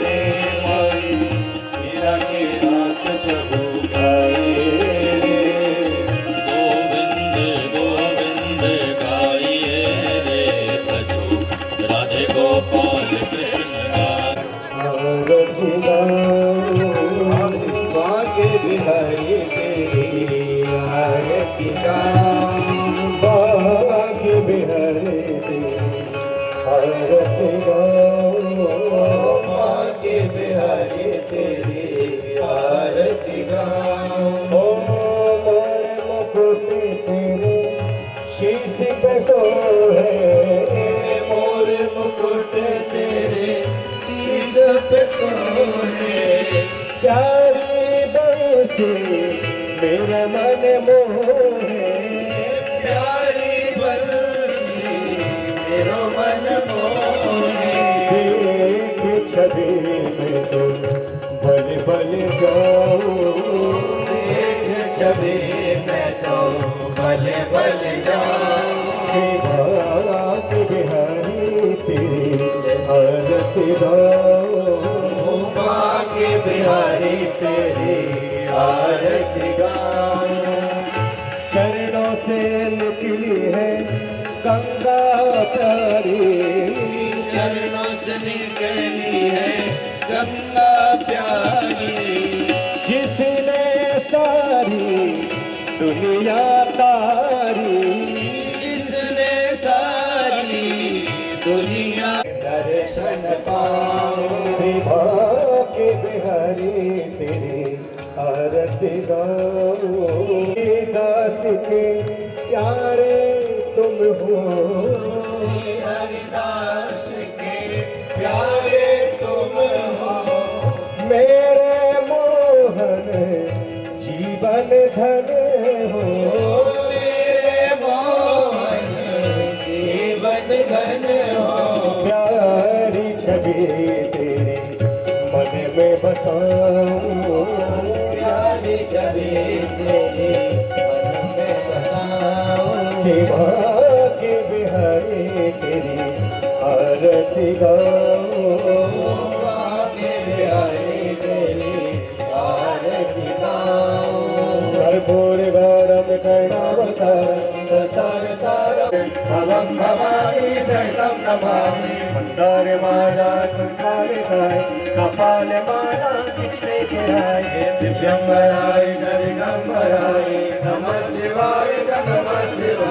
रे माई, मीरा के नाथ प्रभु गाइए रे। गोविंद गोविंद गाइए रे भजो, राधे गोपाल कृष्ण गाइए। आरती गाओ भाग्य बिहारी तेरी, आरती गाओ भाग्य बिहारी तेरी, आरती गाओ भाग्य बिहारी तेरी, आरती गाओ। ओ मोर मुकुट तेरे शीश पे सोहे, मोर मुकुट तेरे शीश पे सोहे। प्यारी बंसी मेरा मन मोहे, प्यारी बंसी मेरा मन मोहे। देख छवि में तो बल बल जाओ, देख छवि में तो बल बल जाओ। भाग्य बिहारी तेरी आरती गाओ, भाग्य बिहारी तेरी आरती गाओ। चरणों से निकली है गंगा प्यारी, चरणों से निकली है गंगा प्यारी जिसने सारी दुनिया तारी जिसने सारी दुनिया दर्शन पाओ श्री भाग्य बिहारी तेरी आरती गाओ दास के प्यारे तुम हो हरिदास के प्यारे तुम हो मेरे मोहन जीवन धन हो मेरे मोहन जीवन धन हो प्यारी छवि तेरी मन में बसाऊं प्यारी छवि तेरी मन में बसाऊं सेवा के बिहारी तेरी आरती गाऊं के बिहारी तेरी आरती गाऊं कर्पूर गौरम कर्णावतारं सार सारं भवं भवानी सहितं नमामि मंदार माला कुंकारिकाय कपाल माला किसे गिराय दिव्यंबराय दिगंबराय नमः शिवाय नमः शिवाय